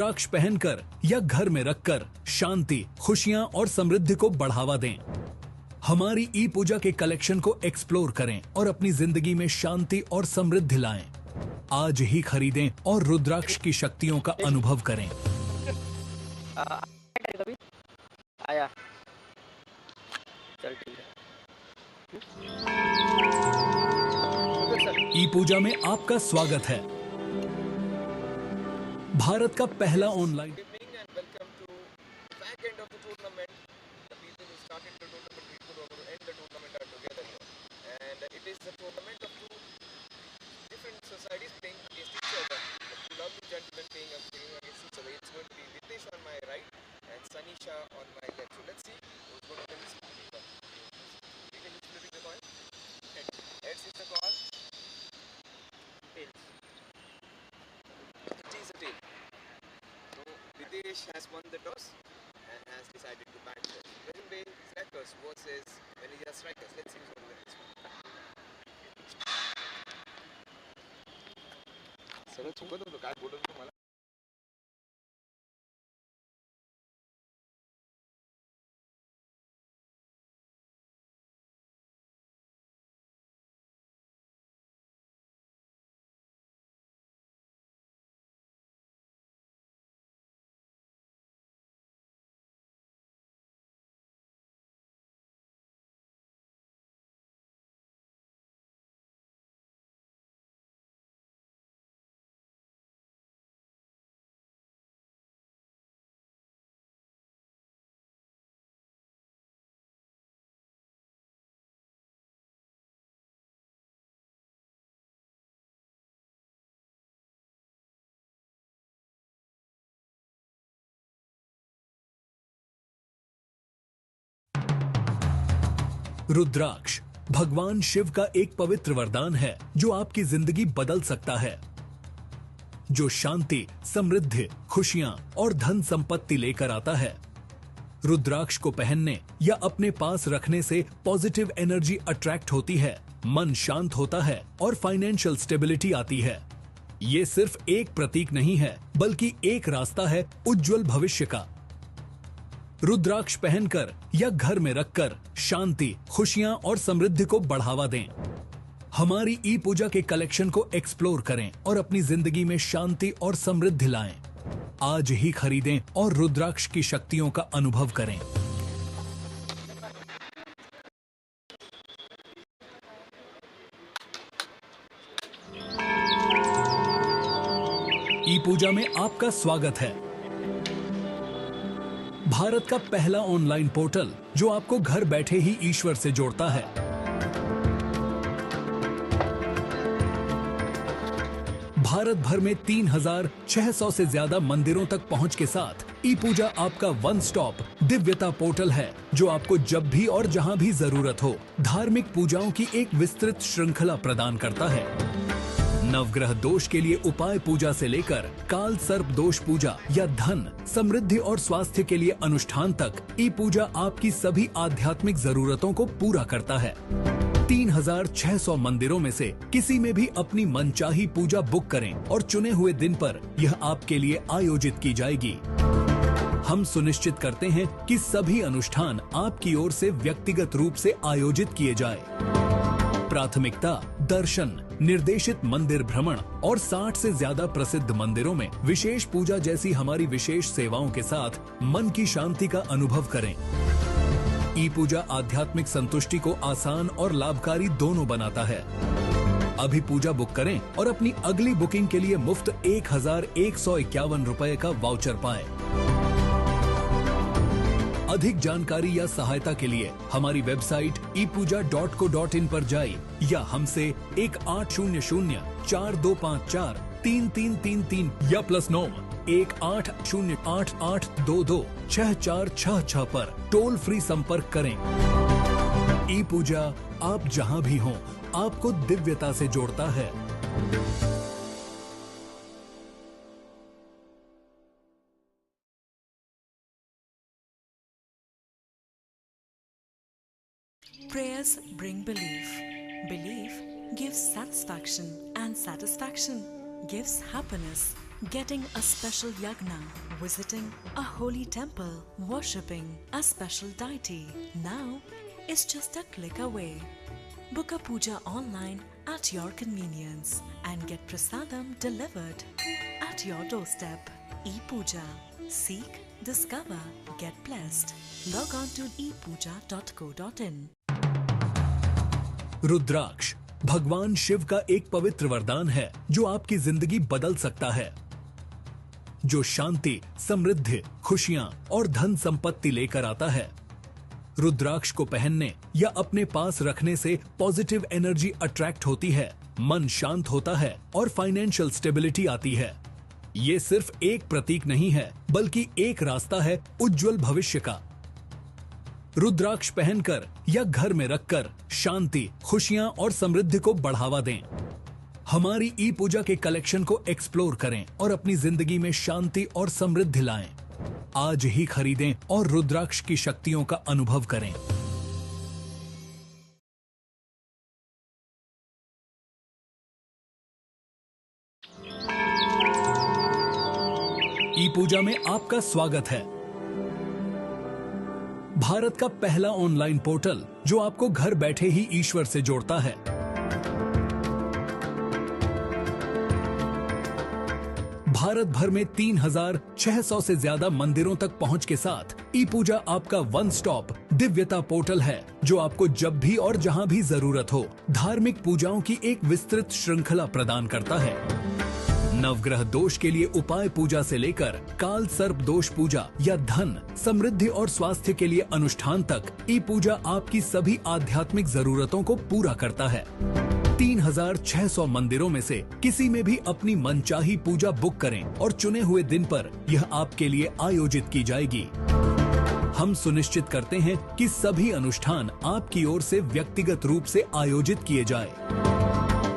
रुद्राक्ष पहनकर या घर में रखकर शांति, खुशियां और समृद्धि को बढ़ावा दें। हमारी ई पूजा के कलेक्शन को एक्सप्लोर करें और अपनी जिंदगी में शांति और समृद्धि लाएं। आज ही खरीदें और रुद्राक्ष की शक्तियों का अनुभव करें। आया चल ठीक है। ई पूजा में आपका स्वागत है। भारत का पहला online Sanisha on my left. So let's see who's going to win this one. Ritesh is flipping the coin. Heads is the call. Tails. It is a tail. So Ritesh has won the toss and has decided to bat first. Present day strikers versus Vanilla strikers. Let's see who's going to win this one. सगळं चुकत होतं काय बोलत होतं मला. रुद्राक्ष भगवान शिव का एक पवित्र वरदान है जो आपकी जिंदगी बदल सकता है, जो शांति, समृद्धि, खुशियां और धन संपत्ति लेकर आता है। रुद्राक्ष को पहनने या अपने पास रखने से पॉजिटिव एनर्जी अट्रैक्ट होती है, मन शांत होता है और फाइनेंशियल स्टेबिलिटी आती है। ये सिर्फ एक प्रतीक नहीं है, बल्कि एक रास्ता है उज्जवल भविष्य का। रुद्राक्ष पहनकर या घर में रखकर शांति, खुशियां और समृद्धि को बढ़ावा दें। हमारी ई पूजा के कलेक्शन को एक्सप्लोर करें और अपनी जिंदगी में शांति और समृद्धि लाएं। आज ही खरीदें और रुद्राक्ष की शक्तियों का अनुभव करें। ई पूजा में आपका स्वागत है। भारत का पहला ऑनलाइन पोर्टल जो आपको घर बैठे ही ईश्वर से जोड़ता है। भारत भर में 3600 से ज्यादा मंदिरों तक पहुंच के साथ ई पूजा आपका वन स्टॉप दिव्यता पोर्टल है, जो आपको जब भी और जहां भी जरूरत हो धार्मिक पूजाओं की एक विस्तृत श्रृंखला प्रदान करता है। नवग्रह दोष के लिए उपाय पूजा से लेकर काल सर्प दोष पूजा या धन, समृद्धि और स्वास्थ्य के लिए अनुष्ठान तक ई पूजा आपकी सभी आध्यात्मिक जरूरतों को पूरा करता है। 3600 मंदिरों में से किसी में भी अपनी मनचाही पूजा बुक करें और चुने हुए दिन पर यह आपके लिए आयोजित की जाएगी। हम सुनिश्चित करते हैं कि सभी अनुष्ठान आपकी ओर से व्यक्तिगत रूप से आयोजित किए जाए। प्राथमिकता दर्शन, निर्देशित मंदिर भ्रमण और 60 से ज्यादा प्रसिद्ध मंदिरों में विशेष पूजा जैसी हमारी विशेष सेवाओं के साथ मन की शांति का अनुभव करें। ई पूजा आध्यात्मिक संतुष्टि को आसान और लाभकारी दोनों बनाता है। अभी पूजा बुक करें और अपनी अगली बुकिंग के लिए मुफ्त 1151 रुपए का वाउचर पाएं। अधिक जानकारी या सहायता के लिए हमारी वेबसाइट epuja.co.in पर जाइए या हमसे 180042543333 या +9 180888226466 पर टोल फ्री संपर्क करें। ई पूजा आप जहां भी हों आपको दिव्यता से जोड़ता है। Prayers bring belief. Belief gives satisfaction, and satisfaction gives happiness. Getting a special yagna, visiting a holy temple, worshipping a special deity. Now is just a click away. Book a puja online at your convenience and get prasadam delivered at your doorstep. ePooja. Seek, discover, get blessed. Log on to ePooja.co.in. रुद्राक्ष भगवान शिव का एक पवित्र वरदान है जो आपकी जिंदगी बदल सकता है, जो शांति, समृद्धि, खुशियां और धन संपत्ति लेकर आता है। रुद्राक्ष को पहनने या अपने पास रखने से पॉजिटिव एनर्जी अट्रैक्ट होती है, मन शांत होता है और फाइनेंशियल स्टेबिलिटी आती है। ये सिर्फ एक प्रतीक नहीं है, बल्कि एक रास्ता है उज्जवल भविष्य का। रुद्राक्ष पहनकर या घर में रखकर शांति, खुशियां और समृद्धि को बढ़ावा दें। हमारी ई पूजा के कलेक्शन को एक्सप्लोर करें और अपनी जिंदगी में शांति और समृद्धि लाएं। आज ही खरीदें और रुद्राक्ष की शक्तियों का अनुभव करें। ई पूजा में आपका स्वागत है। भारत का पहला ऑनलाइन पोर्टल जो आपको घर बैठे ही ईश्वर से जोड़ता है। भारत भर में 3600 से ज्यादा मंदिरों तक पहुंच के साथ ई पूजा आपका वन स्टॉप दिव्यता पोर्टल है, जो आपको जब भी और जहां भी जरूरत हो धार्मिक पूजाओं की एक विस्तृत श्रृंखला प्रदान करता है। नवग्रह दोष के लिए उपाय पूजा से लेकर काल सर्प दोष पूजा या धन, समृद्धि और स्वास्थ्य के लिए अनुष्ठान तक ई पूजा आपकी सभी आध्यात्मिक जरूरतों को पूरा करता है। 3600 मंदिरों में से किसी में भी अपनी मनचाही पूजा बुक करें और चुने हुए दिन पर यह आपके लिए आयोजित की जाएगी। हम सुनिश्चित करते हैं कि सभी अनुष्ठान आपकी ओर से व्यक्तिगत रूप से आयोजित किए जाए।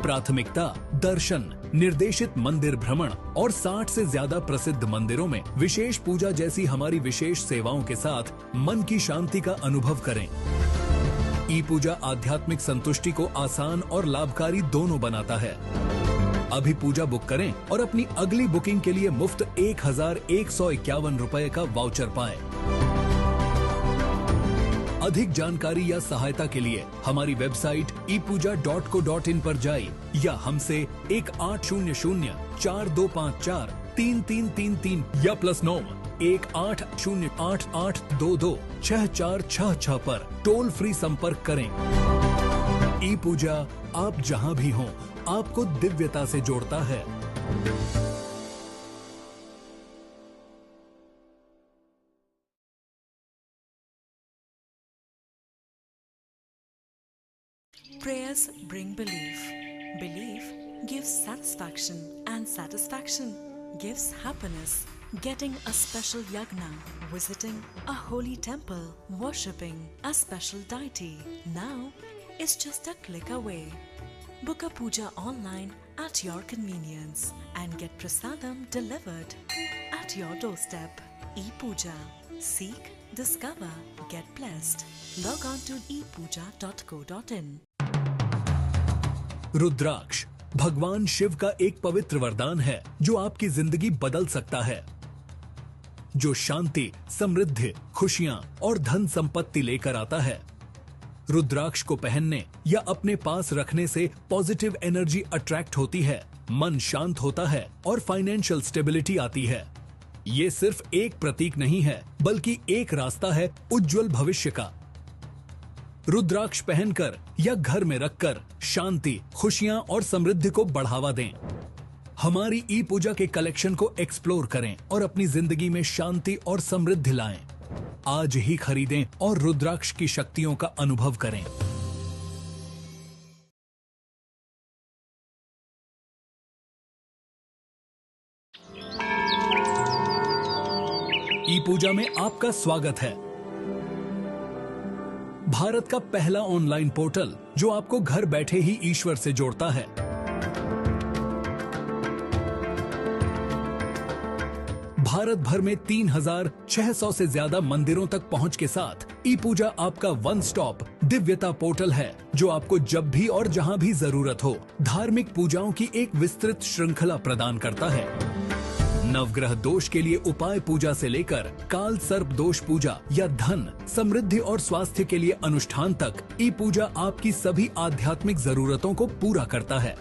प्राथमिकता दर्शन, निर्देशित मंदिर भ्रमण और 60 से ज्यादा प्रसिद्ध मंदिरों में विशेष पूजा जैसी हमारी विशेष सेवाओं के साथ मन की शांति का अनुभव करें। ई पूजा आध्यात्मिक संतुष्टि को आसान और लाभकारी दोनों बनाता है। अभी पूजा बुक करें और अपनी अगली बुकिंग के लिए मुफ्त 1151 रुपए का वाउचर पाएं। अधिक जानकारी या सहायता के लिए हमारी वेबसाइट ePooja.co.in पर जाइए या हमसे 1800-4254-3333 या +9 1808-8822-6466 पर टोल फ्री संपर्क करें। ई पूजा आप जहां भी हों आपको दिव्यता से जोड़ता है। Prayers bring belief. Belief gives satisfaction, and satisfaction gives happiness. Getting a special yagna, visiting a holy temple, worshipping a special deity. Now is just a click away. Book a puja online at your convenience and get prasadam delivered at your doorstep. ePooja. Seek, discover, get blessed. Log on to ePooja.co.in. रुद्राक्ष भगवान शिव का एक पवित्र वरदान है जो आपकी जिंदगी बदल सकता है, जो शांति, समृद्धि, खुशियां और धन संपत्ति लेकर आता है। रुद्राक्ष को पहनने या अपने पास रखने से पॉजिटिव एनर्जी अट्रैक्ट होती है, मन शांत होता है और फाइनेंशियल स्टेबिलिटी आती है। ये सिर्फ एक प्रतीक नहीं है, बल्कि एक रास्ता है उज्जवल भविष्य का। रुद्राक्ष पहनकर या घर में रखकर शांति, खुशियां और समृद्धि को बढ़ावा दें। हमारी ई पूजा के कलेक्शन को एक्सप्लोर करें और अपनी जिंदगी में शांति और समृद्धि लाएं। आज ही खरीदें और रुद्राक्ष की शक्तियों का अनुभव करें। ई पूजा में आपका स्वागत है। भारत का पहला ऑनलाइन पोर्टल जो आपको घर बैठे ही ईश्वर से जोड़ता है। भारत भर में 3,600 से ज्यादा मंदिरों तक पहुंच के साथ ई पूजा आपका वन स्टॉप दिव्यता पोर्टल है, जो आपको जब भी और जहां भी जरूरत हो धार्मिक पूजाओं की एक विस्तृत श्रृंखला प्रदान करता है। नवग्रह दोष के लिए उपाय पूजा से लेकर काल सर्प दोष पूजा या धन, समृद्धि और स्वास्थ्य के लिए अनुष्ठान तक ई पूजा आपकी सभी आध्यात्मिक जरूरतों को पूरा करता है।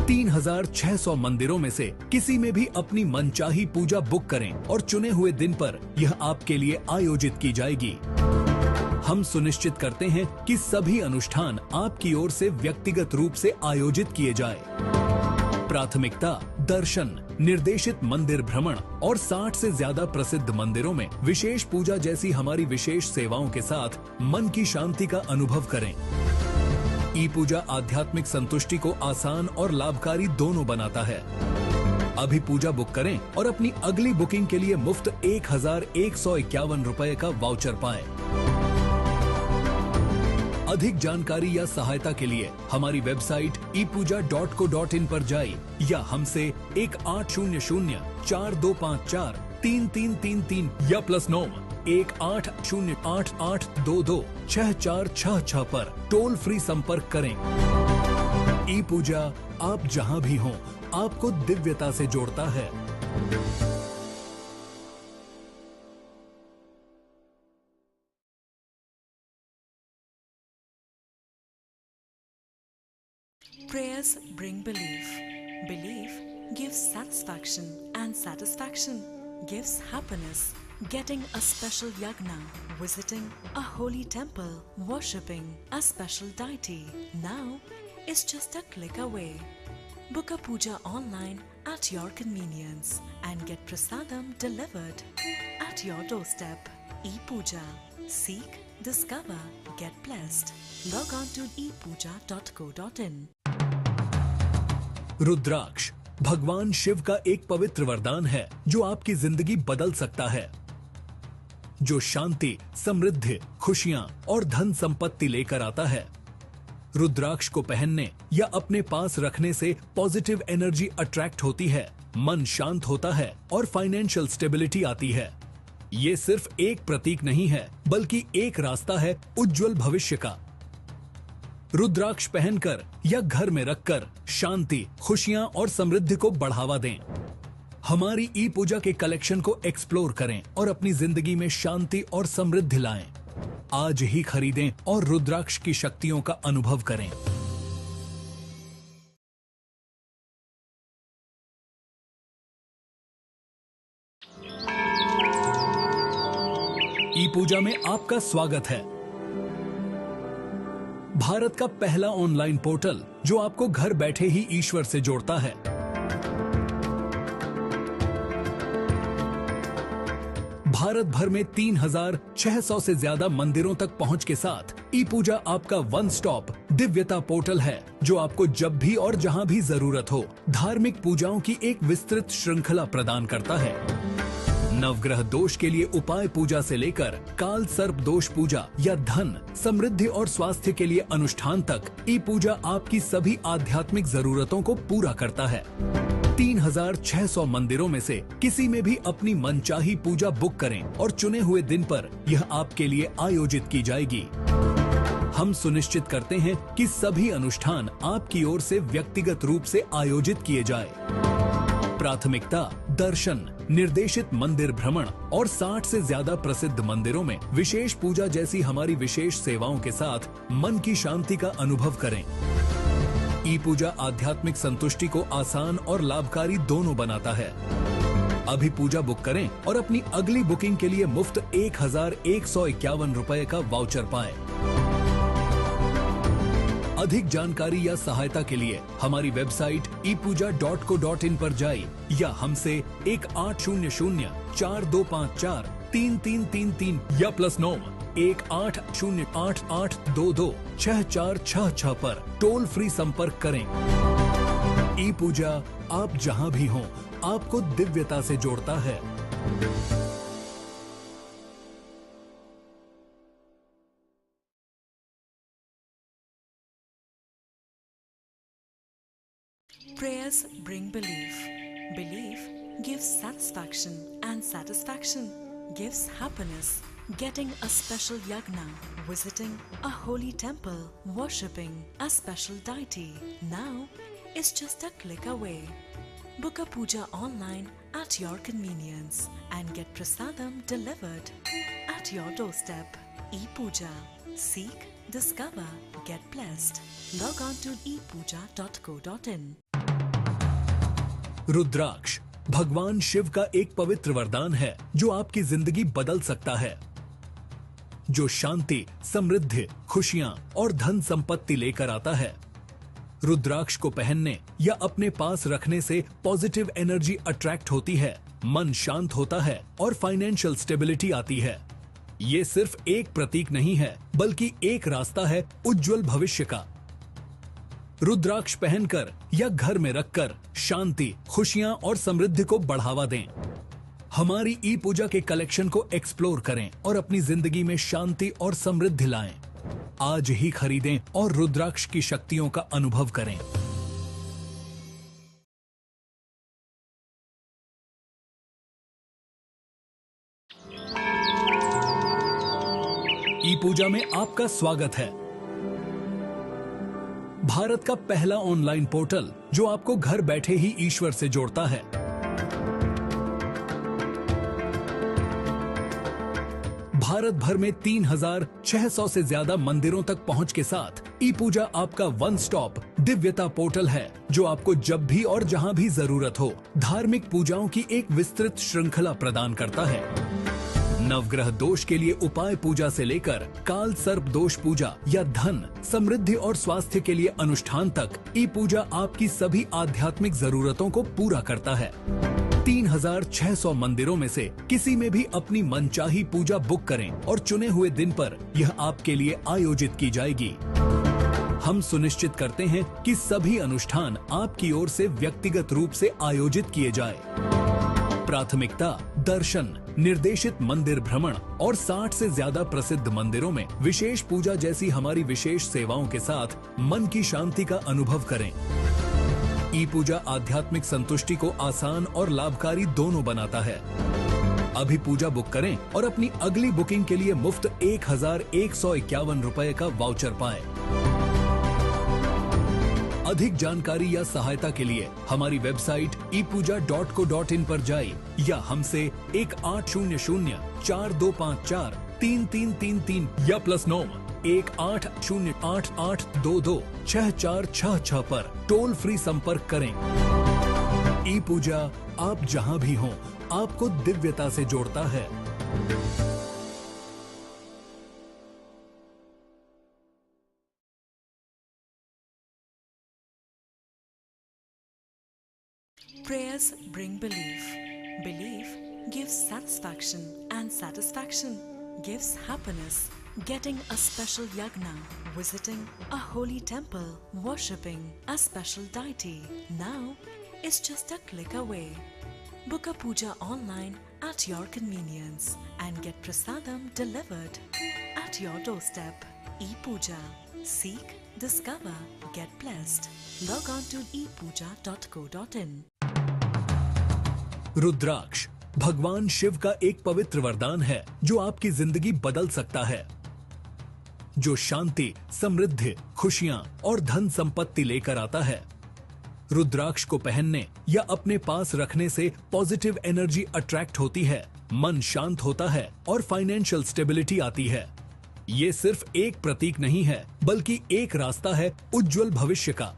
3,600 मंदिरों में से किसी में भी अपनी मनचाही पूजा बुक करें और चुने हुए दिन पर यह आपके लिए आयोजित की जाएगी। हम सुनिश्चित करते हैं कि सभी अनुष्ठान आपकी ओर से व्यक्तिगत रूप से आयोजित किए जाए। प्राथमिकता दर्शन, निर्देशित मंदिर भ्रमण और 60 से ज्यादा प्रसिद्ध मंदिरों में विशेष पूजा जैसी हमारी विशेष सेवाओं के साथ मन की शांति का अनुभव करें। ई पूजा आध्यात्मिक संतुष्टि को आसान और लाभकारी दोनों बनाता है। अभी पूजा बुक करें और अपनी अगली बुकिंग के लिए मुफ्त 1,151 रुपए का वाउचर पाएं। अधिक जानकारी या सहायता के लिए हमारी वेबसाइट epuja.co.in पर जाइए या हमसे 1800-4254-3333 या +9 1808-8822-6466 पर टोल फ्री संपर्क करें। ई पूजा आप जहां भी हों आपको दिव्यता से जोड़ता है। Prayers bring belief. Belief gives satisfaction, and satisfaction gives happiness. Getting a special yagna, visiting a holy temple, worshipping a special deity now is just a click away. Book a puja online at your convenience and get prasadam delivered at your doorstep. E-Puja. Seek, discover, get blessed. Log on to epuja.co.in. रुद्राक्ष भगवान शिव का एक पवित्र वरदान है जो आपकी जिंदगी बदल सकता है, जो शांति, समृद्धि, खुशियां और धन संपत्ति लेकर आता है। रुद्राक्ष को पहनने या अपने पास रखने से पॉजिटिव एनर्जी अट्रैक्ट होती है, मन शांत होता है और फाइनेंशियल स्टेबिलिटी आती है। ये सिर्फ एक प्रतीक नहीं है, बल्कि एक रास्ता है उज्जवल भविष्य का। रुद्राक्ष पहनकर या घर में रखकर शांति, खुशियां और समृद्धि को बढ़ावा दें। हमारी ई पूजा के कलेक्शन को एक्सप्लोर करें और अपनी जिंदगी में शांति और समृद्धि लाएं। आज ही खरीदें और रुद्राक्ष की शक्तियों का अनुभव करें। ई पूजा में आपका स्वागत है। भारत का पहला ऑनलाइन पोर्टल जो आपको घर बैठे ही ईश्वर से जोड़ता है। भारत भर में 3,600 से ज्यादा मंदिरों तक पहुंच के साथ ई पूजा आपका वन स्टॉप दिव्यता पोर्टल है, जो आपको जब भी और जहां भी जरूरत हो धार्मिक पूजाओं की एक विस्तृत श्रृंखला प्रदान करता है। नवग्रह दोष के लिए उपाय पूजा से लेकर काल सर्प दोष पूजा या धन, समृद्धि और स्वास्थ्य के लिए अनुष्ठान तक ई पूजा आपकी सभी आध्यात्मिक जरूरतों को पूरा करता है। 3,600 मंदिरों में से किसी में भी अपनी मनचाही पूजा बुक करें और चुने हुए दिन पर यह आपके लिए आयोजित की जाएगी। हम सुनिश्चित करते हैं कि सभी अनुष्ठान आपकी ओर से व्यक्तिगत रूप से आयोजित किए जाए। प्राथमिकता दर्शन, निर्देशित मंदिर भ्रमण और 60 से ज्यादा प्रसिद्ध मंदिरों में विशेष पूजा जैसी हमारी विशेष सेवाओं के साथ मन की शांति का अनुभव करें। ई पूजा आध्यात्मिक संतुष्टि को आसान और लाभकारी दोनों बनाता है। अभी पूजा बुक करें और अपनी अगली बुकिंग के लिए मुफ्त 1,151 रुपए का वाउचर पाएं। अधिक जानकारी या सहायता के लिए हमारी वेबसाइट epuja.co.in पर जाइए या हमसे 1800-4254-3333 या +9 1808-8822-6466 पर टोल फ्री संपर्क करें। ई पूजा आप जहां भी हों आपको दिव्यता से जोड़ता है। Prayers bring belief. Belief gives satisfaction, and satisfaction gives happiness. Getting a special yagna, visiting a holy temple, worshipping a special deity now is just a click away. Book a puja online at your convenience and get prasadam delivered at your doorstep. ePooja. Seek, discover, get blessed. Log on to ePooja.co.in. रुद्राक्ष भगवान शिव का एक पवित्र वरदान है जो आपकी जिंदगी बदल सकता है, जो शांति, समृद्धि, खुशियां और धन संपत्ति लेकर आता है। रुद्राक्ष को पहनने या अपने पास रखने से पॉजिटिव एनर्जी अट्रैक्ट होती है, मन शांत होता है और फाइनेंशियल स्टेबिलिटी आती है। ये सिर्फ एक प्रतीक नहीं है, बल्कि एक रास्ता है उज्जवल भविष्य का। रुद्राक्ष पहनकर या घर में रखकर शांति, खुशियां और समृद्धि को बढ़ावा दें। हमारी ई पूजा के कलेक्शन को एक्सप्लोर करें और अपनी जिंदगी में शांति और समृद्धि लाएं। आज ही खरीदें और रुद्राक्ष की शक्तियों का अनुभव करें। ई पूजा में आपका स्वागत है। भारत का पहला ऑनलाइन पोर्टल जो आपको घर बैठे ही ईश्वर से जोड़ता है। भारत भर में 3600 से ज्यादा मंदिरों तक पहुंच के साथ ई पूजा आपका वन स्टॉप दिव्यता पोर्टल है, जो आपको जब भी और जहां भी जरूरत हो धार्मिक पूजाओं की एक विस्तृत श्रृंखला प्रदान करता है। नवग्रह दोष के लिए उपाय पूजा से लेकर काल सर्प दोष पूजा या धन, समृद्धि और स्वास्थ्य के लिए अनुष्ठान तक ई पूजा आपकी सभी आध्यात्मिक जरूरतों को पूरा करता है। 3600 मंदिरों में से किसी में भी अपनी मनचाही पूजा बुक करें और चुने हुए दिन पर यह आपके लिए आयोजित की जाएगी। हम सुनिश्चित करते हैं कि सभी अनुष्ठान आपकी ओर से व्यक्तिगत रूप से आयोजित किए जाए। प्राथमिकता दर्शन, निर्देशित मंदिर भ्रमण और 60 से ज्यादा प्रसिद्ध मंदिरों में विशेष पूजा जैसी हमारी विशेष सेवाओं के साथ मन की शांति का अनुभव करें। ई पूजा आध्यात्मिक संतुष्टि को आसान और लाभकारी दोनों बनाता है। अभी पूजा बुक करें और अपनी अगली बुकिंग के लिए मुफ्त 1151 रुपए का वाउचर पाएं। अधिक जानकारी या सहायता के लिए हमारी वेबसाइट ePooja.co.in पर जाएं या हमसे 180042543333 या +9 180888226466 पर टोल फ्री संपर्क करें। ई पूजा आप जहां भी हों आपको दिव्यता से जोड़ता है। Prayers bring belief. Belief gives satisfaction, and satisfaction gives happiness. Getting a special yagna, visiting a holy temple, worshipping a special deity now is just a click away. Book a puja online at your convenience and get prasadam delivered at your doorstep. ePooja. Seek, discover, get blessed. Log on to ePooja.co.in. रुद्राक्ष भगवान शिव का एक पवित्र वरदान है जो आपकी जिंदगी बदल सकता है, जो शांति, समृद्धि, खुशियां और धन संपत्ति लेकर आता है। रुद्राक्ष को पहनने या अपने पास रखने से पॉजिटिव एनर्जी अट्रैक्ट होती है, मन शांत होता है और फाइनेंशियल स्टेबिलिटी आती है। ये सिर्फ एक प्रतीक नहीं है, बल्कि एक रास्ता है उज्जवल भविष्य का।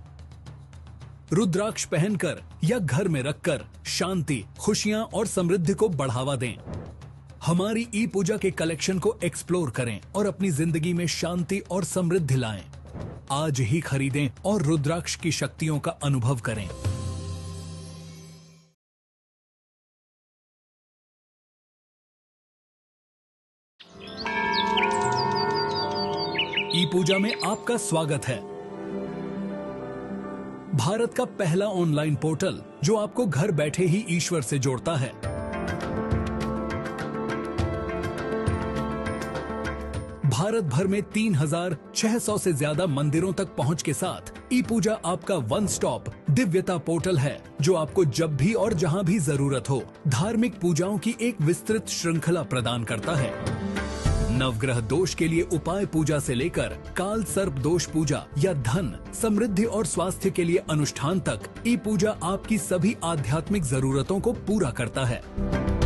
रुद्राक्ष पहनकर या घर में रखकर शांति, खुशियां और समृद्धि को बढ़ावा दें। हमारी ई पूजा के कलेक्शन को एक्सप्लोर करें और अपनी जिंदगी में शांति और समृद्धि लाएं। आज ही खरीदें और रुद्राक्ष की शक्तियों का अनुभव करें। ई पूजा में आपका स्वागत है। भारत का पहला ऑनलाइन पोर्टल जो आपको घर बैठे ही ईश्वर से जोड़ता है। भारत भर में 3600 से ज्यादा मंदिरों तक पहुंच के साथ ई पूजा आपका वन स्टॉप दिव्यता पोर्टल है जो आपको जब भी और जहां भी जरूरत हो धार्मिक पूजाओं की एक विस्तृत श्रृंखला प्रदान करता है। नवग्रह दोष के लिए उपाय पूजा से लेकर काल सर्प दोष पूजा या धन, समृद्धि और स्वास्थ्य के लिए अनुष्ठान तक ई पूजा आपकी सभी आध्यात्मिक जरूरतों को पूरा करता है।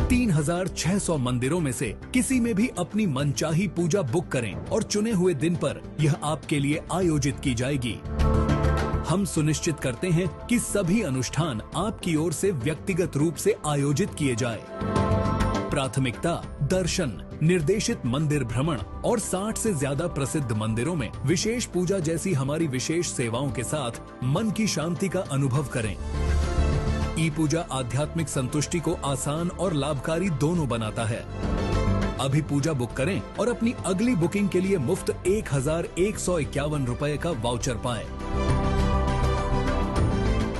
3600 मंदिरों में से किसी में भी अपनी मनचाही पूजा बुक करें और चुने हुए दिन पर यह आपके लिए आयोजित की जाएगी। हम सुनिश्चित करते हैं कि सभी अनुष्ठान आपकी ओर से व्यक्तिगत रूप से आयोजित किए जाए। प्राथमिकता दर्शन, निर्देशित मंदिर भ्रमण और 60 से ज्यादा प्रसिद्ध मंदिरों में विशेष पूजा जैसी हमारी विशेष सेवाओं के साथ मन की शांति का अनुभव करें। ई पूजा आध्यात्मिक संतुष्टि को आसान और लाभकारी दोनों बनाता है। अभी पूजा बुक करें और अपनी अगली बुकिंग के लिए मुफ्त 1151 रुपए का वाउचर पाएं।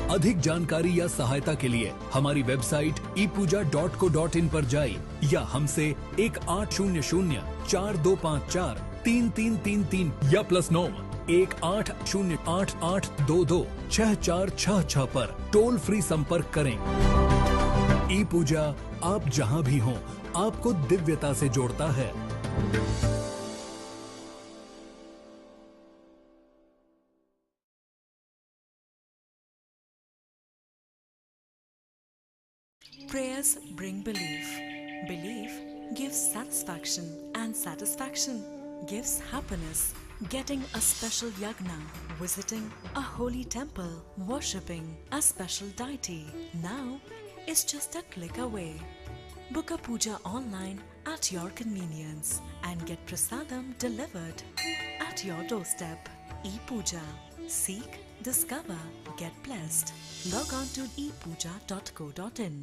अधिक जानकारी या सहायता के लिए हमारी वेबसाइट epuja.co.in पर जाइए या हमसे 180042543333 या +9 180888226466 पर टोल फ्री संपर्क करें। ई पूजा आप जहां भी हों आपको दिव्यता से जोड़ता है। Prayers bring belief. Belief gives satisfaction, and satisfaction gives happiness. Getting a special yagna, visiting a holy temple, worshipping a special deity now is just a click away. Book a puja online at your convenience and get prasadam delivered at your doorstep. E-Puja. Seek, discover, get blessed. Log on to epuja.co.in.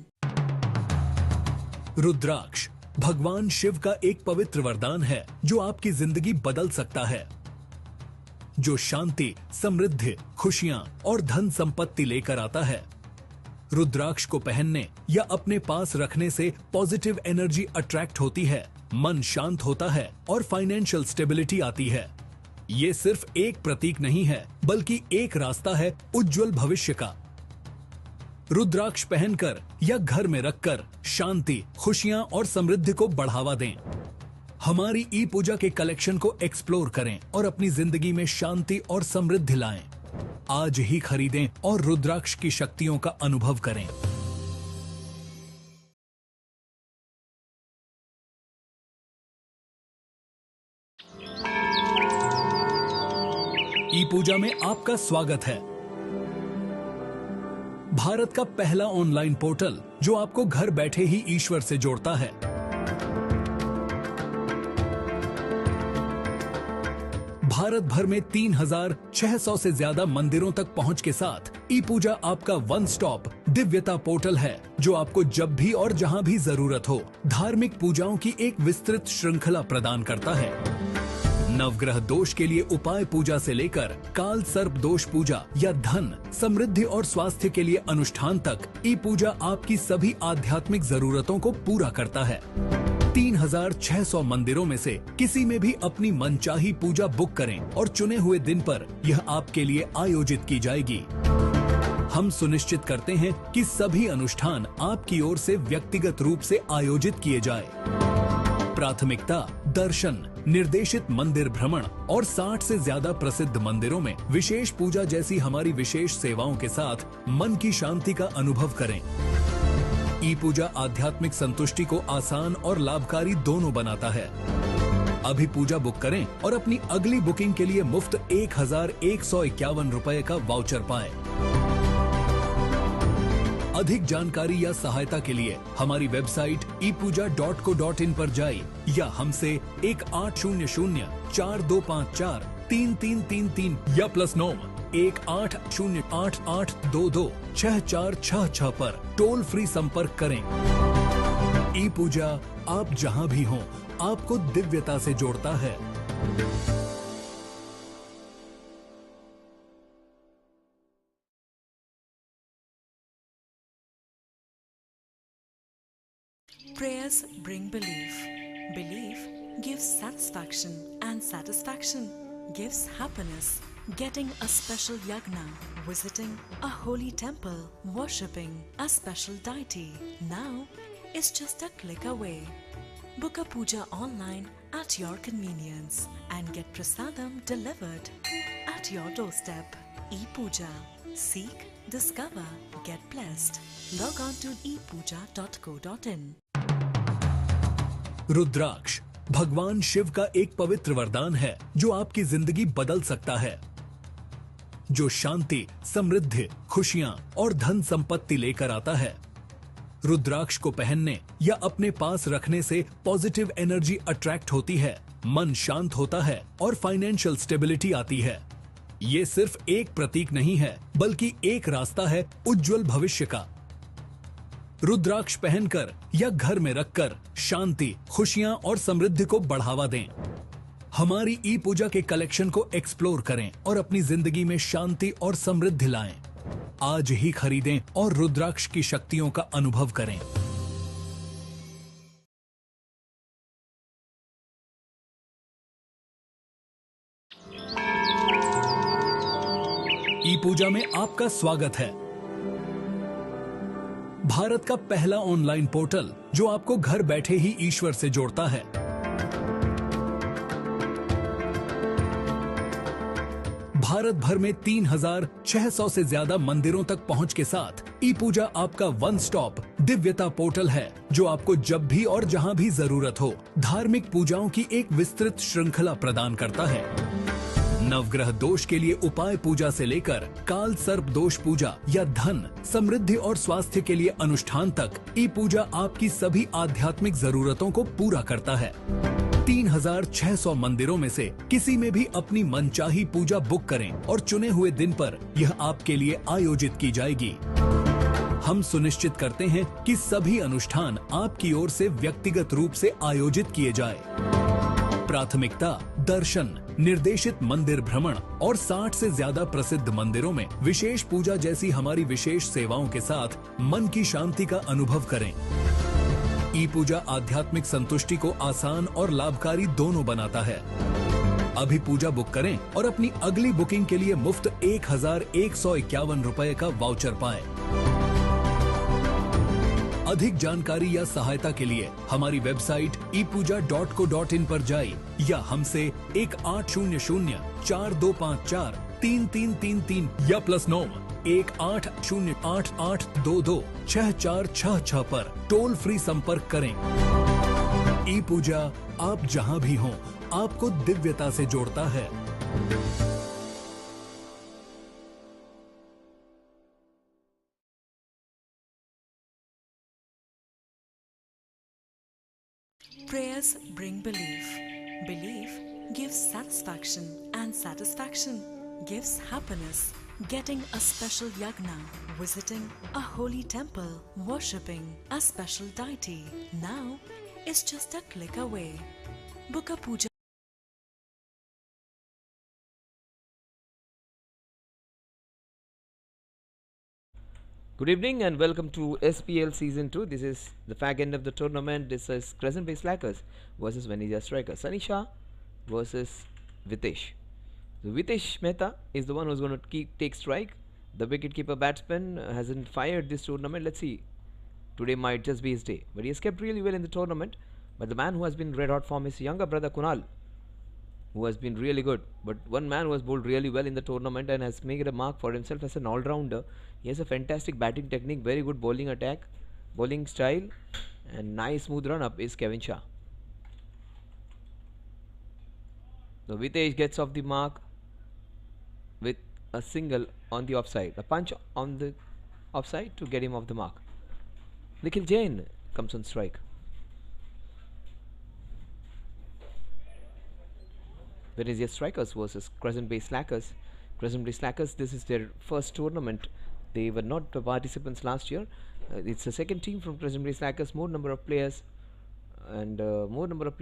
रुद्राक्ष भगवान शिव का एक पवित्र वरदान है जो आपकी जिंदगी बदल सकता है, जो शांति, समृद्धि, खुशियां और धन संपत्ति लेकर आता है। रुद्राक्ष को पहनने या अपने पास रखने से पॉजिटिव एनर्जी अट्रैक्ट होती है, मन शांत होता है और फाइनेंशियल स्टेबिलिटी आती है। ये सिर्फ एक प्रतीक नहीं है बल्कि एक रास्ता है उज्जवल भविष्य का। रुद्राक्ष पहनकर या घर में रखकर शांति, खुशियां और समृद्धि को बढ़ावा दें। हमारी ई पूजा के कलेक्शन को एक्सप्लोर करें और अपनी जिंदगी में शांति और समृद्धि लाएं। आज ही खरीदें और रुद्राक्ष की शक्तियों का अनुभव करें। ई पूजा में आपका स्वागत है। भारत का पहला ऑनलाइन पोर्टल जो आपको घर बैठे ही ईश्वर से जोड़ता है। भारत भर में 3600 से ज्यादा मंदिरों तक पहुंच के साथ ई पूजा आपका वन स्टॉप दिव्यता पोर्टल है जो आपको जब भी और जहां भी जरूरत हो धार्मिक पूजाओं की एक विस्तृत श्रृंखला प्रदान करता है। नवग्रह दोष के लिए उपाय पूजा से लेकर काल सर्प दोष पूजा या धन, समृद्धि और स्वास्थ्य के लिए अनुष्ठान तक ई पूजा आपकी सभी आध्यात्मिक जरूरतों को पूरा करता है। 3600 मंदिरों में से किसी में भी अपनी मनचाही पूजा बुक करें और चुने हुए दिन पर यह आपके लिए आयोजित की जाएगी। हम सुनिश्चित करते हैं कि सभी अनुष्ठान आपकी ओर से व्यक्तिगत रूप से आयोजित किए जाए। प्राथमिकता दर्शन, निर्देशित मंदिर भ्रमण और 60 से ज्यादा प्रसिद्ध मंदिरों में विशेष पूजा जैसी हमारी विशेष सेवाओं के साथ मन की शांति का अनुभव करें। ई पूजा आध्यात्मिक संतुष्टि को आसान और लाभकारी दोनों बनाता है। अभी पूजा बुक करें और अपनी अगली बुकिंग के लिए मुफ्त 1151 रुपए का वाउचर पाएं। अधिक जानकारी या सहायता के लिए हमारी वेबसाइट epuja.co.in पर जाइए या हमसे 180042543333 या +9 180888226466 पर टोल फ्री संपर्क करें। ई पूजा आप जहां भी हों आपको दिव्यता से जोड़ता है। Prayers bring belief. Belief gives satisfaction, and satisfaction gives happiness. getting a special yagna, visiting a holy temple, worshipping a special deity. Now is just a click away. Book a puja online at your convenience and get prasadam delivered at your doorstep. ePooja. Seek, discover, get blessed. Log on to ePooja.co.in. रुद्राक्ष भगवान शिव का एक पवित्र वरदान है जो आपकी जिंदगी बदल सकता है, जो शांति, समृद्धि, खुशियां और धन संपत्ति लेकर आता है। रुद्राक्ष को पहनने या अपने पास रखने से पॉजिटिव एनर्जी अट्रैक्ट होती है, मन शांत होता है और फाइनेंशियल स्टेबिलिटी आती है। ये सिर्फ एक प्रतीक नहीं है, बल्कि एक रास्ता है उज्जवल भविष्य का। रुद्राक्ष पहनकर या घर में रखकर शांति, खुशियां और समृद्धि को बढ़ावा दें। हमारी ई पूजा के कलेक्शन को एक्सप्लोर करें और अपनी जिंदगी में शांति और समृद्धि लाएं। आज ही खरीदें और रुद्राक्ष की शक्तियों का अनुभव करें। ई पूजा में आपका स्वागत है। भारत का पहला ऑनलाइन पोर्टल जो आपको घर बैठे ही ईश्वर से जोड़ता है। भारत भर में 3600 से ज्यादा मंदिरों तक पहुंच के साथ ई पूजा आपका वन स्टॉप दिव्यता पोर्टल है जो आपको जब भी और जहां भी जरूरत हो धार्मिक पूजाओं की एक विस्तृत श्रृंखला प्रदान करता है। नवग्रह दोष के लिए उपाय पूजा से लेकर काल सर्प दोष पूजा या धन, समृद्धि और स्वास्थ्य के लिए अनुष्ठान तक ई पूजा आपकी सभी आध्यात्मिक जरूरतों को पूरा करता है। 3600 मंदिरों में से किसी में भी अपनी मनचाही पूजा बुक करें और चुने हुए दिन पर यह आपके लिए आयोजित की जाएगी। हम सुनिश्चित करते हैं कि सभी अनुष्ठान आपकी ओर से व्यक्तिगत रूप से आयोजित किए जाए। प्राथमिकता दर्शन, निर्देशित मंदिर भ्रमण और 60 से ज्यादा प्रसिद्ध मंदिरों में विशेष पूजा जैसी हमारी विशेष सेवाओं के साथ मन की शांति का अनुभव करें। ई पूजा आध्यात्मिक संतुष्टि को आसान और लाभकारी दोनों बनाता है। अभी पूजा बुक करें और अपनी अगली बुकिंग के लिए मुफ्त 1151 रुपए का वाउचर पाएं। अधिक जानकारी या सहायता के लिए हमारी वेबसाइट epuja.co.in पर जाइए या हमसे 1800-4254-3333 या +9 180888226466 पर टोल फ्री संपर्क करें। ई पूजा आप जहां भी हों आपको दिव्यता से जोड़ता है। Prayers bring belief. Belief gives satisfaction, and satisfaction gives happiness. Getting a special yagna, visiting a holy temple, worshipping a special deity. Now is just a click away. Book a puja. Good evening and welcome to SPL Season 2. This is the fag end of the tournament. This is Crescent Bay Slackers versus Venezia Strikers. Sunny Shah versus Vitesh. So Vitesh Mehta is the one who's going to take strike. The wicketkeeper batsman hasn't fired this tournament. Let's see. Today might just be his day. But he has kept really well in the tournament. But the man who has been red hot form is younger brother Kunal, who has been really good. But one man who has bowled really well in the tournament and has made a mark for himself as an all-rounder. He has a fantastic batting technique, very good bowling attack, bowling style, and nice smooth run-up is Kevin Shah. So Vitesh gets off the mark with a single on the offside, a punch on the offside to get him off the mark. Nikhil Jain comes on strike. Venezia Strikers versus Crescent Bay Slackers. Crescent Bay Slackers, this is their first tournament. They were not the participants last year. It's the second team from Crescent Bay Slackers. More number of players and more number of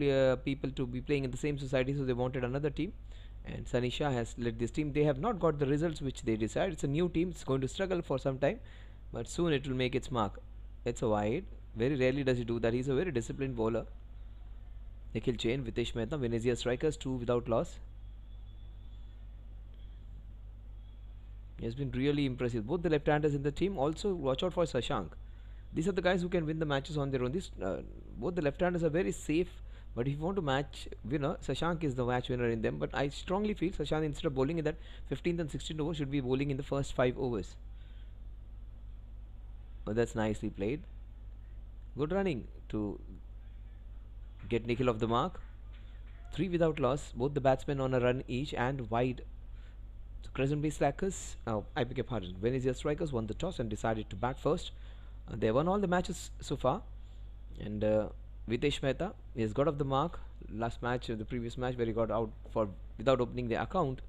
people to be playing in the same society, so they wanted another team. And Sunny Shah has led this team. They have not got the results which they desired. It's a new team. It's going to struggle for some time, but soon it will make its mark. It's a wide. Very rarely does he do that. He's a very disciplined bowler. Nikhil Jain, Vitesh Mehta, Venezia Strikers, 2 without loss. He has been really impressive. Both the left-handers in the team. Also, watch out for Shashank. These are the guys who can win the matches on their own. Both the left-handers are very safe. But if you want to match winner, Shashank is the match winner in them. But I strongly feel Shashank, instead of bowling in that 15th and 16th over, should be bowling in the first 5 overs. Oh, that's nicely played. Good running to get Nikhil off the mark. 3 without loss. Both the batsmen on a run each and wide. So Crescent Bay Slackers, I beg your pardon, Venezia Strikers won the toss and decided to bat first. They won all the matches so far. And Vitesh Mehta has got off the mark. Last match, the previous match where he got out for without opening the account,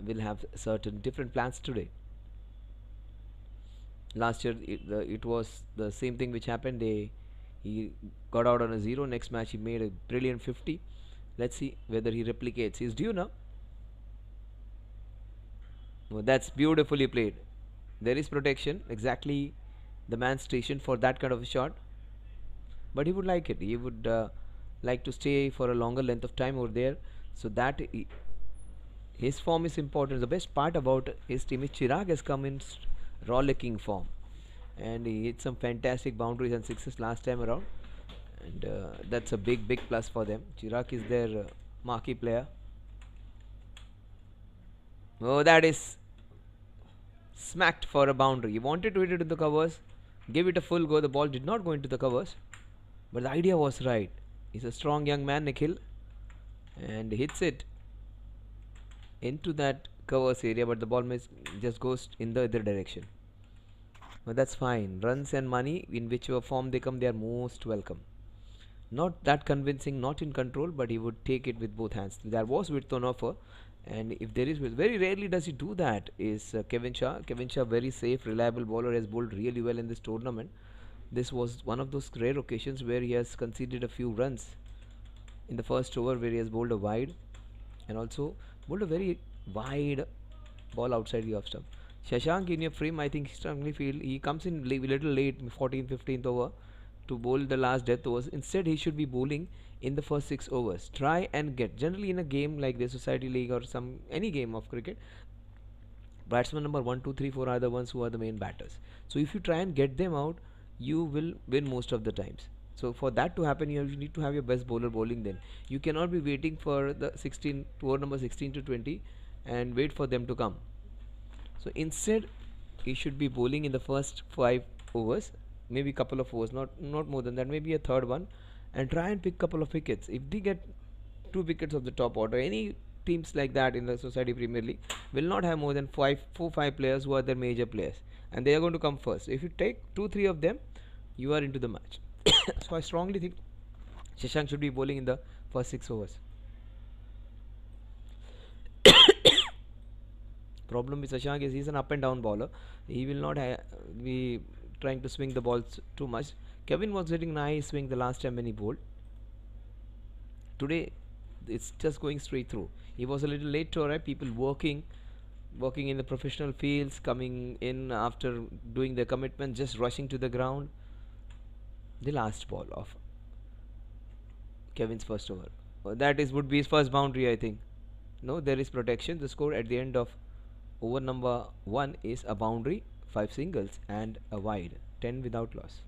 will have certain different plans today. Last year it was the same thing which happened. He got out on a 0. Next match he made a brilliant 50. Let's see whether he replicates. He's due now. Oh, that's beautifully played. There is protection. Exactly the man stationed for that kind of a shot. But he would like it. He would like to stay for a longer length of time over there. So that his form is important. The best part about his team is Chirag has come in rollicking form. And he hit some fantastic boundaries and sixes last time around. And that's a big plus for them. Chirag is their marquee player. Oh, that is smacked for a boundary. He wanted to hit it in the covers. Gave it a full go. The ball did not go into the covers. But the idea was right. He's a strong young man, Nikhil. And hits it into that covers area. But the ball just goes in the other direction. But that's fine. Runs and money, in whichever form they come, they are most welcome. Not that convincing, not in control, but he would take it with both hands. There was width on offer. And if there is width, very rarely does he do that, is Kevin Shah. Kevin Shah, very safe, reliable bowler, has bowled really well in this tournament. This was one of those rare occasions where he has conceded a few runs in the first over, where he has bowled a wide and also bowled a very wide ball outside the off stump. Shashank in your frame, I think strongly feel he comes in little late, 14th, 15th over, to bowl the last death overs. Instead, he should be bowling in the first 6 overs. Try and get, generally in a game like the Society League or any game of cricket, batsman number 1, 2, 3, 4 are the ones who are the main batters. So if you try and get them out, you will win most of the times. So for that to happen, you need to have your best bowler bowling then. You cannot be waiting for the over number 16 to 20 and wait for them to come. So instead, he should be bowling in the first 5 overs, maybe couple of overs, not more than that, maybe a third one, and try and pick couple of wickets. If they get 2 wickets of the top order, any teams like that in the Society Premier League will not have more than 4-5 players who are their major players, and they are going to come first. If you take 2-3 of them, you are into the match. So I strongly think Shashank should be bowling in the first 6 overs. Problem with Shashank is he's an up and down bowler. He will not be trying to swing the balls too much. Kevin was getting nice swing the last time when he bowled. Today it's just going straight through. He was a little late to arrive. People working in the professional fields, coming in after doing their commitment, just rushing to the ground. The last ball of Kevin's first over. That would be his first boundary, I think. No, there is protection. The score at the end of over number 1 is a boundary, 5 singles and a wide, 10 without loss.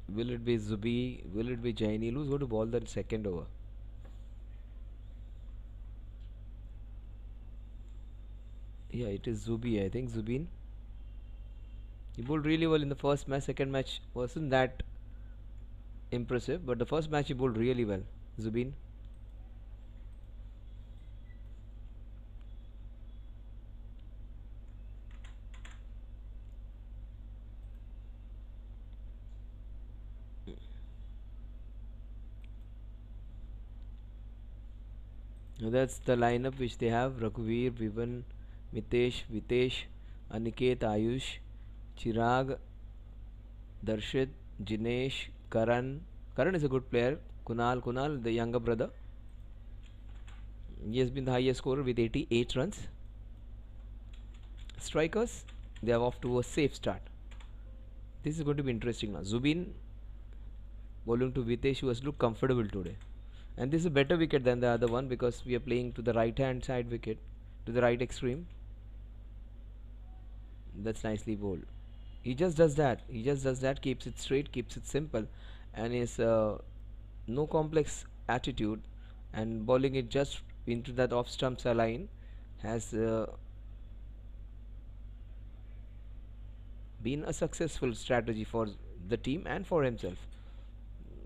Will it be Zubi? Will it be Jaini? Who's going to bowl the second over? Yeah, it is Zubi, I think. Zubin. He bowled really well in the first match. Second match wasn't that impressive, but the first match he bowled really well. Zubin. Now that's the lineup which they have: Raghuveer, Vivan, Vitesh, Aniket, Ayush, Chirag, Darshit, Jinesh, Karan. Karan is a good player. Kunal, the younger brother. He has been the highest scorer with 88 runs. Strikers, they are off to a safe start. This is going to be interesting now. Zubin bowling to Vitesh, who has looked comfortable today. And this is a better wicket than the other one because we are playing to the right hand side wicket, to the right extreme. That's nicely bowled. He just does that. He just does that, keeps it straight, keeps it simple, and is no complex attitude. And bowling it just into that off stump line has been a successful strategy for the team and for himself.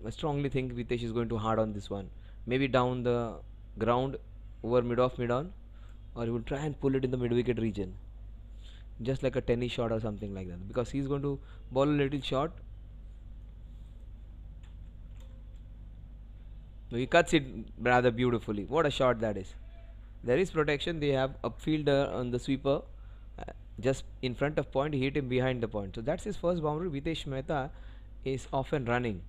I strongly think Vitesh is going to hard on this one. Maybe down the ground over mid off mid on, or he will try and pull it in the mid wicket region, just like a tennis shot or something like that, because he's going to bowl a little short. He cuts it rather beautifully. What a shot that is. There is protection. They have upfielder on the sweeper just in front of point. He hit him behind the point. So that's his first boundary. Vitesh Mehta is off and running.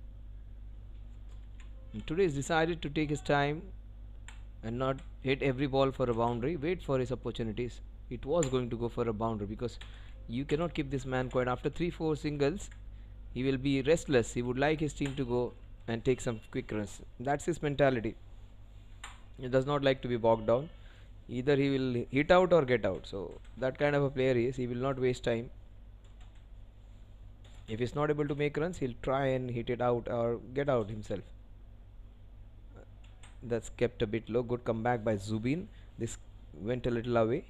And today he's decided to take his time and not hit every ball for a boundary. Wait for his opportunities. It was going to go for a boundary because you cannot keep this man quiet. After 3-4 singles, he will be restless. He would like his team to go and take some quick runs. That's his mentality. He does not like to be bogged down. Either he will hit out or get out. So that kind of a player he is. He will not waste time. If he's not able to make runs, he'll try and hit it out or get out himself. That's kept a bit low. Good comeback by Zubin. This went a little away.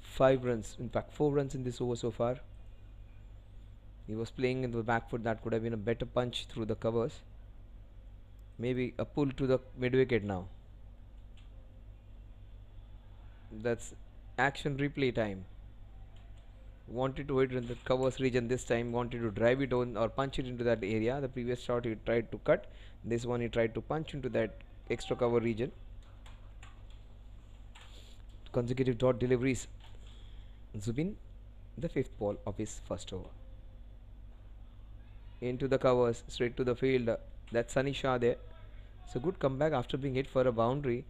5 runs, in fact 4 runs in this over so far. He was playing in the back foot. That could have been a better punch through the covers. Maybe a pull to the mid wicket now. That's action replay time. Wanted to hit in the covers region this time. Wanted to drive it on or punch it into that area. The previous shot he tried to cut. This one he tried to punch into that extra cover region. Consecutive dot deliveries. Zubin, the 5th ball of his first over. Into the covers, straight to the field. That's Sunny Shah there. So good comeback after being hit for a boundary.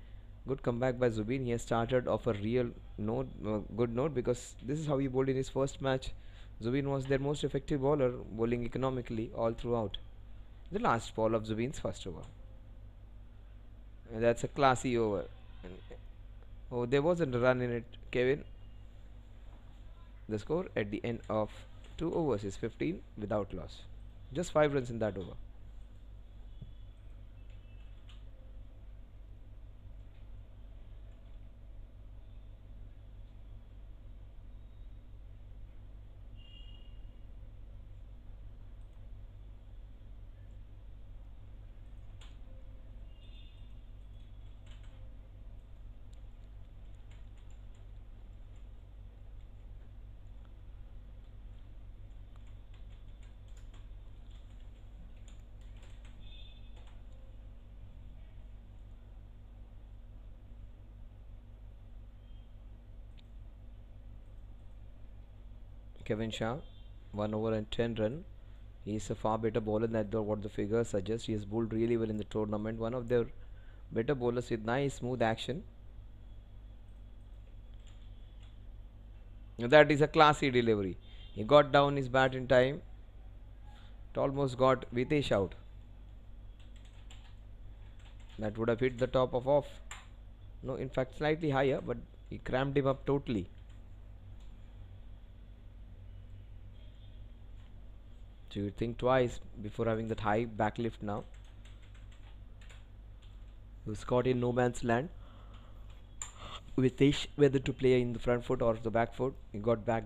Good comeback by Zubin. He has started off a real note, good note, because this is how he bowled in his first match. Zubin was their most effective bowler, bowling economically all throughout. The last ball of Zubin's first over. And that's a classy over. And oh, there wasn't a run in it, Kevin. The score at the end of 2 overs is 15 without loss. Just 5 runs in that over. Kevin Shah, 1 over and 10 run. He is a far better bowler than what the figures suggest. He has bowled really well in the tournament. One of their better bowlers with nice smooth action. That is a classy delivery. He got down his bat in time. It almost got Vitesh out. That would have hit the top of off. No, in fact slightly higher, but he cramped him up totally. So you think twice before having that high back lift now. He was caught in no man's land. Vitesh whether to play in the front foot or the back foot. He got back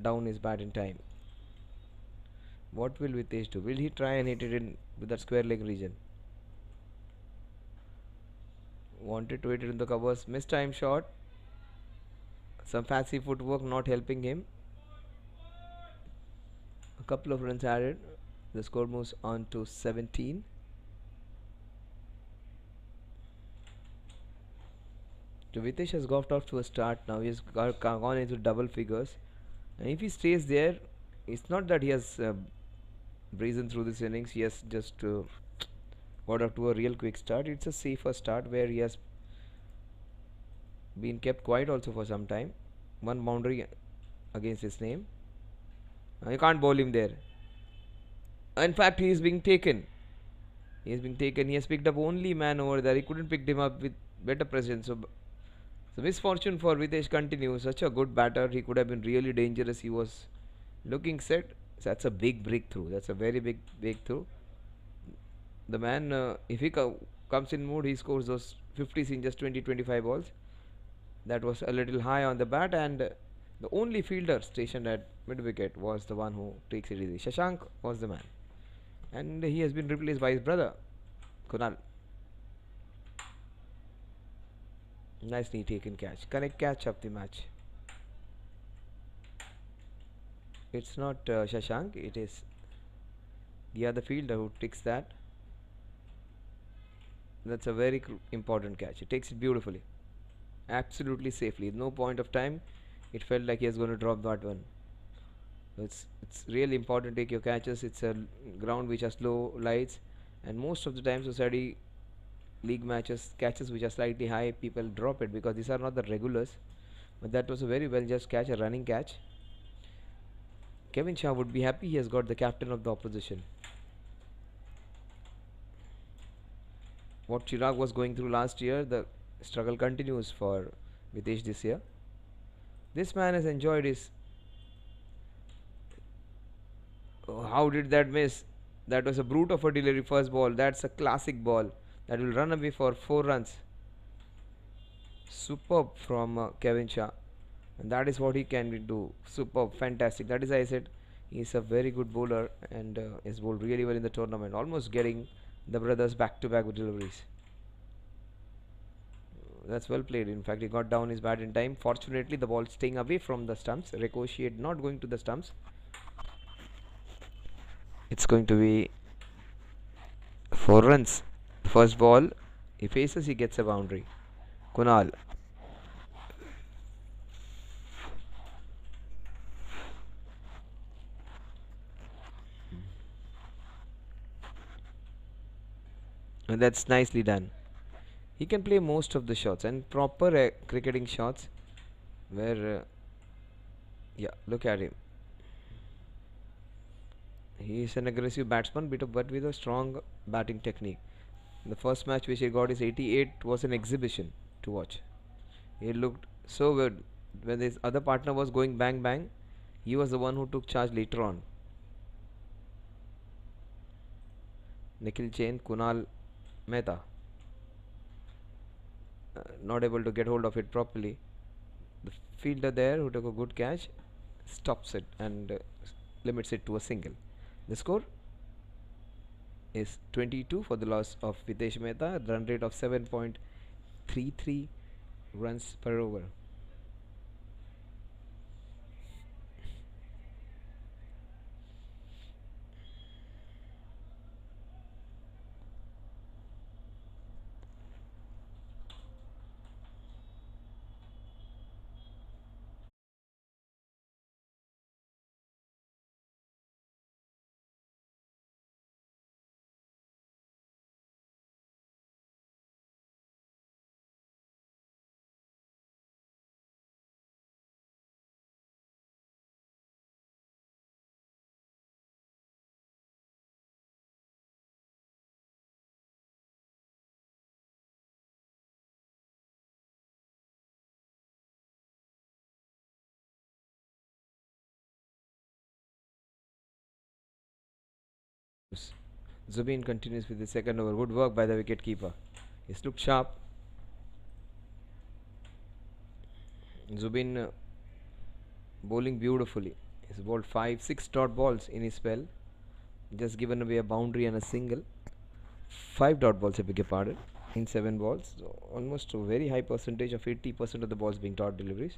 down his bat in time. What will Vitesh do? Will he try and hit it in with that square leg region? Wanted to hit it in the covers. Missed time shot. Some fancy footwork not helping him. A couple of runs added. The score moves on to 17. So Vitesh has got off to a start now. He has gone into double figures. And if he stays there, it's not that he has breezed through this innings. He has just got off to a real quick start. It's a safer start where he has been kept quiet also for some time. 1 boundary against his name. You can't bowl him there. In fact, he is being taken. He is being taken. He has picked up only man over there. He couldn't pick him up with better presence. So misfortune for Videsh continues. Such a good batter. He could have been really dangerous. He was looking set. So that's a big breakthrough. That's a very big breakthrough. The man, if he comes in mood, he scores those 50s in just 20-25 balls. That was a little high on the bat, and the only fielder stationed at mid wicket was the one who takes it easy. Shashank was the man, and he has been replaced by his brother Kunal. Nicely taken catch. Correct catch of the match. It's not Shashank, it is the other fielder who takes that. That's a very important catch. He takes it beautifully, absolutely safely. No point of time it felt like he was going to drop that one. It's really important to take your catches. It's a ground which has low lights, and most of the time society league matches catches which are slightly high, people drop it because these are not the regulars. But that was a very well just catch, a running catch. Kevin Shah would be happy. He has got the captain of the opposition. What Chirag was going through last year, the struggle continues for Videsh this year. This man has enjoyed his. Oh, how did that miss? That was a brute of a delivery first ball. That's a classic ball that will run away for 4 runs. Superb from Kevin Shah, and that is what he can do. Superb, fantastic. That is, I said, he is a very good bowler and is bowled really well in the tournament, almost getting the brothers back to back with deliveries. That's well played. In fact, he got down his bat in time. Fortunately, the ball staying away from the stumps, ricochet not going to the stumps. It's going to be 4 runs. First ball he faces, he gets a boundary. Kunal. And that's nicely done. He can play most of the shots and proper cricketing shots where yeah, look at him. He is an aggressive batsman but with a strong batting technique. The first match which he got is 88 was an exhibition to watch. He looked so good. When his other partner was going bang bang, he was the one who took charge later on. Nikhil Jain, Kunal Mehta. Not able to get hold of it properly. The fielder there who took a good catch stops it and limits it to a single. The score is 22 for the loss of Videsh Mehta, run rate of 7.33 runs per over. Zubin continues with the second over. Good work by the wicket keeper. He's looked sharp. Zubin bowling beautifully. He's bowled 5-6 dot balls in his spell. Just given away a boundary and a single. 5 dot balls, I beg your pardon, in 7 balls. So almost a very high percentage of 80% of the balls being dot deliveries.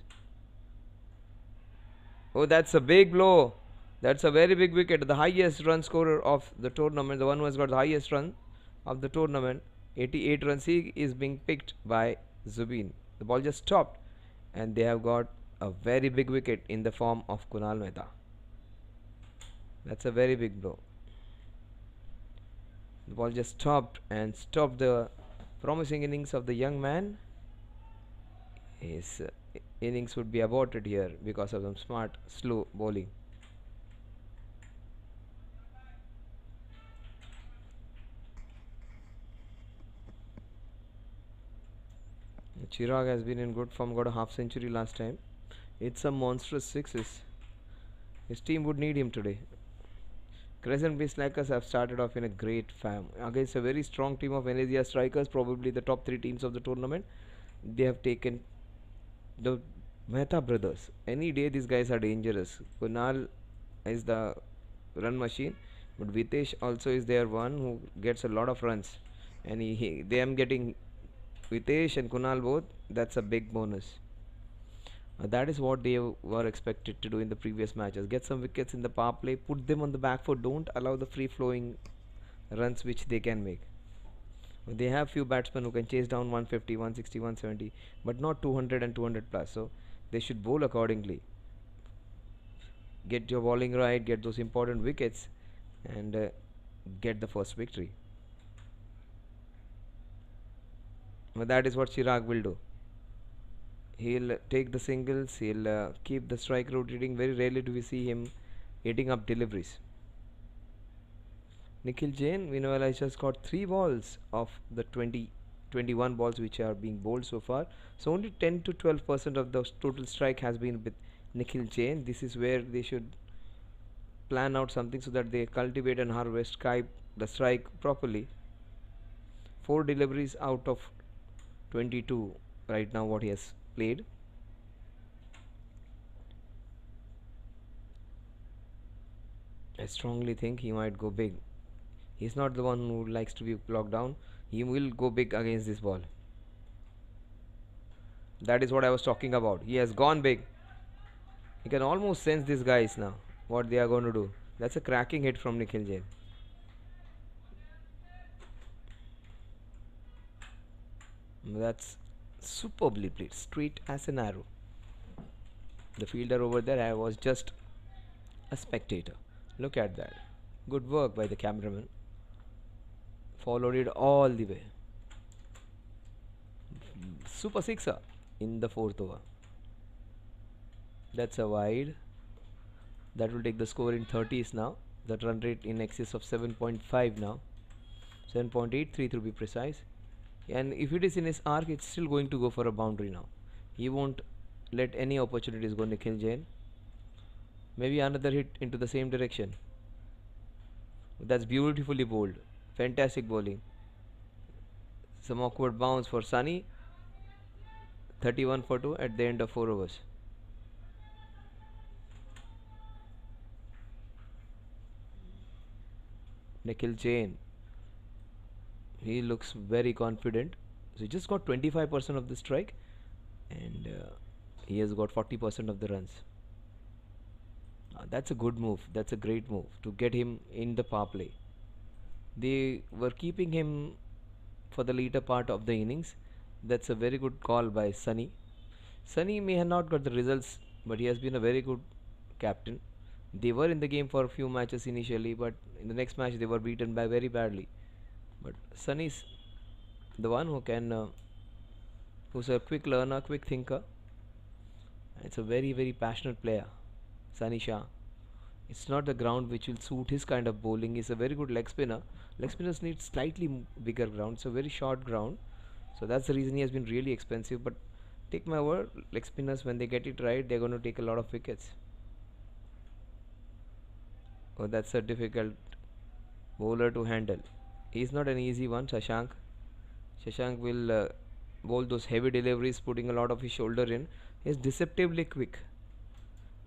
Oh, that's a big blow. That's a very big wicket. The highest run scorer of the tournament, the one who has got the highest run of the tournament, 88 runs, he is being picked by Zubin. The ball just stopped and they have got a very big wicket in the form of Kunal Mehta. That's a very big blow. The ball just stopped and stopped the promising innings of the young man. His innings would be aborted here because of some smart, slow bowling. Chirag has been in good form, got a half century last time. It's some monstrous sixes. His team would need him today. Crescent Bay Slackers have started off in a great form against a very strong team of Venezia Strikers, probably the top 3 teams of the tournament. They have taken the Mehta brothers. Any day these guys are dangerous. Kunal is the run machine, but Vitesh also is there, one who gets a lot of runs, and they am getting Vitesh and Kunal both. That's a big bonus. That is what they were expected to do in the previous matches. Get some wickets in the power play, put them on the back foot, don't allow the free flowing runs which they can make. They have few batsmen who can chase down 150, 160, 170, but not 200 and 200 plus, so they should bowl accordingly. Get your bowling right, get those important wickets, and get the first victory. But that is what Chirag will do. He'll take the singles, he'll keep the strike rotating. Very rarely do we see him eating up deliveries. Nikhil Jain, meanwhile, has just got 3 balls of the 21 balls which are being bowled so far. So only 10 to 12% of the total strike has been with Nikhil Jain. This is where they should plan out something so that they cultivate and harvest the strike properly. 4 deliveries out of 22 right now what he has played. I strongly think he might go big. He's not the one who likes to be locked down. He will go big against this ball. That is what I was talking about. He has gone big. You can almost sense these guys now, what they are going to do. That's a cracking hit from Nikhil Jain. That's superbly played, straight as an arrow. The fielder over there, I was just a spectator. Look at that. Good work by the cameraman. Followed it all the way. Super sixer in the 4th over. That's a wide. That will take the score in 30s now. That run rate in excess of 7.5 now. 7.83 to be precise. And if it is in his arc, it's still going to go for a boundary now. He won't let any opportunities go, Nikhil Jain. Maybe another hit into the same direction. That's beautifully bowled. Fantastic bowling. Some awkward bounce for Sunny. 31 for 2 at the end of 4 overs. Nikhil Jain. He looks very confident. So he just got 25% of the strike, and he has got 40% of the runs. That's a good move. That's a great move to get him in the power play. They were keeping him for the later part of the innings. That's a very good call by Sunny. Sunny may have not got the results, but he has been a very good captain. They were in the game for a few matches initially, but in the next match they were beaten by very badly. But Sunny's the one who can, who's a quick learner, quick thinker. It's a very, very passionate player, Sunny Shah. It's not the ground which will suit his kind of bowling. He's a very good leg spinner. Leg spinners need slightly bigger ground. It's a very short ground. So that's the reason he has been really expensive. But take my word, leg spinners, when they get it right, they're going to take a lot of wickets. Oh, that's a difficult bowler to handle. He's not an easy one, Shashank. Shashank will bowl those heavy deliveries, putting a lot of his shoulder in. He's deceptively quick.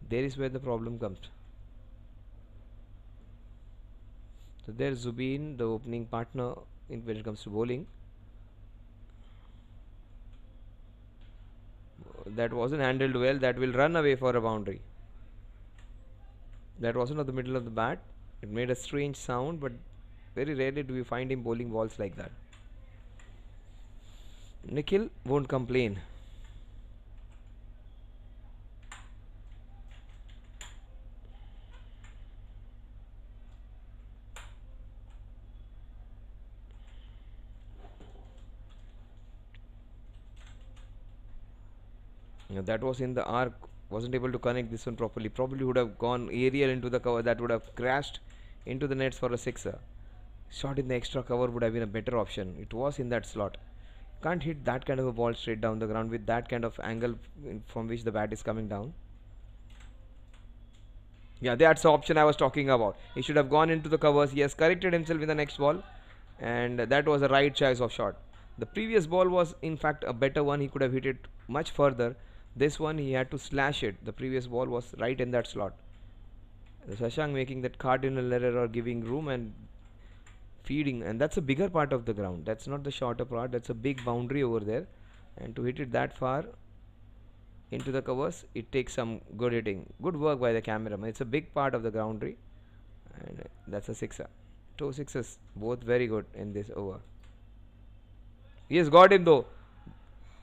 There is where the problem comes. So there's Zubin, the opening partner when it comes to bowling. That wasn't handled well. That will run away for a boundary. That wasn't at the middle of the bat. It made a strange sound, but very rarely do we find him bowling balls like that. Nikhil won't complain. That was in the arc, wasn't able to connect this one properly. Probably would have gone aerial into the cover. That would have crashed into the nets for a sixer. Shot in the extra cover would have been a better option. It was in that slot. Can't hit that kind of a ball straight down the ground with that kind of angle from which the bat is coming down. Yeah, that's the option I was talking about. He should have gone into the covers. He has corrected himself in the next ball, and that was a right choice of shot. The previous ball was in fact a better one. He could have hit it much further. This one he had to slash it. The previous ball was right in that slot. The Shashank making that cardinal error or giving room and feeding, and that's a bigger part of the ground. That's not the shorter part. That's a big boundary over there, and to hit it that far into the covers, it takes some good hitting. Good work by the cameraman. It's a big part of the boundary, and that's a sixer. 2 sixes, both very good in this over. He has got him though.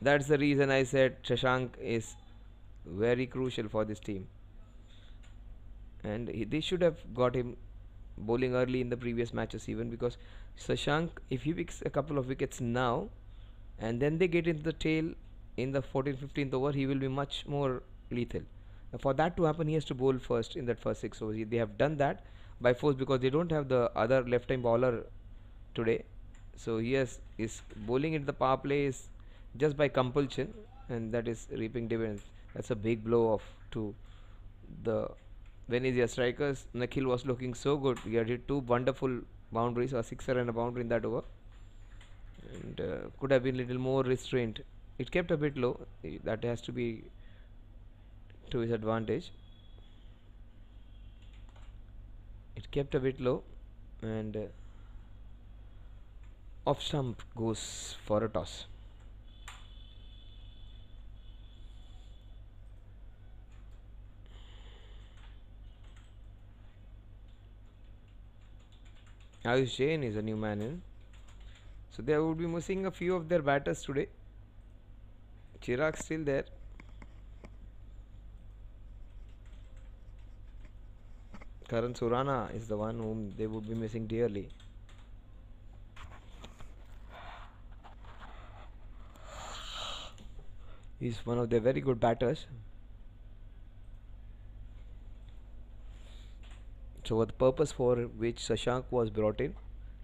That's the reason I said Shashank is very crucial for this team, and they should have got him bowling early in the previous matches even, because Shashank, if he picks a couple of wickets now and then they get into the tail in the 14th 15th over, he will be much more lethal. For that to happen, he has to bowl first in that first 6 overs. They have done that by force because they don't have the other left time bowler today, so he is bowling in the power play is just by compulsion, and that is reaping dividends. That's a big blow off to the Venezia strikers. Nikhil was looking so good. He had hit 2 wonderful boundaries, a sixer and a boundary in that over, and could have been little more restrained. It kept a bit low. That has to be to his advantage. It kept a bit low, and off stump goes for a toss. Ayush Jain is a new man in, so they would be missing a few of their batters today. Chirag still there. Karan Surana is the one whom they would be missing dearly. He's one of their very good batters. So the purpose for which Shashank was brought in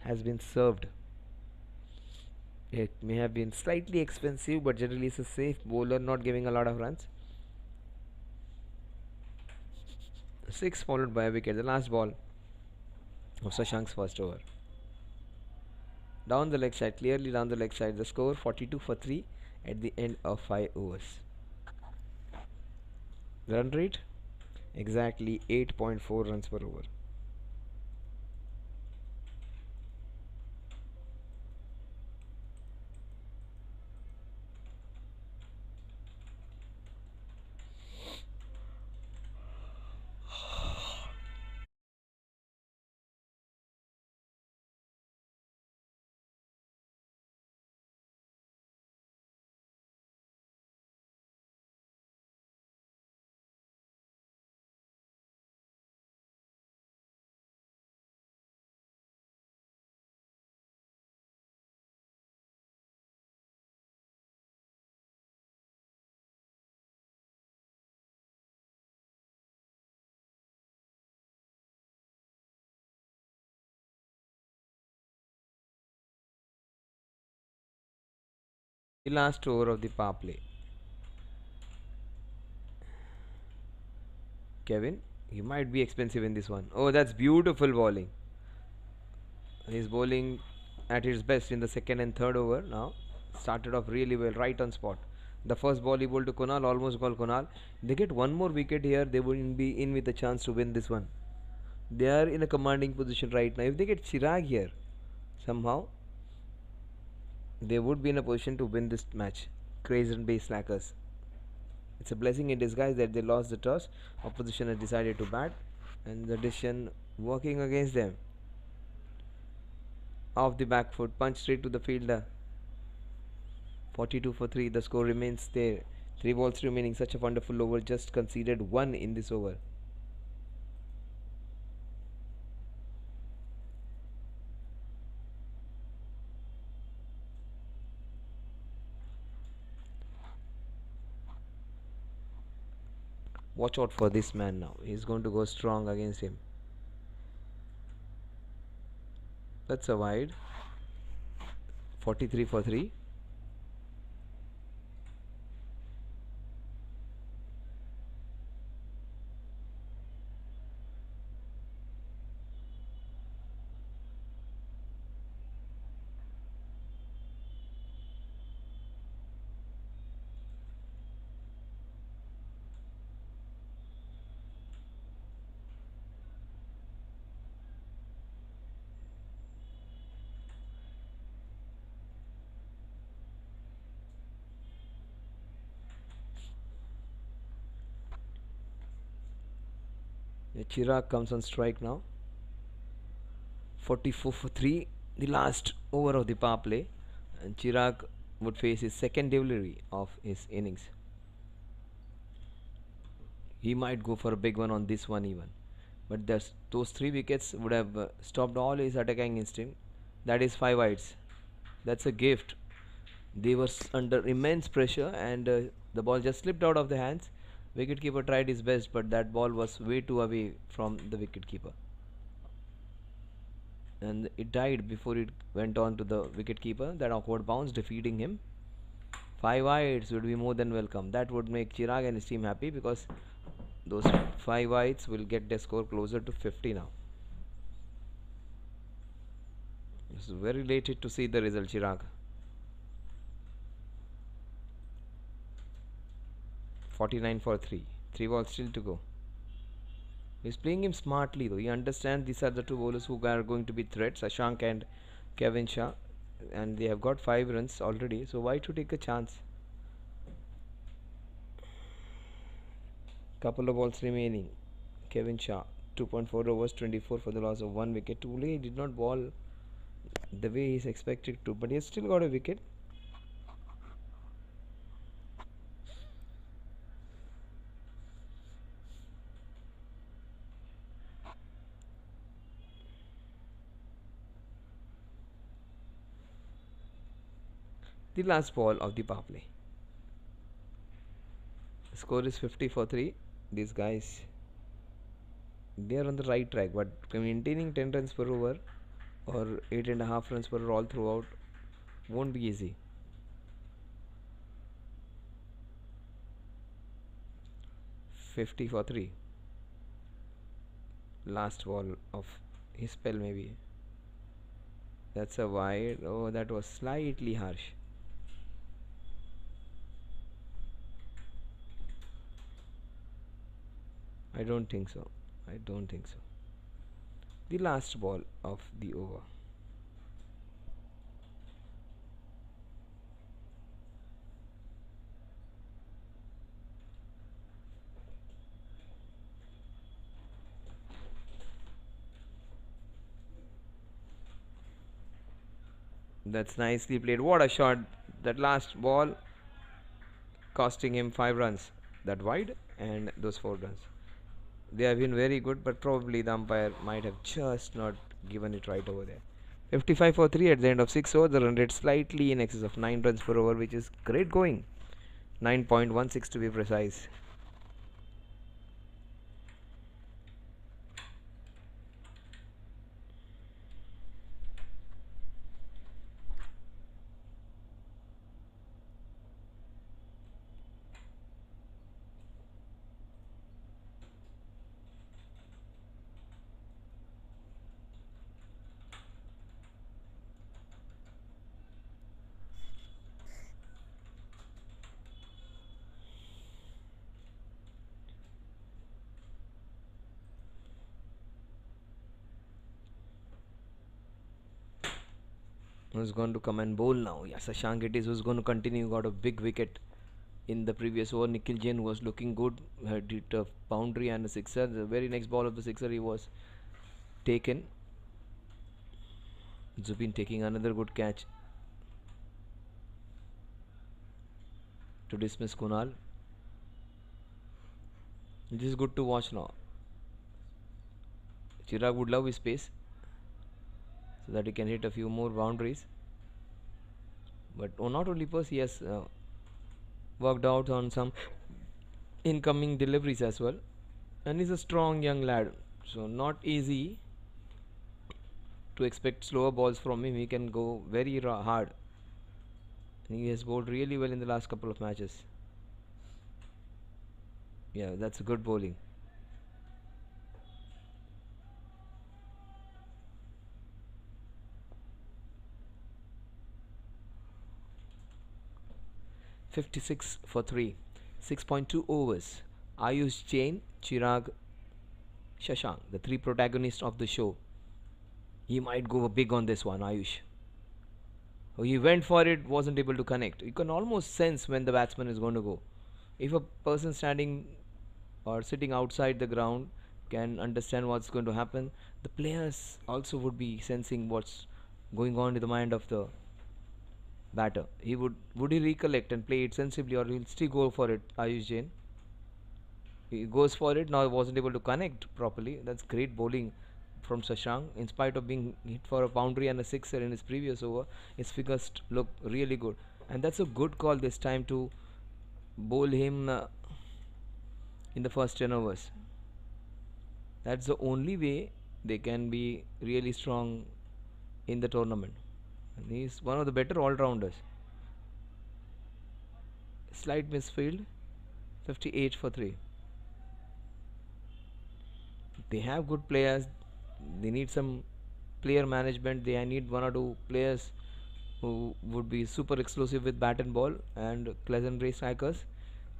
has been served. It may have been slightly expensive, but generally it's a safe bowler, not giving a lot of runs. 6 followed by a wicket, the last ball of Shashank's first over. Down the leg side, clearly down the leg side. The score 42 for 3 at the end of 5 overs. Run rate exactly 8.4 runs per over. The last over of the power play. Kevin, you might be expensive in this one. Oh, that's beautiful bowling. He's bowling at his best in the second and third over now. Started off really well, right on spot. The first ball he bowled to Kunal, almost called Kunal. They get one more wicket here, they wouldn't be in with a chance to win this one. They are in a commanding position right now. If they get Chirag here, somehow, they would be in a position to win this match. Crazen base slackers. It's a blessing in disguise that they lost the toss. Opposition has decided to bat, and the decision working against them. Off the back foot, punch straight to the fielder. 42 for 3. The score remains there. 3 balls remaining. Such a wonderful over. Just conceded 1 in this over. Watch out for this man now. He's going to go strong against him. That's a wide. 43 for 3. Chirag comes on strike now. 44 for 3, the last over of the power play, and Chirag would face his second delivery of his innings. He might go for a big one on this one even, but those 3 wickets would have stopped all his attacking instinct. That is 5 wides. That's a gift. They were under immense pressure, and the ball just slipped out of the hands. Wicketkeeper tried his best, but that ball was way too away from the wicketkeeper, and it died before it went on to the wicketkeeper. That awkward bounce defeating him. 5 wides would be more than welcome. That would make Chirag and his team happy, because those 5 wides will get their score closer to 50 now. It's very elated to see the result, Chirag. 49 for 3. 3 balls still to go. He's playing him smartly though. He understands these are the 2 bowlers who are going to be threats, Shashank and Kevin Shah, and they have got 5 runs already, so why to take a chance? Couple of balls remaining. Kevin Shah, 2.4 overs, 24 for the loss of 1 wicket. Tooley did not bowl the way he's expected to, but he has still got a wicket. The last ball of the power play. The score is 50 for 3. These guys, they are on the right track, but maintaining 10 runs per over or 8.5 runs per over all throughout won't be easy. For 3. Last ball of his spell maybe. That's a wide. Oh, that was slightly harsh. I don't think so. The last ball of the over. That's nicely played. What a shot. That last ball costing him 5 runs. That wide and those 4 runs. They have been very good, but probably the umpire might have just not given it right over there. 55 for 3 at the end of 6 overs. The run rate slightly in excess of 9 runs per over, which is great going. 9.16 to be precise. Who's going to come and bowl now? Yes, Shashank it is who's going to continue. Got a big wicket in the previous over. Nikhil Jain was looking good. Had hit a boundary and a sixer. The very next ball of the sixer he was taken. Zubin taking another good catch to dismiss Kunal. It is good to watch now. Chirag would love his pace, so that he can hit a few more boundaries. But not only pace, he has worked out on some incoming deliveries as well. And he's a strong young lad, so not easy to expect slower balls from him. He can go very hard. And he has bowled really well in the last couple of matches. Yeah, that's good bowling. (56 for 3). 6.2 overs. Ayush Jain, Chirag, Shashank, the 3 protagonists of the show. He might go big on this one, Ayush. Oh, he went for it, wasn't able to connect. You can almost sense when the batsman is going to go. If a person standing or sitting outside the ground can understand what's going to happen. The players also would be sensing what's going on in the mind of the batter. Would he recollect and play it sensibly, or he'll still go for it? Ayush Jain. He goes for it. Now he wasn't able to connect properly. That's great bowling from Shashank. In spite of being hit for a boundary and a sixer in his previous over, his figures look really good. And that's a good call this time to bowl him in the first 10 overs. That's the only way they can be really strong in the tournament. And he's one of the better all-rounders. Slight misfield, 58 for 3. They have good players. They need some player management. They need one or two players who would be super explosive with bat and ball, and Pleasant Bay Strikers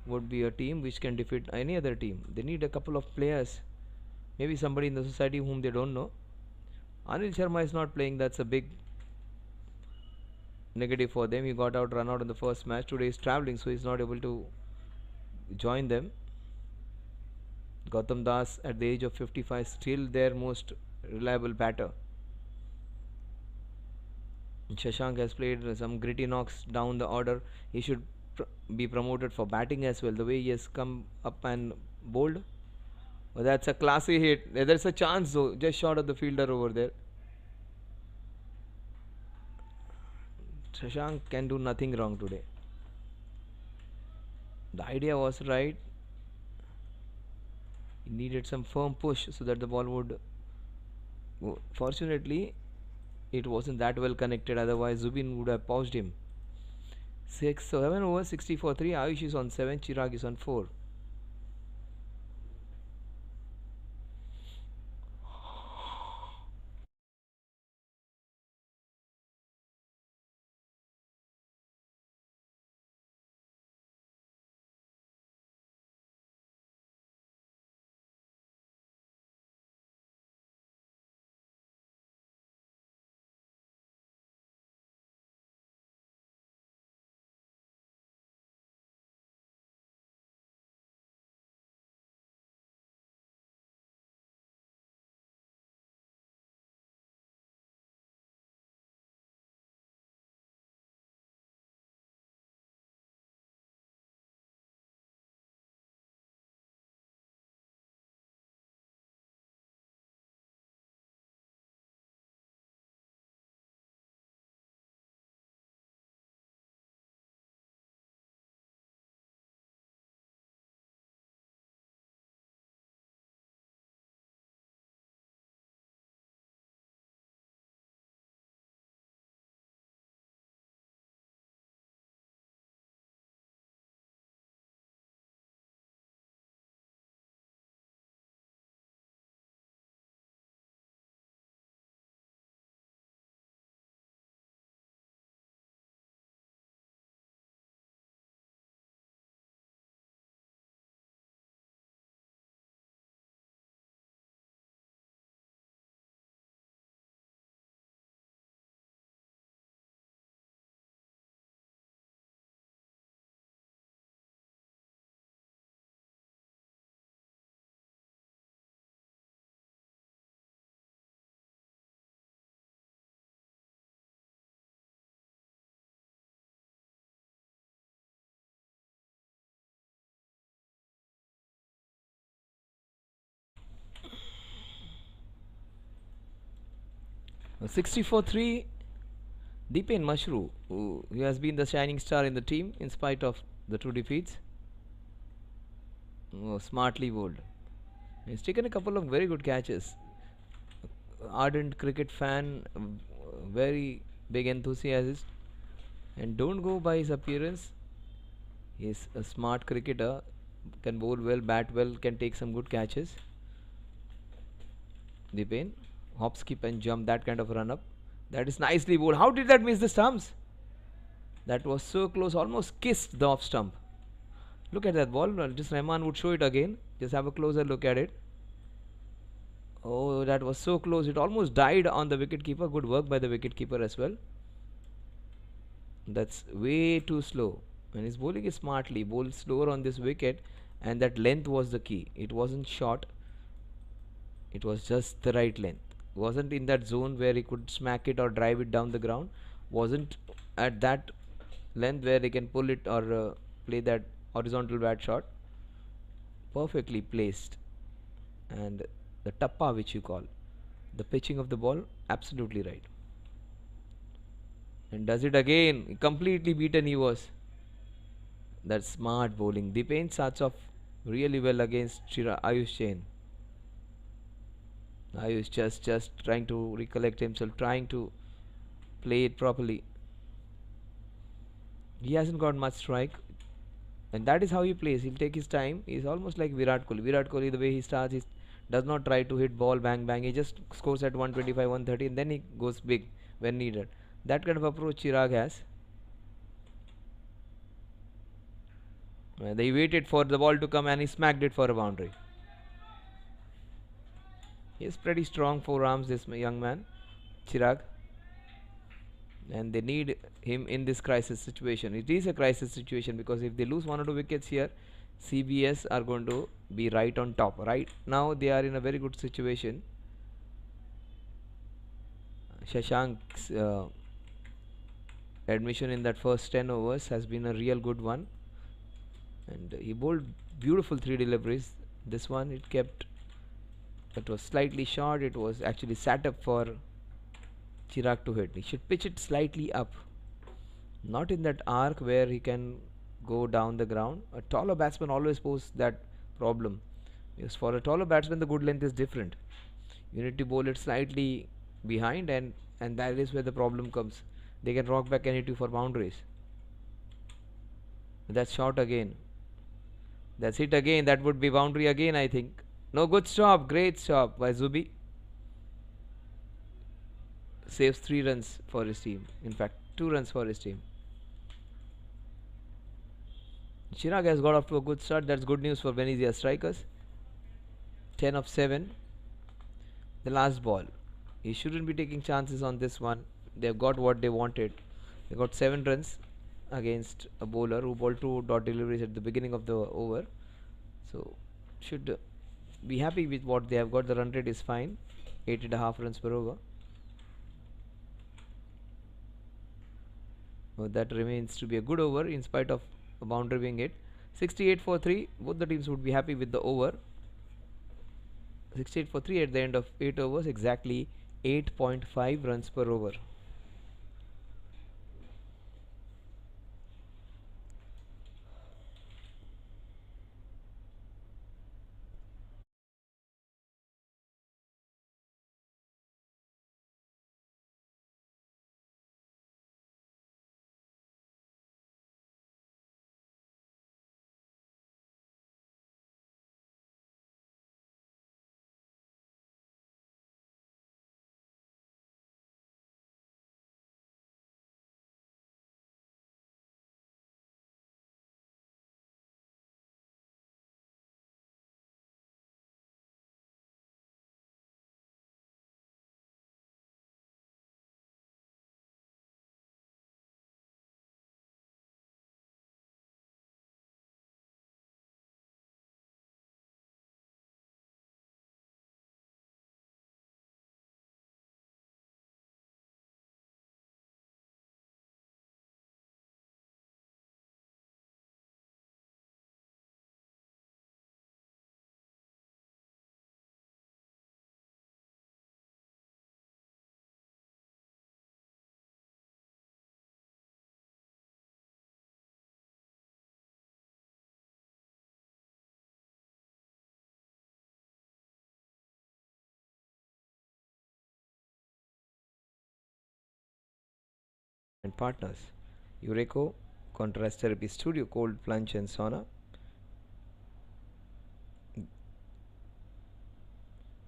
would be a team which can defeat any other team. They need a couple of players, maybe somebody in the society whom they don't know. Anil Sharma is not playing. That's a big negative for them. He got out, run out in the first match. Today he's travelling, so he's not able to join them. Gautam Das at the age of 55 still their most reliable batter. Shashank has played some gritty knocks down the order. He should be promoted for batting as well. The way he has come up and bowled. Well, that's a classy hit. There's a chance though, just short of the fielder over there. Shashank can do nothing wrong today. The idea was right. He needed some firm push so that the ball would go. Fortunately, it wasn't that well connected, otherwise Zubin would have paused him. 7 over 60 for 3. Ayush is on 7, Chirag is on 4. Well, 60 for 3. Deepen Mashru, who has been the shining star in the team in spite of the 2 defeats. Oh, smartly bowled. He's taken a couple of very good catches. Ardent cricket fan, very big enthusiast, and don't go by his appearance. He's a smart cricketer, can bowl well, bat well, can take some good catches. Deepen, hop, skip and jump, that kind of run up. That is nicely bowled. How did that miss the stumps? That was so close, almost kissed the off stump. Look at that ball. Just Rahman would show it again. Just have a closer look at it. Oh, that was so close. It almost died on the wicketkeeper. Good work by the wicketkeeper as well. That's way too slow. When he's bowling it smartly, bowl slower on this wicket, and that length was the key. It wasn't short. It was just the right length. Wasn't in that zone where he could smack it or drive it down the ground. Wasn't at that length where he can pull it or play that horizontal bat shot. Perfectly placed. And the tappa, which you call the pitching of the ball, absolutely right. And does it again. Completely beaten he was. That smart bowling. Dipen starts off really well against Ayush Jain. Ayush just trying to recollect himself, trying to play it properly. He hasn't got much strike, and that is how he plays. He'll take his time. He's almost like Virat Kohli. Virat Kohli, the way he starts, he does not try to hit ball bang bang. He just scores at 125, 130, and then he goes big when needed. That kind of approach Chirag has. They waited for the ball to come and he smacked it for a boundary. He has pretty strong forearms, this young man, Chirag. And they need him in this crisis situation. It is a crisis situation because if they lose 1 or 2 wickets here, CBS are going to be right on top. Right now they are in a very good situation. Shashank's admission in that first 10 overs has been a real good one. And he bowled beautiful 3 deliveries. This one it was slightly short. It was actually sat up for Chirag to hit. He should pitch it slightly up, not in that arc where he can go down the ground. A taller batsman always poses that problem, because for a taller batsman the good length is different. You need to bowl it slightly behind, and that is where the problem comes. They can rock back and hit you for boundaries. That's short again. That's hit again. That would be boundary again, I think. No, good stop. Great stop by Zubi. Saves 3 runs for his team. In fact, 2 runs for his team. Chirag has got off to a good start. That's good news for Venezia Strikers. 10 of 7. The last ball. He shouldn't be taking chances on this one. They've got what they wanted. They got 7 runs against a bowler who bowled 2 dot deliveries at the beginning of the over. So, should be happy with what they have got. The run rate is fine. 8.5 runs per over. That remains to be a good over in spite of a boundary being hit. 68 for 3. Both the teams would be happy with the over. 68 for 3 at the end of 8 overs. Exactly 8.5 runs per over. And partners, Ureco Contrast Therapy Studio, Cold Plunge and Sauna.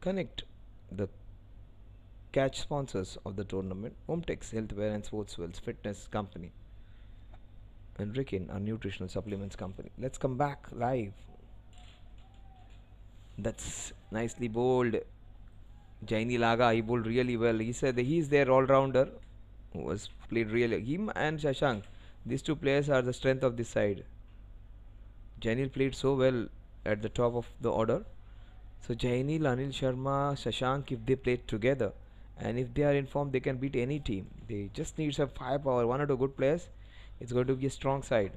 Connect the catch sponsors of the tournament: Hometex Healthwear and Sportswell's Fitness Company, and Rikin, our nutritional supplements company. Let's come back live. That's nicely bowled. Jaini Laga, he bowled really well. He said that he's their all-rounder who was played really. Him and Shashank, these 2 players are the strength of this side. Jainil played so well at the top of the order, So Jainil, Anil Sharma, Shashank, if they play together and if they are in form, they can beat any team. They just need some firepower, one or two good players. It's going to be a strong side.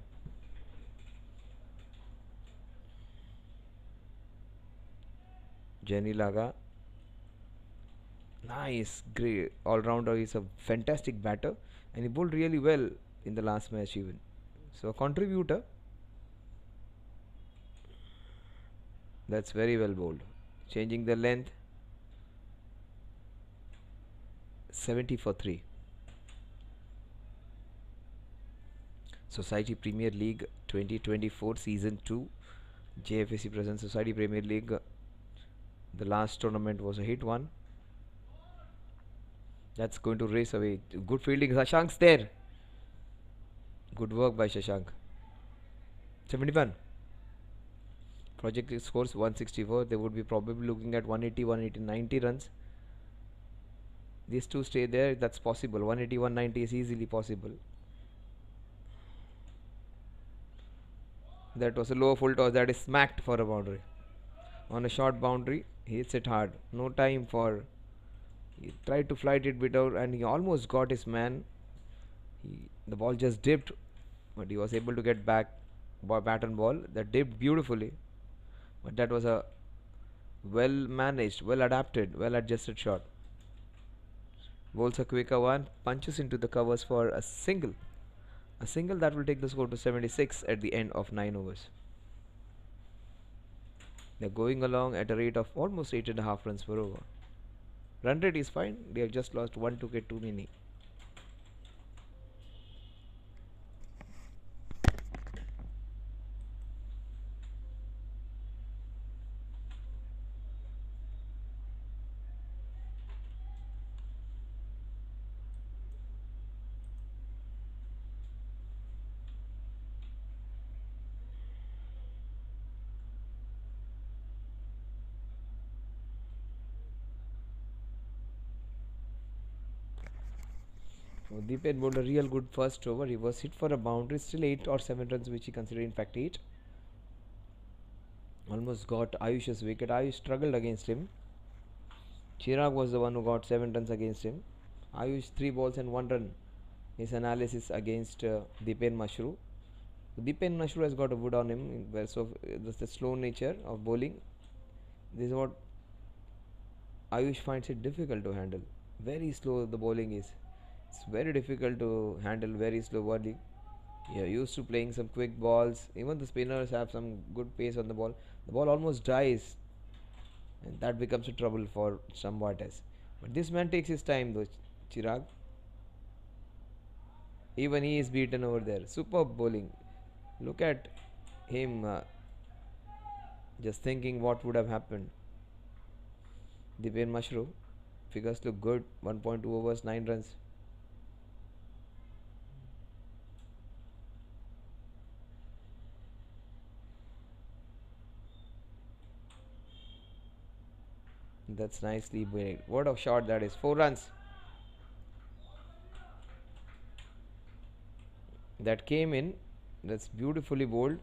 Jenny Laga, nice, great all-rounder. He's a fantastic batter, and he bowled really well in the last match even. So a contributor. That's very well bowled. Changing the length. 70 for 3. Society Premier League 2024 Season 2. JFSC presents Society Premier League. The last tournament was a hit one. That's going to race away. Good fielding. Shashank's there. Good work by Shashank. 71. Projected scores 164. They would be probably looking at 180, 180, 90 runs. These two stay there. That's possible. 180, 190 is easily possible. That was a low full toss. That is smacked for a boundary. On a short boundary, he hits it hard. No time for. He tried to flight it bit out and he almost got his man. The ball just dipped, but he was able to get back bat and ball. That dipped beautifully, but that was a well managed, well adapted, well adjusted shot. Bowls a quicker one, punches into the covers for a single. A single that will take the score to 76 at the end of 9 overs. They're going along at a rate of almost 8.5 runs per over. Run rate is fine. They have just lost 1 wicket too many. Deepen bowled a real good first over. He was hit for a boundary, still 8 or 7 runs, which he considered in fact 8. Almost got Ayush's wicket. Ayush struggled against him. Chirag was the one who got 7 runs against him. Ayush 3 balls and 1 run. His analysis against Deepen Mashru. Deepen Mashru has got a wood on him. So that's the slow nature of bowling. This is what Ayush finds it difficult to handle. Very slow the bowling is. It's very difficult to handle very slow bowling. You're used to playing some quick balls. Even the spinners have some good pace on the ball. The ball almost dies, and that becomes a trouble for some batters. But this man takes his time though, Chirag. Even he is beaten over there. Superb bowling. Look at him just thinking what would have happened. Deepen Mashru. Figures look good. 1.2 overs, 9 runs. That's nicely made. What a shot that is. 4 runs. That came in. That's beautifully bowled.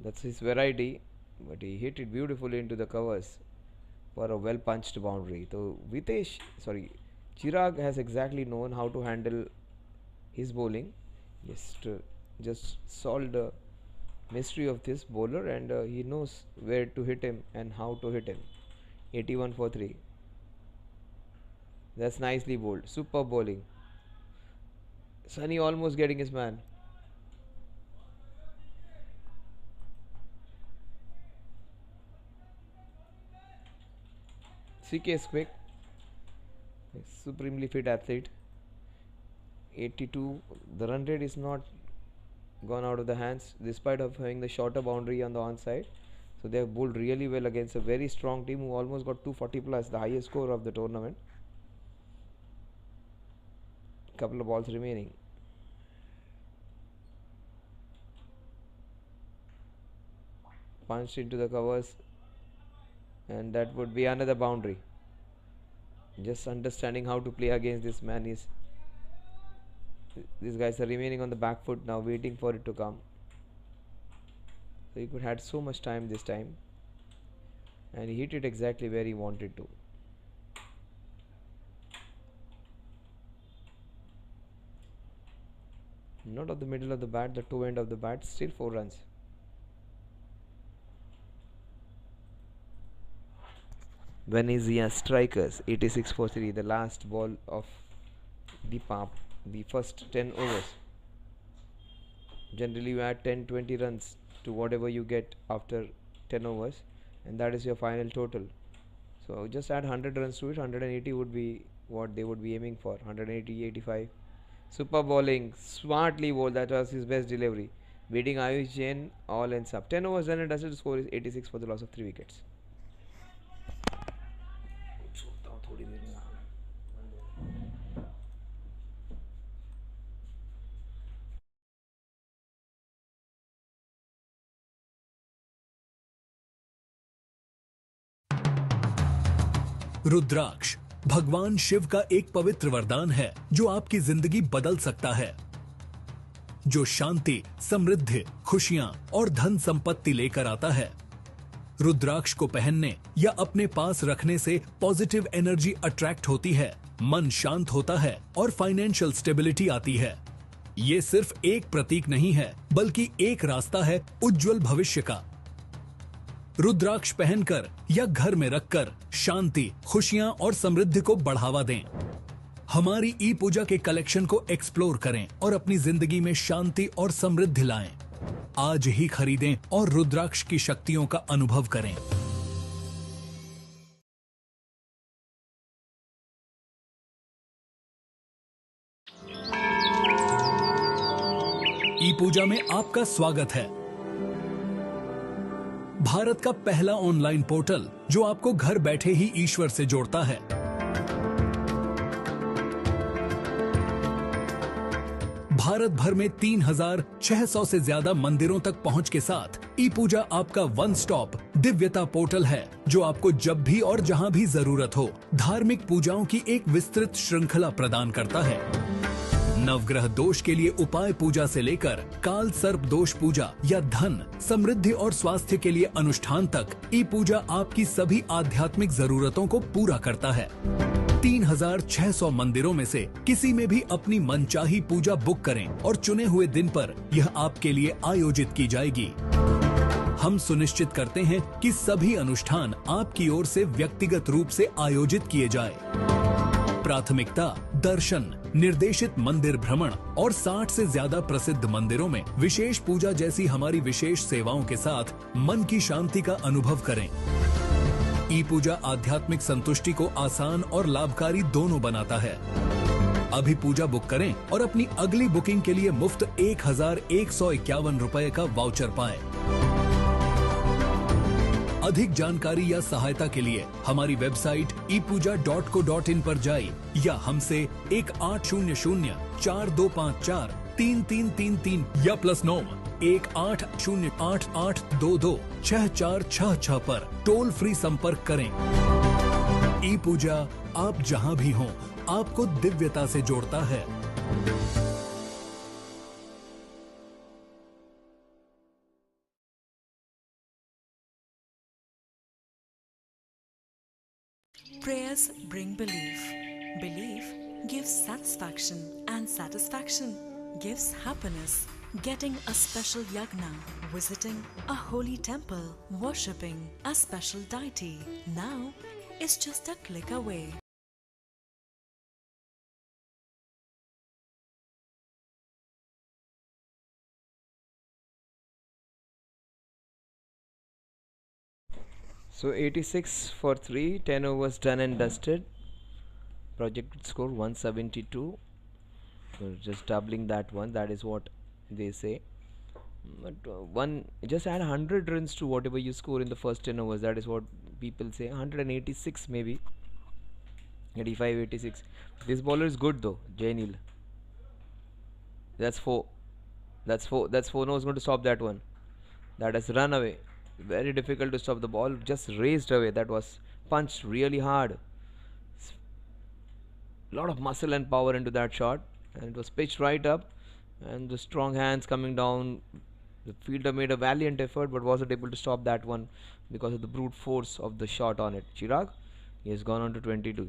That's his variety. But he hit it beautifully into the covers for a well punched boundary. So Chirag has exactly known how to handle his bowling. Just solved the mystery of this bowler, and he knows where to hit him and how to hit him. 81 for 3. That's nicely bowled. Super bowling. Sunny almost getting his man. CK is quick. Supremely fit athlete. 82. The run rate is not gone out of the hands despite of having the shorter boundary on the onside. So they have bowled really well against a very strong team who almost got 240 plus, the highest score of the tournament. Couple of balls remaining. Punched into the covers, and that would be another boundary. Just understanding how to play against this man is. These guys are remaining on the back foot now, waiting for it to come. So he could had so much time this time, and he hit it exactly where he wanted to. Not at the middle of the bat, the toe end of the bat, still 4 runs. Venezia Strikers 86 for 3, the last ball of the first 10 overs. Generally you add 10-20 runs to whatever you get after 10 overs, and that is your final total. So just add 100 runs to it. 180 would be what they would be aiming for. 180, 85. Super bowling, smartly bowled. That was his best delivery. Beating Ayush Jain, all ends up. 10 overs done and dusted. The score is 86 for the loss of 3 wickets. रुद्राक्ष भगवान शिव का एक पवित्र वरदान है जो आपकी जिंदगी बदल सकता है, जो शांति, समृद्धि, खुशियां और धन संपत्ति लेकर आता है। रुद्राक्ष को पहनने या अपने पास रखने से पॉजिटिव एनर्जी अट्रैक्ट होती है, मन शांत होता है और फाइनेंशियल स्टेबिलिटी आती है। ये सिर्फ एक प्रतीक नहीं है, बल्कि एक रास्ता है उज्जवल भविष्य का। रुद्राक्ष पहनकर या घर में रखकर शांति, खुशियां और समृद्धि को बढ़ावा दें। हमारी ई पूजा के कलेक्शन को एक्सप्लोर करें और अपनी जिंदगी में शांति और समृद्धि लाएं। आज ही खरीदें और रुद्राक्ष की शक्तियों का अनुभव करें। ई पूजा में आपका स्वागत है। भारत का पहला ऑनलाइन पोर्टल जो आपको घर बैठे ही ईश्वर से जोड़ता है। भारत भर में 3600 से ज्यादा मंदिरों तक पहुंच के साथ ई पूजा आपका वन स्टॉप दिव्यता पोर्टल है, जो आपको जब भी और जहां भी जरूरत हो धार्मिक पूजाओं की एक विस्तृत श्रृंखला प्रदान करता है। नवग्रह दोष के लिए उपाय पूजा से लेकर काल सर्प दोष पूजा या धन, समृद्धि और स्वास्थ्य के लिए अनुष्ठान तक ई पूजा आपकी सभी आध्यात्मिक जरूरतों को पूरा करता है। 3600 मंदिरों में से किसी में भी अपनी मनचाही पूजा बुक करें और चुने हुए दिन पर यह आपके लिए आयोजित की जाएगी। हम सुनिश्चित करते हैं कि सभी अनुष्ठान आपकी ओर से व्यक्तिगत रूप से आयोजित किए जाए। प्राथमिकता दर्शन, निर्देशित मंदिर भ्रमण और 60 से ज्यादा प्रसिद्ध मंदिरों में विशेष पूजा जैसी हमारी विशेष सेवाओं के साथ मन की शांति का अनुभव करें। ई पूजा आध्यात्मिक संतुष्टि को आसान और लाभकारी दोनों बनाता है। अभी पूजा बुक करें और अपनी अगली बुकिंग के लिए मुफ्त 1151 रुपए का वाउचर पाएं। अधिक जानकारी या सहायता के लिए हमारी वेबसाइट epuja.co.in पर जाइए या हमसे 1800-4254-3333 या +9 180888226466 पर टोल फ्री संपर्क करें। ई पूजा आप जहां भी हों आपको दिव्यता से जोड़ता है। Prayers bring belief. Belief gives satisfaction, and satisfaction gives happiness. Getting a special yagna, visiting a holy temple, worshipping a special deity now is just a click away. So 86 for 3, 10 overs done and dusted. Projected score 172. So just doubling that one, that is what they say. But just add 100 runs to whatever you score in the first 10 overs. That is what people say. 186 maybe. 85, 86. This bowler is good though, Jainil. That's 4. That's 4. That's 4. No one's going to stop that one. That has run away. Very difficult to stop. The ball just raced away. That was punched really hard. Lot of muscle and power into that shot, and it was pitched right up, and the strong hands coming down The fielder made a valiant effort but wasn't able to stop that one because of the brute force of the shot on it. Chirag, he has gone on to 22.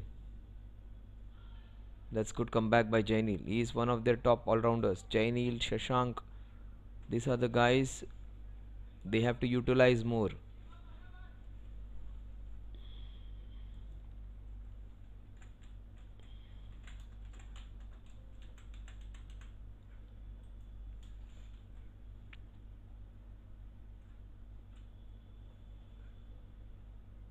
That's good comeback by Jainil. He is one of their top all-rounders. Jainil, Shashank, these are the guys they have to utilize more.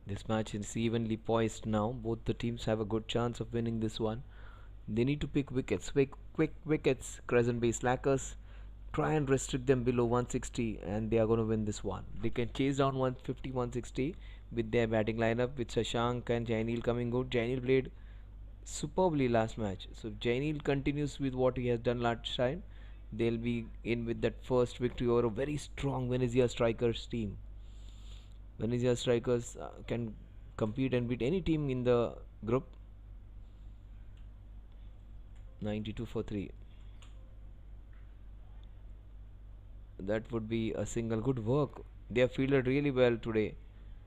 This match is evenly poised now. Both the teams have a good chance of winning this one. They need to pick wickets, quick wickets. Crescent Bay Slackers try and restrict them below 160 and they are going to win this one. They can chase down 150, 160 with their batting lineup with Shashank and Jainil coming good. Jainil played superbly last match. So if Jainil continues with what he has done last time, they'll be in with that first victory over a very strong Venezia Strikers team. Venezia Strikers can compete and beat any team in the group. 92 for 3. That would be a single. Good work. They have fielded really well today.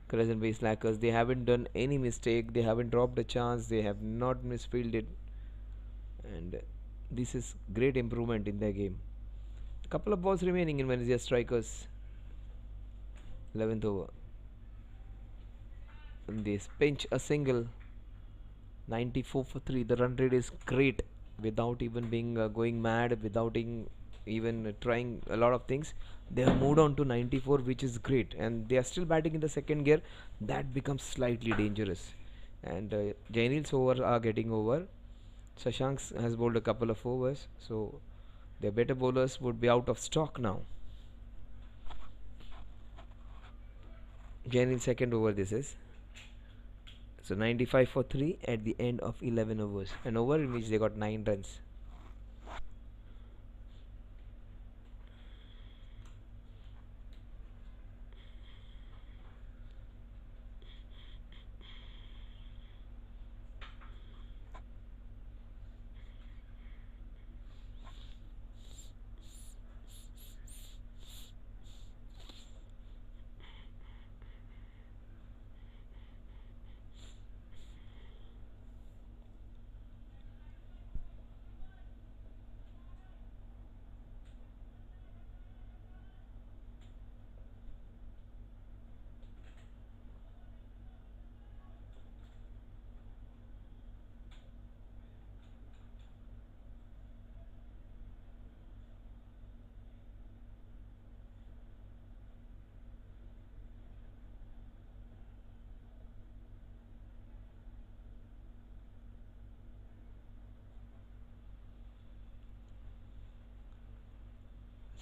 Crescent Bay Slackers. They haven't done any mistake. They haven't dropped a chance. They have not misfielded. And this is great improvement in their game. A couple of balls remaining in Venezia Strikers. 11th over. And they pinch a single. 94 for 3. The run rate is great without even being going mad, without even trying a lot of things. They have moved on to 94, which is great, and they are still batting in the second gear. That becomes slightly dangerous. And Jainil's over are getting over. Shashank has bowled a couple of overs, so their better bowlers would be out of stock now. Jainil's second over this is. So 95 for 3 at the end of 11 overs. An over in which they got 9 runs.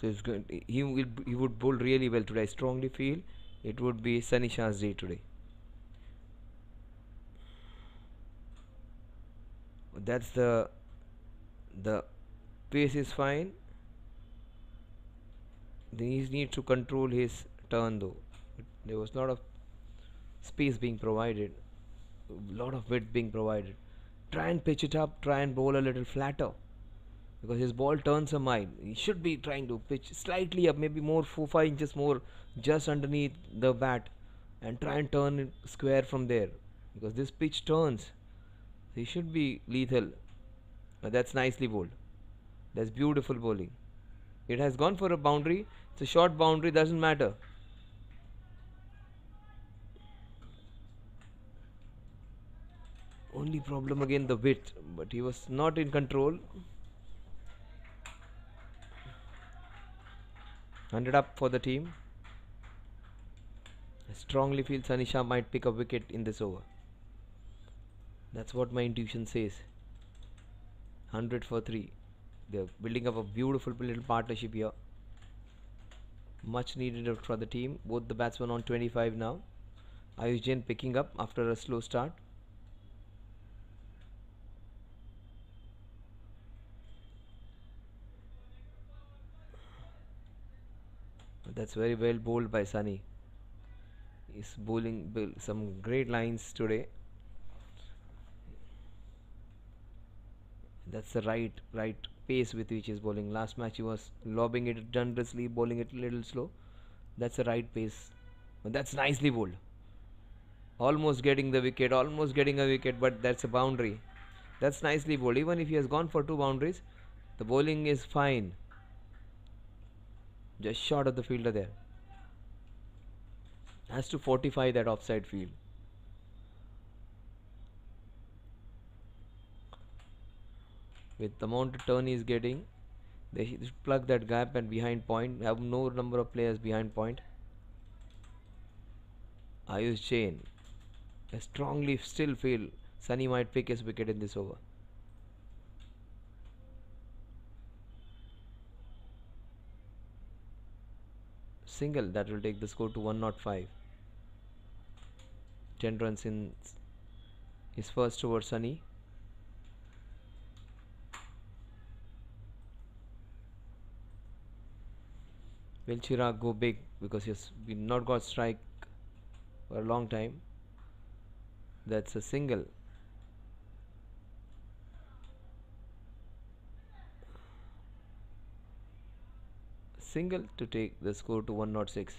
So it's good. He would bowl really well today. I strongly feel it would be Sunny Shah's day today. That's the pace is fine. He needs to control his turn though. There was a lot of space being provided, a lot of width being provided. Try and pitch it up. Try and bowl a little flatter. Because his ball turns a mile. He should be trying to pitch slightly up, maybe more 4-5 inches more, just underneath the bat, and try and turn it square from there. Because this pitch turns, he should be lethal. That's nicely bowled. That's beautiful bowling. It has gone for a boundary. It's a short boundary, doesn't matter. Only problem again the width, but he was not in control. 100 up for the team. I strongly feel Sunny Shah might pick a wicket in this over. That's what my intuition says. 100 for 3. They're building up a beautiful little partnership here. Much needed for the team. Both the batsmen on 25 now. Ayush Jain picking up after a slow start. That's very well bowled by Sunny. He's bowling some great lines today. That's the right pace with which he's bowling. Last match he was lobbing it generously, bowling it a little slow. That's the right pace. That's nicely bowled. Almost getting the wicket, almost getting a wicket, but that's a boundary. That's nicely bowled. Even if he has gone for 2 boundaries, the bowling is fine. Just short of the fielder there. Has to fortify that offside field. With the amount of turn he is getting, they should plug that gap and behind point. Have no number of players behind point. Ayush Jain. I strongly still feel Sunny might pick his wicket in this over. Single that will take the score to 105. 10 runs in his first over, Sunny. Will Chirag go big because he's been not got strike for a long time? That's a single. Single to take the score to 106.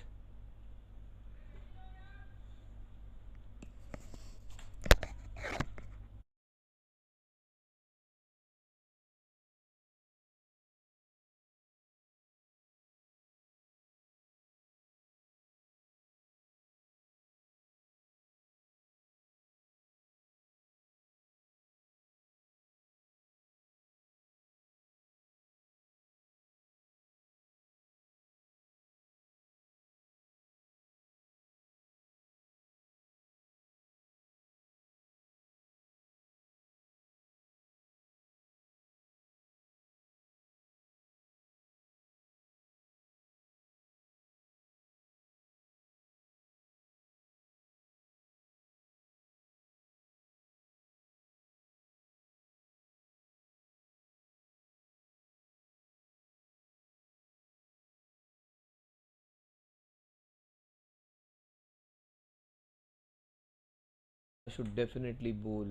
Should definitely bowl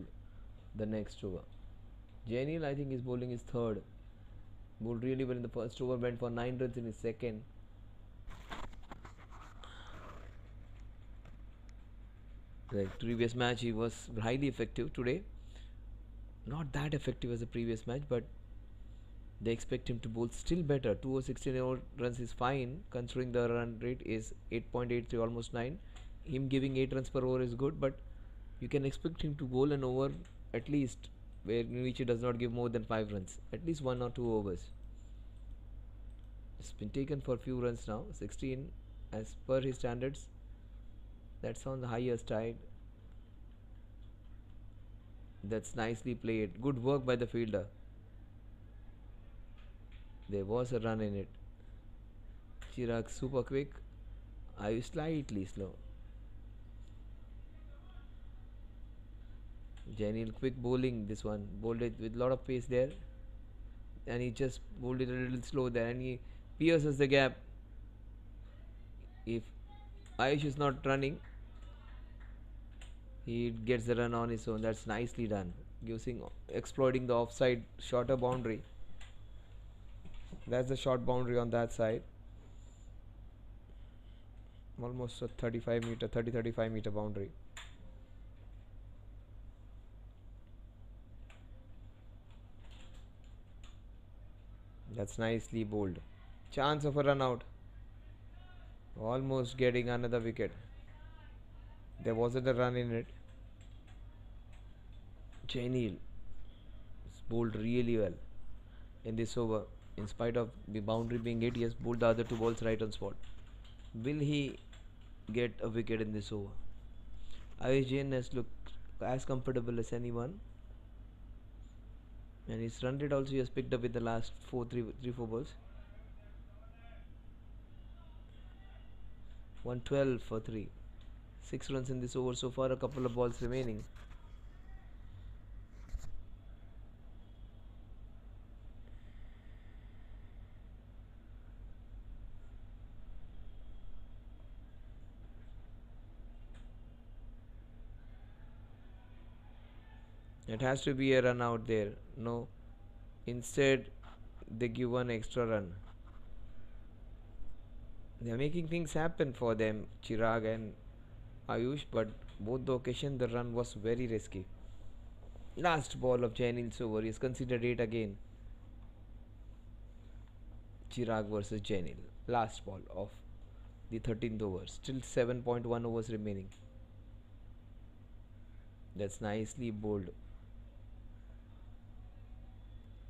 the next over. Janiel, I think, is bowling his third. Bowled really well in the first over, went for 9 runs in his second. The previous match he was highly effective. Today, not that effective as the previous match, but they expect him to bowl still better. 2 over 16 runs is fine considering the run rate is 8.83, almost 9. Him giving 8 runs per over is good, but you can expect him to bowl an over at least where in which he does not give more than 5 runs, at least 1 or 2 overs. It's been taken for few runs now, 16 as per his standards. That's on the higher side. That's nicely played. Good work by the fielder. There was a run in it. Chirag super quick. Ayush slightly slow. Janil quick bowling this one. Bowled it with a lot of pace there. And he just bowled it a little slow there. And he pierces the gap. If Ayush is not running, he gets the run on his own. That's nicely done. Exploiting the offside shorter boundary. That's the short boundary on that side. Almost a 35 meter boundary. That's nicely bowled. Chance of a run out. Almost getting another wicket. There wasn't a run in it. Jainil bowled really well in this over. In spite of the boundary being hit, he has bowled the other 2 balls right on spot. Will he get a wicket in this over? Ayush Jain has looked as comfortable as anyone. And his run rate also he has picked up with the last 4 balls. 112 for 3. 6 runs in this over so far, a couple of balls remaining. It has to be a run out there. No Instead, they give one extra run. They are making things happen for them, Chirag and Ayush, but both the occasion the run was very risky. Last ball of Jainil's over is considered it again. Chirag versus Jainil. Last ball of the 13th over. Still 7.1 overs remaining. That's nicely bowled.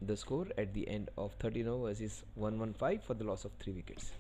The score at the end of 13 overs is 115 for the loss of 3 wickets.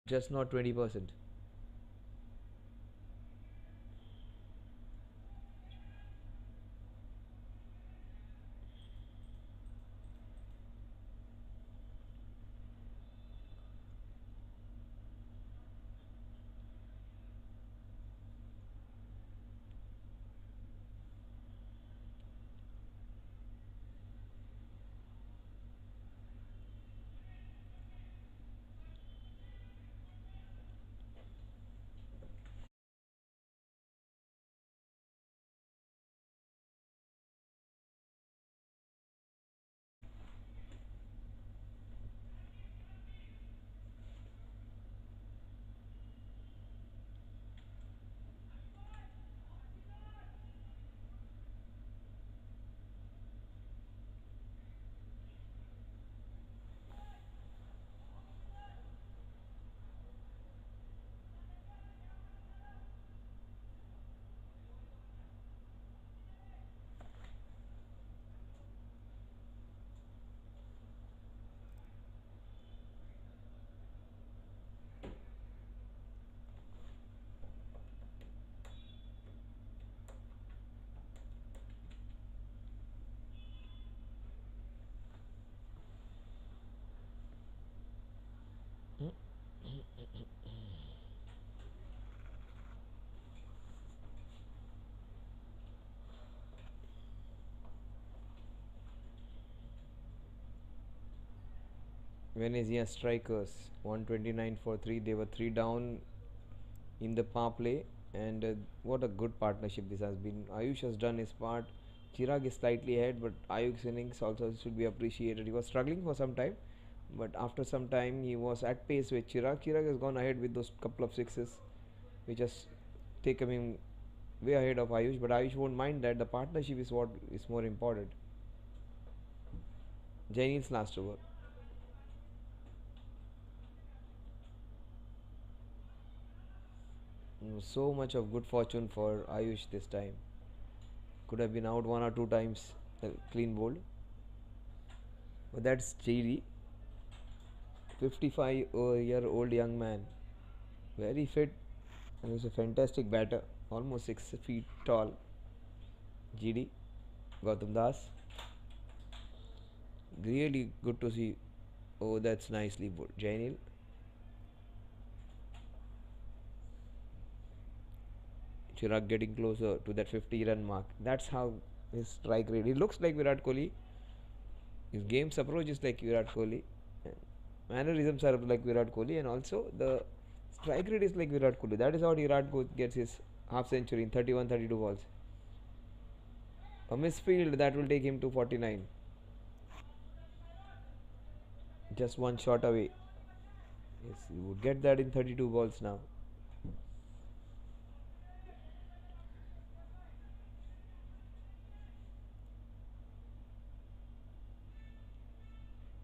just not 20%. Venezia Strikers 129 for 3. They were 3 down in the power play, and what a good partnership this has been. Ayush has done his part. Chirag is slightly ahead, but Ayush's innings also should be appreciated. He was struggling for some time, but after some time he was at pace with Chirag. Chirag has gone ahead with those couple of sixes, which has taken him way ahead of Ayush, but Ayush won't mind that. The partnership is what is more important. Jainil's last over. So much of good fortune for Ayush this time. Could have been out 1 or 2 times, clean bowled. But that's JD, 55-year-old young man, very fit, and he's a fantastic batter, almost 6 feet tall. GD, Gautam Das, really good to see. Oh, that's nicely bowled. Jainil. Chirag getting closer to that 50-run mark. That's how his strike rate. He looks like Virat Kohli. His game's approach is like Virat Kohli. Mannerisms are like Virat Kohli, and also the strike rate is like Virat Kohli. That is how Virat Kohli gets his half century in 31-32 balls. A misfield that will take him to 49. Just one shot away. Yes, he would get that in 32 balls now.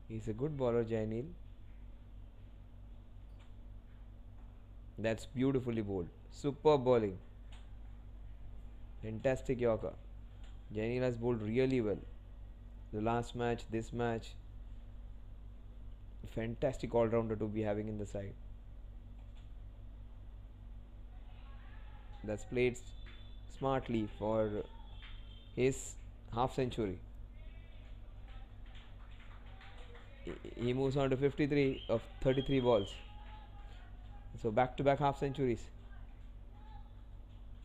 He's a good bowler, Jainil. That's beautifully bowled. Superb bowling. Fantastic Yorker. Jainil has bowled really well. The last match, this match. Fantastic all-rounder to be having in the side. That's played smartly for his half century. He moves on to 53 of 33 balls. So back to back half centuries.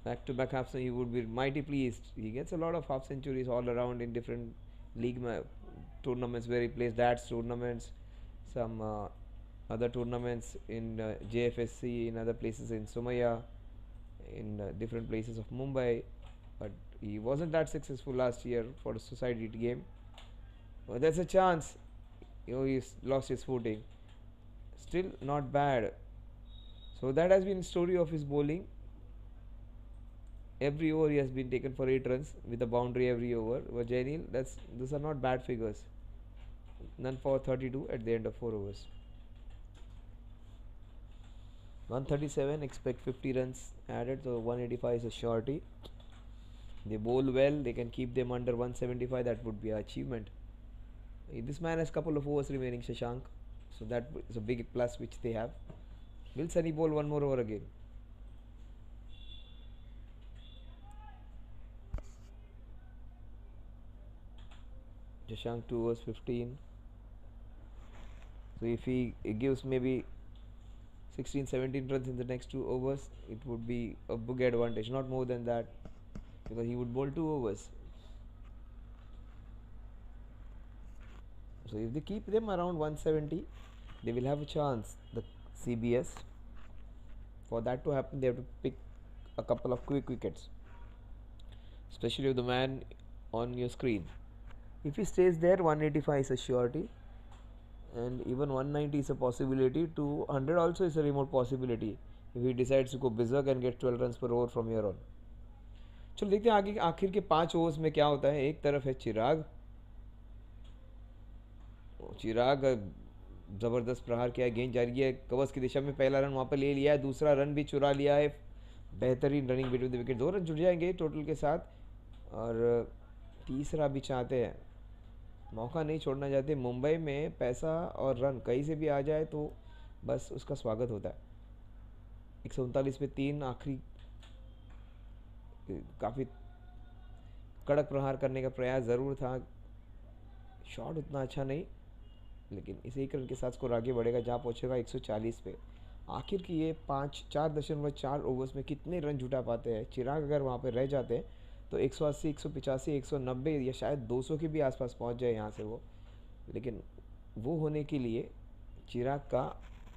Back to back half centuries. He would be mighty pleased. He gets a lot of half centuries all around in different league tournaments where he plays DATS tournaments, some other tournaments in JFSC, in other places in Sumaya, in different places of Mumbai. But he wasn't that successful last year for the society game. But there's a chance. He's lost his footing. Still not bad. So that has been the story of his bowling. Every over he has been taken for 8 runs with a boundary every over. But Jainil, those are not bad figures. None for 32 at the end of 4 overs. 137, expect 50 runs added, so 185 is a shorty. They bowl well, they can keep them under 175, that would be an achievement. This man has couple of overs remaining, Shashank, so that is a big plus which they have. Will Sunny bowl one more over again? Shashank 2 overs 15. So if he gives maybe 16-17 runs in the next 2 overs, it would be a big advantage, not more than that, because he would bowl 2 overs. So if they keep them around 170, they will have a chance, the CBS. For that to happen, they have to pick a couple of quick wickets, especially with the man on your screen. If he stays there, 185 is a surety, and even 190 is a possibility. 200 also is a remote possibility if he decides to go berserk and get 12 runs per over from here on. चलो देखते हैं आगे आखिर के 5 overs में क्या होता है. एक तरफ है चिराग. चिराग ज़बरदस्त प्रहार किया है, गेंद जारी है कवच की दिशा में, पहला रन वहाँ पर ले लिया है, दूसरा रन भी चुरा लिया है. बेहतरीन running between the wicket, 2 run जुड़ जाएंगे टोटल के साथ, और तीसरा भी चाहते हैं, मौका नहीं छोड़ना चाहते. मुंबई में पैसा और रन कहीं से भी आ जाए तो बस उसका स्वागत होता है. 139 पे 3 आखिरी काफ़ी कड़क प्रहार करने का प्रयास ज़रूर था. शॉट उतना अच्छा नहीं, लेकिन इसी रन के साथ स्कोर आगे बढ़ेगा, जहाँ पहुँचेगा 140 पे. आखिर की ये 4.4 ओवर्स में कितने रन जुटा पाते हैं. चिराग अगर वहाँ पे रह जाते हैं तो 180, 185, 190 या शायद 200 के भी आसपास पहुँच जाए यहाँ से वो. लेकिन वो होने के लिए चिराग का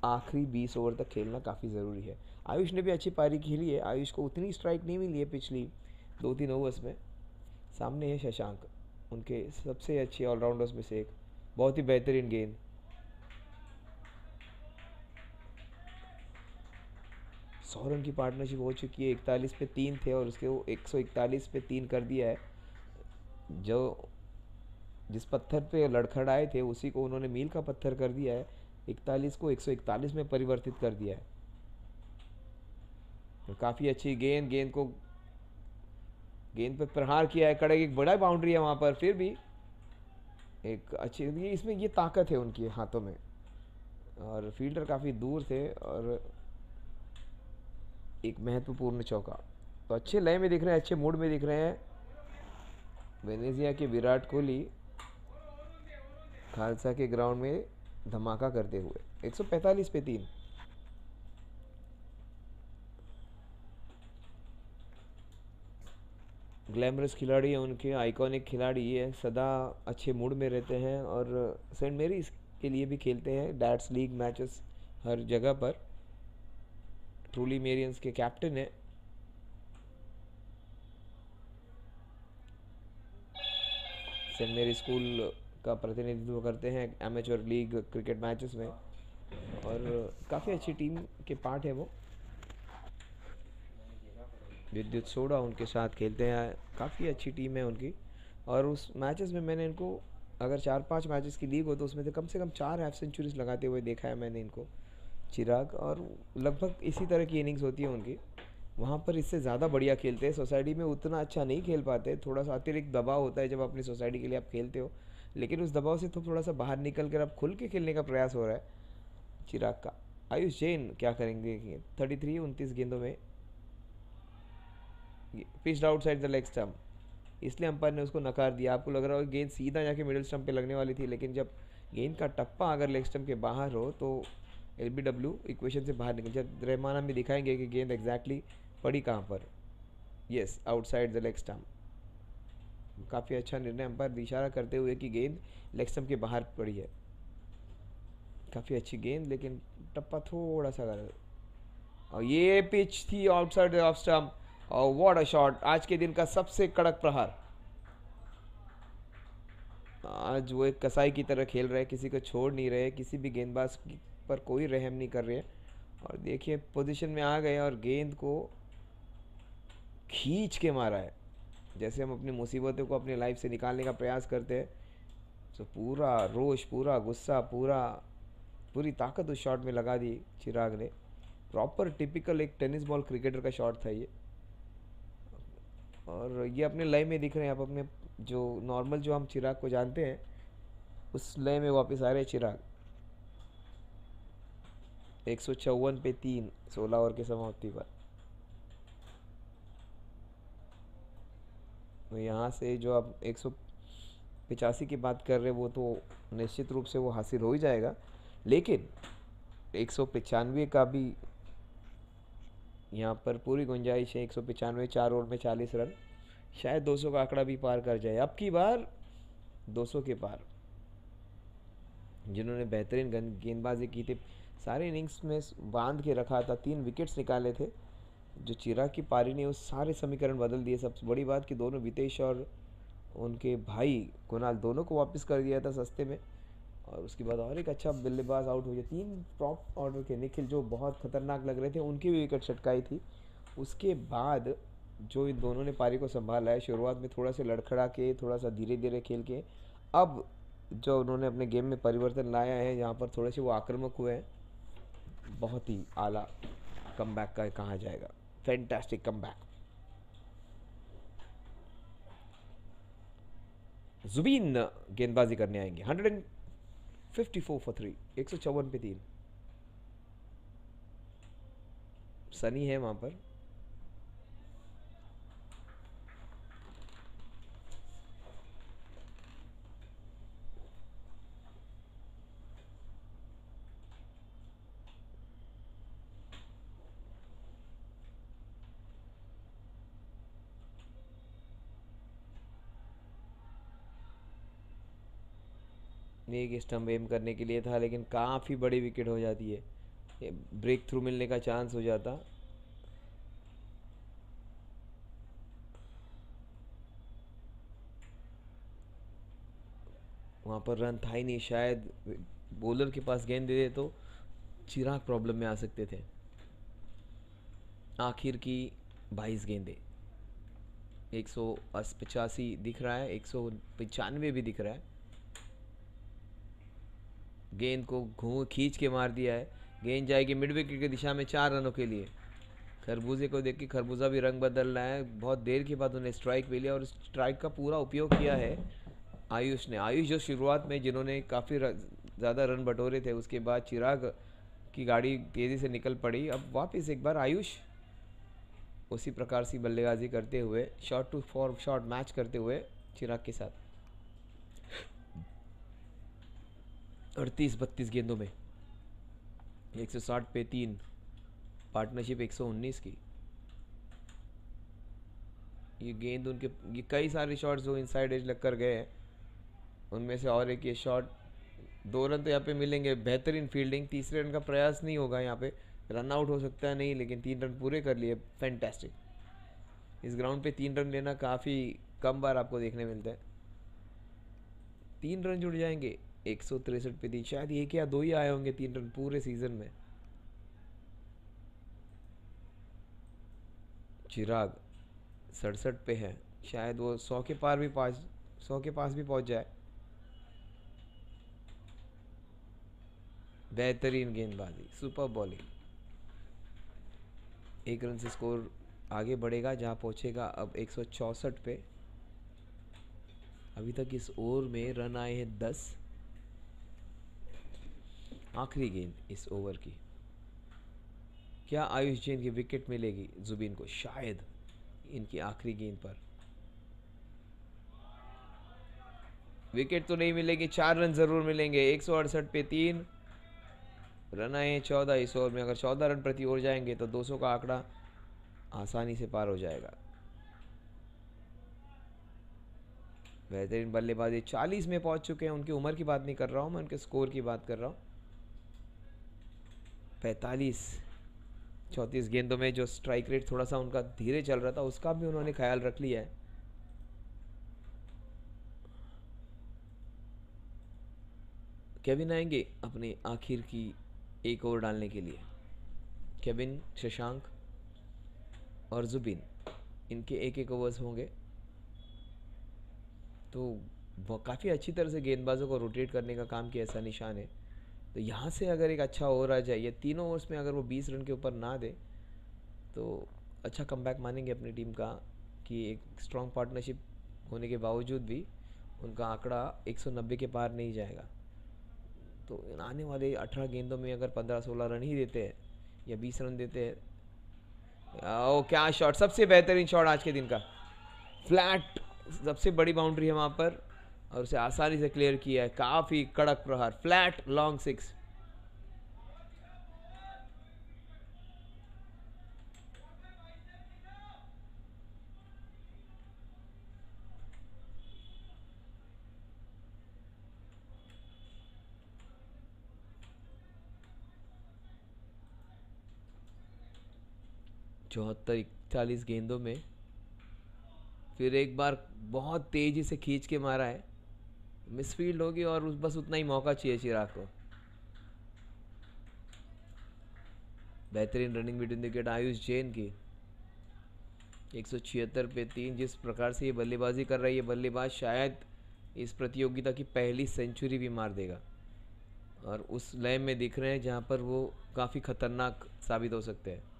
आखिरी 20 ओवर तक खेलना काफ़ी ज़रूरी है. आयुष ने भी अच्छी पारी खेली है. आयुष को उतनी स्ट्राइक नहीं मिली है पिछली 2-3 ओवर्स में. सामने है शशांक, उनके सबसे अच्छे ऑलराउंडर्स में से एक. बहुत ही बेहतरीन गेंद. सौरन की पार्टनरशिप हो चुकी है. 41 पे 3 थे और उसके वो 141 पे 3 कर दिया है. जो जिस पत्थर पे लड़खड़ाए थे उसी को उन्होंने मील का पत्थर कर दिया है. 41 को 141 में परिवर्तित कर दिया है. तो काफ़ी अच्छी गेंद पे प्रहार किया है. कड़क एक बड़ा बाउंड्री है वहाँ पर, फिर भी एक अच्छी, इसमें ये ताकत है उनके हाथों में. और फील्डर काफ़ी दूर थे और एक महत्वपूर्ण चौका. तो अच्छे लय में दिख रहे हैं, अच्छे मूड में दिख रहे हैं वेनेजिया के विराट कोहली खालसा के ग्राउंड में धमाका करते हुए. 145 पे 3. ग्लैमरस खिलाड़ी है उनके, आइकॉनिक खिलाड़ी है, सदा अच्छे मूड में रहते हैं और सेंट मेरीज के लिए भी खेलते हैं डैट्स लीग मैचेस हर जगह पर. ट्रूली मेरियंस के कैप्टन है. सेंट मेरी स्कूल का प्रतिनिधित्व करते हैं एमेच्योर लीग क्रिकेट मैचेस में और काफ़ी अच्छी टीम के पार्ट है वो. विद्युत सोडा उनके साथ खेलते हैं, काफ़ी अच्छी टीम है उनकी. और उस मैचेस में मैंने इनको, अगर 4-5 मैचेस की लीग हो तो उसमें से कम 4 हाफ सेंचुरीज लगाते हुए देखा है मैंने इनको, चिराग. और लगभग इसी तरह की इनिंग्स होती है उनकी. वहाँ पर इससे ज़्यादा बढ़िया खेलते हैं. सोसाइटी में उतना अच्छा नहीं खेल पाते, थोड़ा सा अतिरिक्त दबाव होता है जब अपनी सोसाइटी के लिए आप खेलते हो. लेकिन उस दबाव से तो थोड़ा सा बाहर निकल कर अब खुल के खेलने का प्रयास हो रहा है चिराग का. आयुष जैन क्या करेंगे. 29 गेंदों में pitched outside the leg stump, इसलिए अंपायर ने उसको नकार दिया. आपको लग रहा हो गेंद सीधा जाके मिडिल स्टंप पे लगने वाली थी, लेकिन जब गेंद का टप्पा अगर लेग स्टंप के बाहर हो तो LBW इक्वेशन से बाहर निकल. जब रहमान हमें दिखाएंगे कि गेंद एग्जैक्टली पड़ी कहाँ पर. Yes, outside the leg stump. काफ़ी अच्छा निर्णय, अंपायर इशारा करते हुए कि गेंद लेग स्टंप के बाहर पड़ी है. काफ़ी अच्छी गेंद, लेकिन टप्पा थोड़ा सा गलत. और ये पिच थी आउटसाइड ऑफ स्टंप. और व्हाट अ शॉट. आज के दिन का सबसे कड़क प्रहार. आज वो एक कसाई की तरह खेल रहे हैं, किसी को छोड़ नहीं रहे, किसी भी गेंदबाज पर कोई रहम नहीं कर रहे. और देखिए पोजीशन में आ गए और गेंद को खींच के मारा है. जैसे हम अपनी मुसीबतों को अपनी लाइफ से निकालने का प्रयास करते हैं, तो पूरा रोष, पूरा गुस्सा, पूरी ताकत उस शॉट में लगा दी चिराग ने. प्रॉपर टिपिकल एक टेनिस बॉल क्रिकेटर का शॉट था ये. और ये अपने लय में दिख रहे हैं. आप अपने जो नॉर्मल जो हम चिराग को जानते हैं उस लय में वापस आ रहे हैं चिराग. 154 पे 3, 16 ओवर की समाप्ति पर। तो यहाँ से जो आप 185 की बात कर रहे हैं वो तो निश्चित रूप से वो हासिल हो ही जाएगा, लेकिन 195 का भी यहाँ पर पूरी गुंजाइश है। 195 4 ओवर में 40 रन, शायद 200 का आंकड़ा भी पार कर जाए। अब की बार 200 के पार। जिन्होंने बेहतरीन गेंदबाजी की थी, सारे इनिंग्स में बांध के रखा था, 3 विकेट्स निकाले थे। जो चिराग की पारी ने उस सारे समीकरण बदल दिए। सबसे बड़ी बात कि दोनों वितेश और उनके भाई कुणाल दोनों को वापस कर दिया था सस्ते में। और उसके बाद और एक अच्छा बल्लेबाज आउट हो गया। 3 टॉप ऑर्डर के निखिल जो बहुत खतरनाक लग रहे थे, उनकी भी विकेट छटकाई थी। उसके बाद जो इन दोनों ने पारी को संभाला है, शुरुआत में थोड़ा सा लड़खड़ा के, थोड़ा सा धीरे धीरे खेल के, अब जो उन्होंने अपने गेम में परिवर्तन लाया है, यहाँ पर थोड़े से वो आक्रामक हुए हैं। बहुत ही आला कमबैक का कहा जाएगा, फैंटास्टिक कमबैक। जुबीन गेंदबाजी करने आएंगे। 154 फॉर 3, 154 पे 3। सनी है वहां पर। एक स्टंप एम करने के लिए था, लेकिन काफ़ी बड़ी विकेट हो जाती है। ब्रेक थ्रू मिलने का चांस हो जाता। वहाँ पर रन था ही नहीं। शायद बॉलर के पास गेंद दे दे तो चिराग प्रॉब्लम में आ सकते थे। आखिर की 22 गेंदें, 185 दिख रहा है, 195 भी दिख रहा है। गेंद को खींच के मार दिया है। गेंद जाएगी मिड विकेट की दिशा में 4 रनों के लिए। खरबूजे को देख के खरबूजा भी रंग बदल रहा है। बहुत देर के बाद उन्हें स्ट्राइक मिली और स्ट्राइक का पूरा उपयोग किया है आयुष ने। आयुष जो शुरुआत में जिन्होंने काफ़ी ज़्यादा रन बटोरे थे, उसके बाद चिराग की गाड़ी तेज़ी से निकल पड़ी। अब वापस एक बार आयुष उसी प्रकार से बल्लेबाजी करते हुए, shot to for shot match करते हुए चिराग के साथ 38-32 गेंदों में 160 पे 3, पार्टनरशिप 119 की। ये गेंद उनके, ये कई सारे शॉट्स जो इनसाइड एज लग कर गए हैं, उनमें से और एक ये शॉट। 2 रन तो यहाँ पे मिलेंगे। बेहतरीन फील्डिंग। तीसरे रन का प्रयास नहीं होगा यहाँ पे, रन आउट हो सकता है नहीं, लेकिन 3 रन पूरे कर लिए। फैंटास्टिक। इस ग्राउंड पे 3 रन लेना काफ़ी कम बार आपको देखने मिलता है। 3 रन जुड़ जाएंगे 163 पे 3। शायद 1 या 2 ही आए होंगे 3 रन पूरे सीजन में। चिराग 67 पे है, शायद वो 100 के पास भी पहुंच जाए। बेहतरीन गेंदबाजी, सुपर बॉलिंग। 1 रन से स्कोर आगे बढ़ेगा, जहां पहुंचेगा अब 164 पे। अभी तक इस ओवर में रन आए हैं 10। आखिरी गेंद इस ओवर की। क्या आयुष जैन की विकेट मिलेगी जुबीन को? शायद इनकी आखिरी गेंद पर विकेट तो नहीं मिलेगी, 4 रन जरूर मिलेंगे। 168 पे 3, रन आए 14 इस ओवर में। अगर 14 रन प्रति ओवर जाएंगे तो 200 का आंकड़ा आसानी से पार हो जाएगा। बेहतरीन बल्लेबाजी। 40 में पहुंच चुके हैं। उनकी उम्र की बात नहीं कर रहा हूं मैं, उनके स्कोर की बात कर रहा हूं। 45 34 गेंदों में जो स्ट्राइक रेट थोड़ा सा उनका धीरे चल रहा था, उसका भी उन्होंने ख्याल रख लिया है। केविन आएंगे अपने आखिर की 1 ओवर डालने के लिए। केविन, शशांक और जुबिन, इनके 1-1 ओवर्स होंगे। तो काफ़ी अच्छी तरह से गेंदबाजों को रोटेट करने का काम किया ऐसा निशान है। तो यहाँ से अगर एक अच्छा ओवर आ जाए, या 3 ओवर्स में अगर वो 20 रन के ऊपर ना दे, तो अच्छा कमबैक मानेंगे अपनी टीम का कि एक स्ट्रॉन्ग पार्टनरशिप होने के बावजूद भी उनका आंकड़ा 190 के पार नहीं जाएगा। तो आने वाले 18 गेंदों में अगर 15-16 रन ही देते हैं या 20 रन देते हैं, ओ क्या शॉट, सबसे बेहतरीन शॉट आज के दिन का, फ्लैट, सबसे बड़ी बाउंड्री है वहाँ पर और उसे आसानी से क्लियर किया है, काफ़ी कड़क प्रहार, फ्लैट लॉन्ग 6। चौहत्तर 41 गेंदों में फिर एक बार बहुत तेजी से खींच के मारा है, मिसफील्ड होगी और बस उतना ही मौका चाहिए चिराग को। बेहतरीन running between the wicket Ayush Jain की, 176 पे 3। जिस प्रकार से ये बल्लेबाजी कर रही है बल्लेबाज, शायद इस प्रतियोगिता की पहली सेंचुरी भी मार देगा और उस लय में दिख रहे हैं जहाँ पर वो काफ़ी खतरनाक साबित हो सकते हैं।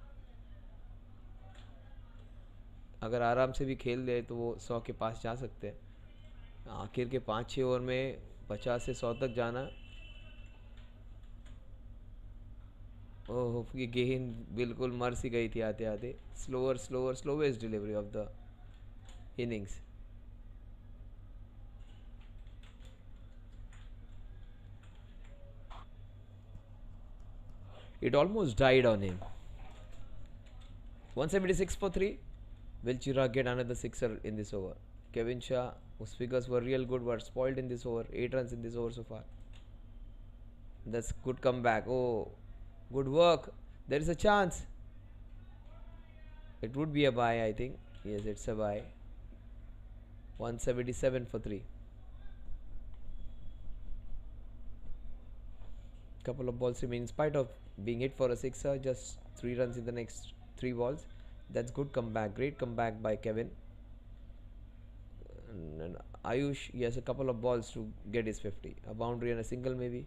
अगर आराम से भी खेल ले तो वो 100 के पास जा सकते हैं। आखिर के 5-6 ओवर में 50 से 100 तक जाना, ओह ये गेंद बिल्कुल मर सी गई थी आते आते। Slowest delivery of the innings. It almost died on him. 176 for 3. Will Chirag get another sixer in this over? Kevin Shah, whose figures were real good, were spoiled in this over. 8 runs in this over so far. That's good comeback. Oh, good work. There is a chance. It would be a bye, I think. Yes, it's a bye. 177 for 3. Couple of balls remain. In spite of being hit for a sixer, just 3 runs in the next 3 balls. That's good comeback. Great comeback by Kevin. And Ayush, he has a couple of balls to get his 50. A boundary and a single maybe.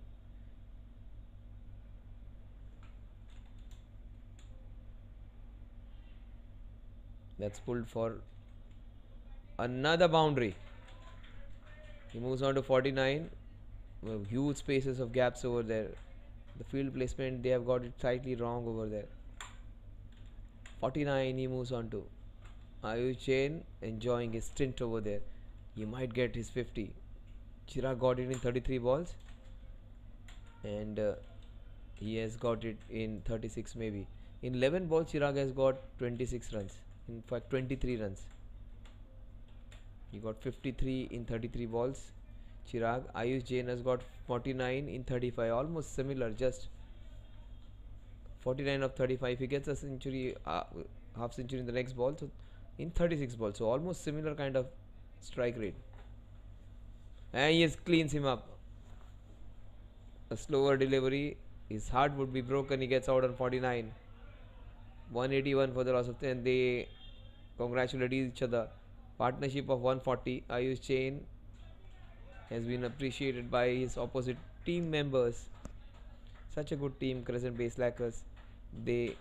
That's pulled for another boundary. He moves on to 49. Huge spaces of gaps over there. The field placement, they have got it slightly wrong over there. 49 he moves on to. Ayush Jain enjoying his stint over there. He might get his 50. Chirag got it in 33 balls. And he has got it in 36 maybe. In 11 balls, Chirag has got 26 runs. In fact, 23 runs. He got 53 in 33 balls. Chirag. Ayush Jain has got 49 in 35. Almost similar, just 49 of 35. If he gets a century, half century in the next ball, so in 36 balls. So almost similar kind of strike rate. And he just cleans him up. A slower delivery. His heart would be broken. He gets out on 49. 181 for the loss of 10. They congratulate each other. Partnership of 140. Ayush Jain has been appreciated by his opposite team members. Such a good team, Crescent Bay Slackers. They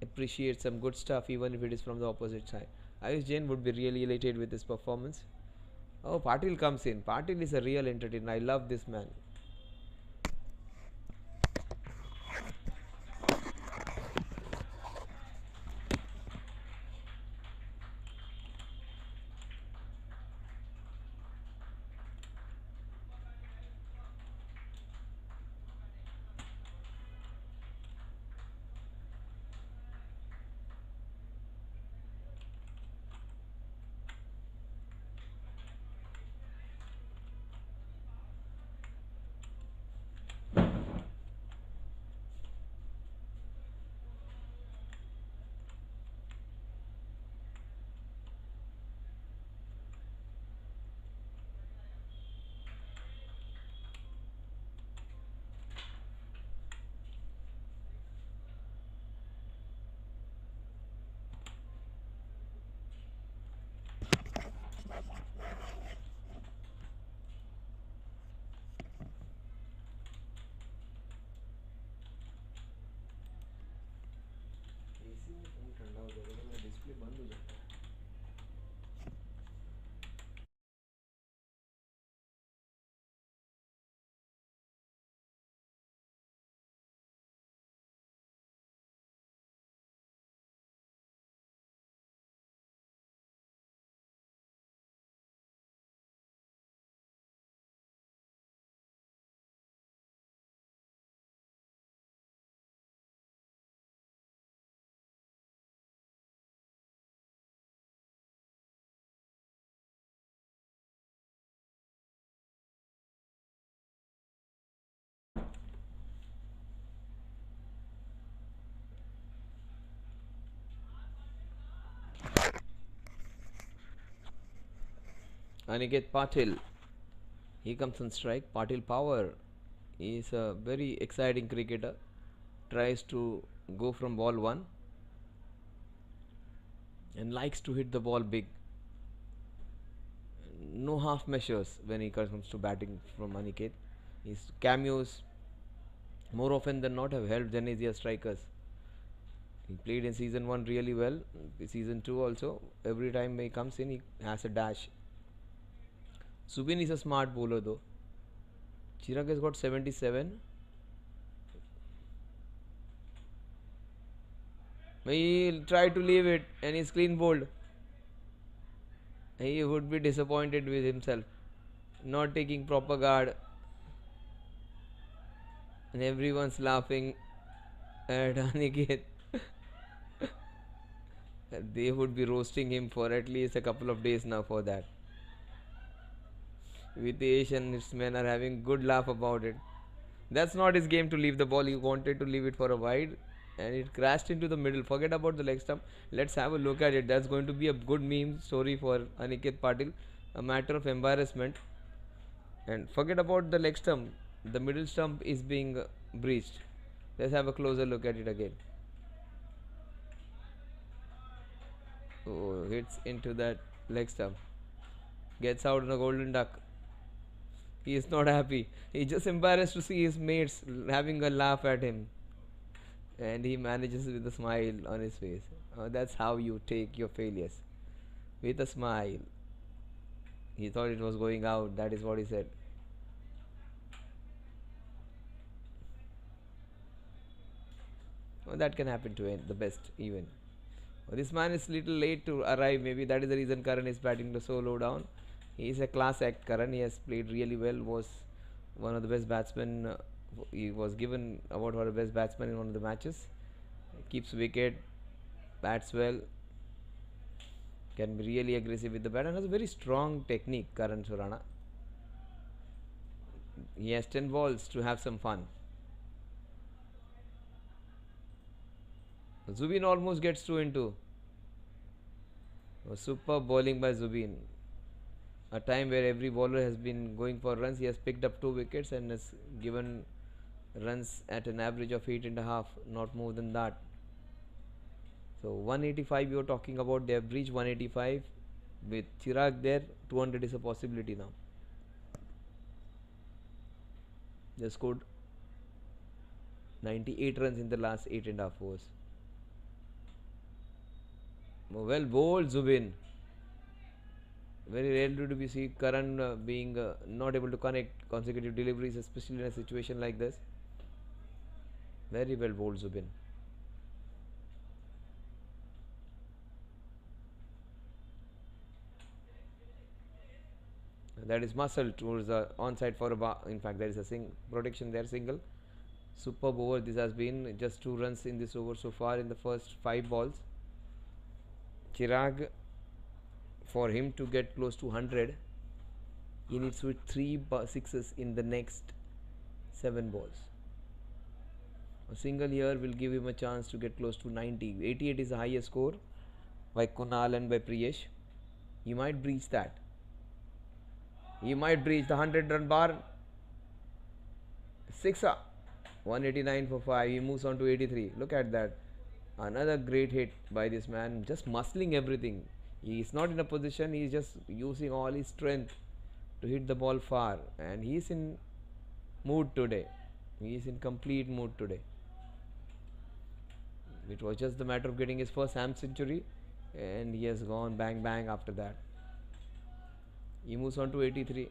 appreciate some good stuff even if it is from the opposite side. Ayush Jain would be really elated with his performance. Oh, Patil comes in. Patil is a real entertainer. I love this man. Aniket Patil. He comes on strike. Patil Power. He is a very exciting cricketer. Tries to go from ball 1 and likes to hit the ball big. No half measures when he comes to batting from Aniket. His cameos more often than not have helped Genesia strikers. He played in season 1 really well. Season 2 also. Every time he comes in, he has a dash. Zubin is a smart bowler though. Chirag has got 77. He'll try to leave it and he's clean bowled. He would be disappointed with himself. Not taking proper guard. And everyone's laughing at Aniket. They would be roasting him for at least a couple of days now for that. Vitesh and his men are having good laugh about it. That's not his game to leave the ball. He wanted to leave it for a wide and it crashed into the middle. Forget about the leg stump. Let's have a look at it. That's going to be a good meme story for Aniket Patil. A matter of embarrassment. And forget about the leg stump. The middle stump is being breached. Let's have a closer look at it again. Oh, hits into that leg stump. Gets out on a golden duck. He is not happy. He's just embarrassed to see his mates having a laugh at him. And he manages with a smile on his face. That's how you take your failures. With a smile. He thought it was going out. That is what he said. That can happen to the best even. This man is little late to arrive. Maybe that is the reason Karan is batting so low down. He is a class act. Karan, he has played really well. Was one of the best batsmen. He was given award for the best batsman in one of the matches. Keeps wicket, bats well, can be really aggressive with the bat and has a very strong technique. Karan Surana. He has 10 balls to have some fun. Zubin almost gets 2 into. Super bowling by Zubin. A time where every bowler has been going for runs. He has picked up 2 wickets and has given runs at an average of 8.5, not more than that. So 185 you are talking about. They have reached 185 with Chirag there. 200 is a possibility now. They scored 98 runs in the last 8.5 overs. Well bowled Zubin. Very rarely do we see Karan being not able to connect consecutive deliveries, especially in a situation like this. Very well bowled Zubin. That is muscle towards the onside for a bar. In fact, there is a protection there, single. Superb over. This has been just 2 runs in this over so far in the first 5 balls. Chirag, for him to get close to 100, he needs to hit 3 sixes in the next 7 balls. A single here will give him a chance to get close to 90. 88 is the highest score by Kunal and by Priyesh. He might breach that. He might breach the 100-run bar. 6 189 for 5. He moves on to 83. Look at that. Another great hit by this man. Just muscling everything. He is not in a position. He is just using all his strength to hit the ball far. And he is in mood today. He is in complete mood today. It was just the matter of getting his first ham century. And he has gone bang bang after that. He moves on to 83.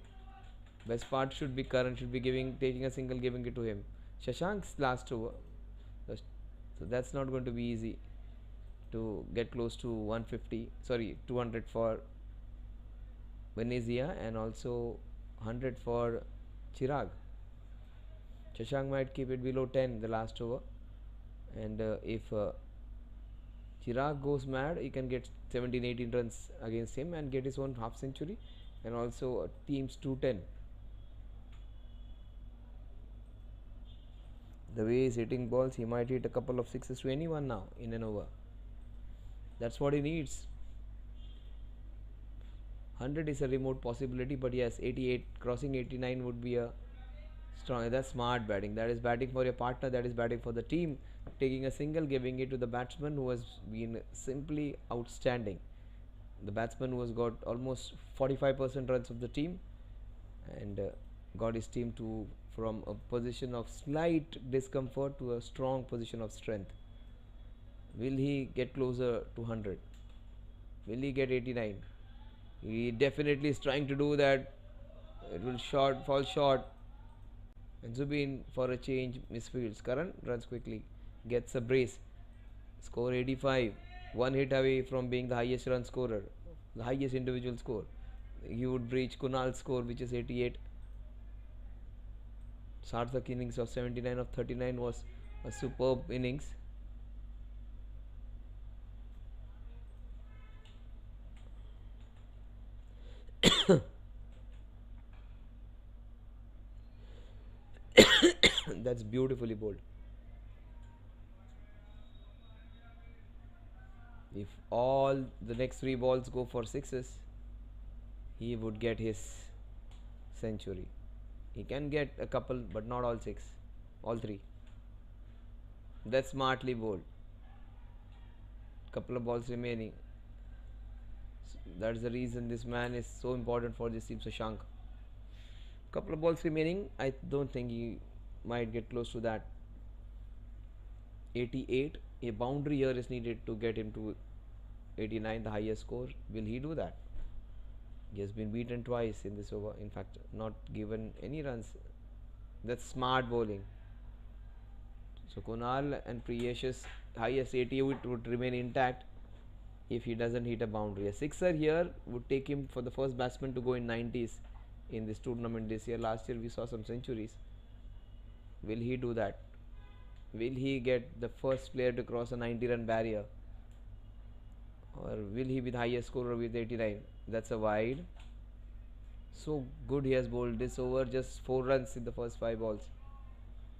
Best part should be Karan should be taking a single, giving it to him. Shashank's last over. So that's not going to be easy to get close to 200 for Venezia and also 100 for Chirag. Shashank might keep it below 10 the last over, and if Chirag goes mad, he can get 17-18 runs against him and get his own half century and also team's 210. The way he's hitting balls, he might hit a couple of sixes to anyone now in an over. That's what he needs. 100 is a remote possibility, but yes, 88 crossing 89 would be a strong. That's smart batting. That is batting for your partner. That is batting for the team. Taking a single, giving it to the batsman who has been simply outstanding. The batsman who has got almost 45% runs of the team, and got his team to from a position of slight discomfort to a strong position of strength. Will he get closer to 100? Will he get 89? He definitely is trying to do that. It will fall short. And Zubin for a change misfields. Karan runs quickly, gets a brace. Score 85. One hit away from being the highest run scorer, the highest individual score. He would breach Kunal's score, which is 88. Sarthak innings of 79 of 39 was a superb innings. That's beautifully bowled. If all the next 3 balls go for sixes, he would get his century. He can get a couple, but not all 6, all 3. That's smartly bowled. Couple of balls remaining. That's the reason this man is so important for this team, Shashank. Couple of balls remaining. I don't think he might get close to that. 88. A boundary here is needed to get him to 89, the highest score. Will he do that? He has been beaten twice in this over. In fact, not given any runs. That's smart bowling. So Kunal and Priyesh's highest 88 would remain intact if he doesn't hit a boundary. A sixer here would take him for the first batsman to go in 90s in this tournament this year. Last year we saw some centuries. Will he do that? Will he get the first player to cross a 90-run barrier? Or will he be the highest scorer with 89? That's a wide. So good he has bowled this over. Just 4 runs in the first 5 balls.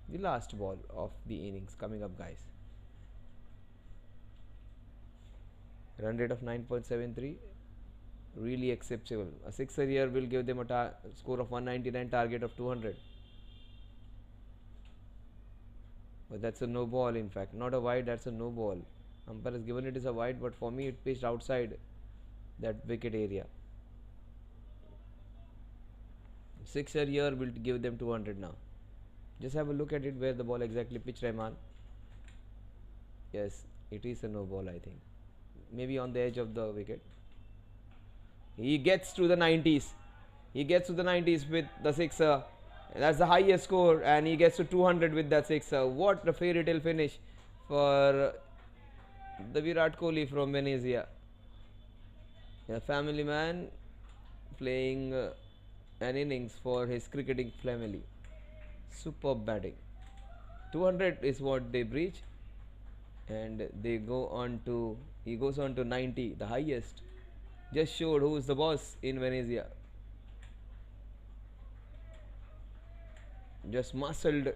The last ball of the innings coming up, guys. Run rate of 9.73. Really acceptable. A sixer here will give them a score of 199, target of 200. But that's a no ball, in fact. Not a wide, that's a no ball. Umpire has given it as a wide, but for me it pitched outside that wicket area. Sixer here will give them 200 now. Just have a look at it where the ball exactly pitched, Rahman. Yes, it is a no ball, I think. Maybe on the edge of the wicket. He gets to the 90s. He gets to the 90s with the sixer. That's the highest score, and he gets to 200 with that sixer. What a fairy tale finish for the Virat Kohli from Venezia. A family man playing an innings for his cricketing family. Superb batting. 200 is what they breach, and they go on to, he goes on to 90, the highest. Just showed who is the boss in Venezia. Just muscled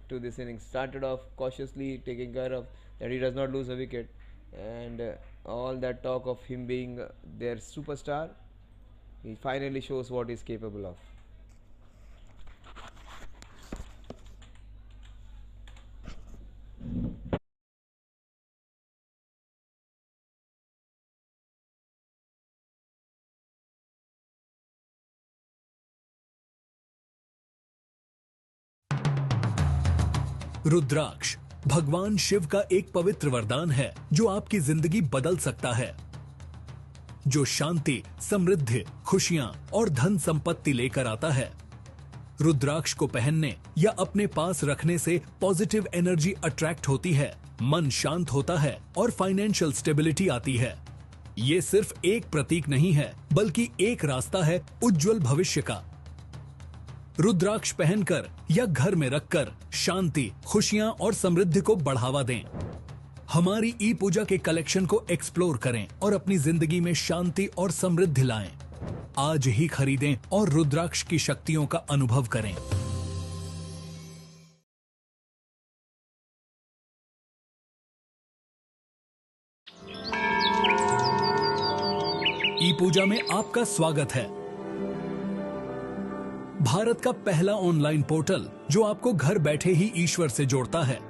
to this innings. Started off cautiously, taking care of that he does not lose a wicket, and all that talk of him being their superstar, he finally shows what he is capable of. रुद्राक्ष भगवान शिव का एक पवित्र वरदान है जो आपकी जिंदगी बदल सकता है, जो शांति, समृद्धि, खुशियां और धन संपत्ति लेकर आता है। रुद्राक्ष को पहनने या अपने पास रखने से पॉजिटिव एनर्जी अट्रैक्ट होती है, मन शांत होता है और फाइनेंशियल स्टेबिलिटी आती है। ये सिर्फ एक प्रतीक नहीं है, बल्कि एक रास्ता है उज्जवल भविष्य का। रुद्राक्ष पहनकर या घर में रखकर शांति, खुशियां और समृद्धि को बढ़ावा दें। हमारी ई पूजा के कलेक्शन को एक्सप्लोर करें और अपनी जिंदगी में शांति और समृद्धि लाएं। आज ही खरीदें और रुद्राक्ष की शक्तियों का अनुभव करें। ई पूजा में आपका स्वागत है। भारत का पहला ऑनलाइन पोर्टल जो आपको घर बैठे ही ईश्वर से जोड़ता है।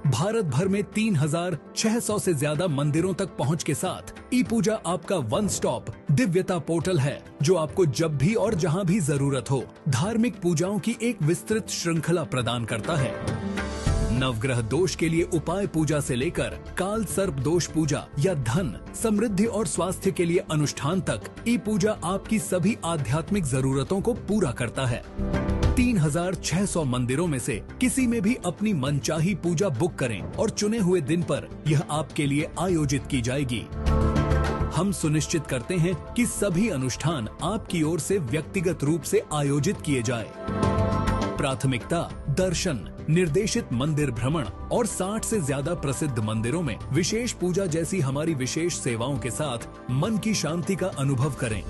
भारत भर में 3600 से ज्यादा मंदिरों तक पहुंच के साथ ई पूजा आपका वन स्टॉप दिव्यता पोर्टल है, जो आपको जब भी और जहां भी जरूरत हो धार्मिक पूजाओं की एक विस्तृत श्रृंखला प्रदान करता है। नवग्रह दोष के लिए उपाय पूजा से लेकर काल सर्प दोष पूजा या धन, समृद्धि और स्वास्थ्य के लिए अनुष्ठान तक ई पूजा आपकी सभी आध्यात्मिक जरूरतों को पूरा करता है। 3600 मंदिरों में से किसी में भी अपनी मनचाही पूजा बुक करें और चुने हुए दिन पर यह आपके लिए आयोजित की जाएगी। हम सुनिश्चित करते हैं कि सभी अनुष्ठान आपकी ओर से व्यक्तिगत रूप से आयोजित किए जाए। प्राथमिकता दर्शन, निर्देशित मंदिर भ्रमण और 60 से ज्यादा प्रसिद्ध मंदिरों में विशेष पूजा जैसी हमारी विशेष सेवाओं के साथ मन की शांति का अनुभव करें।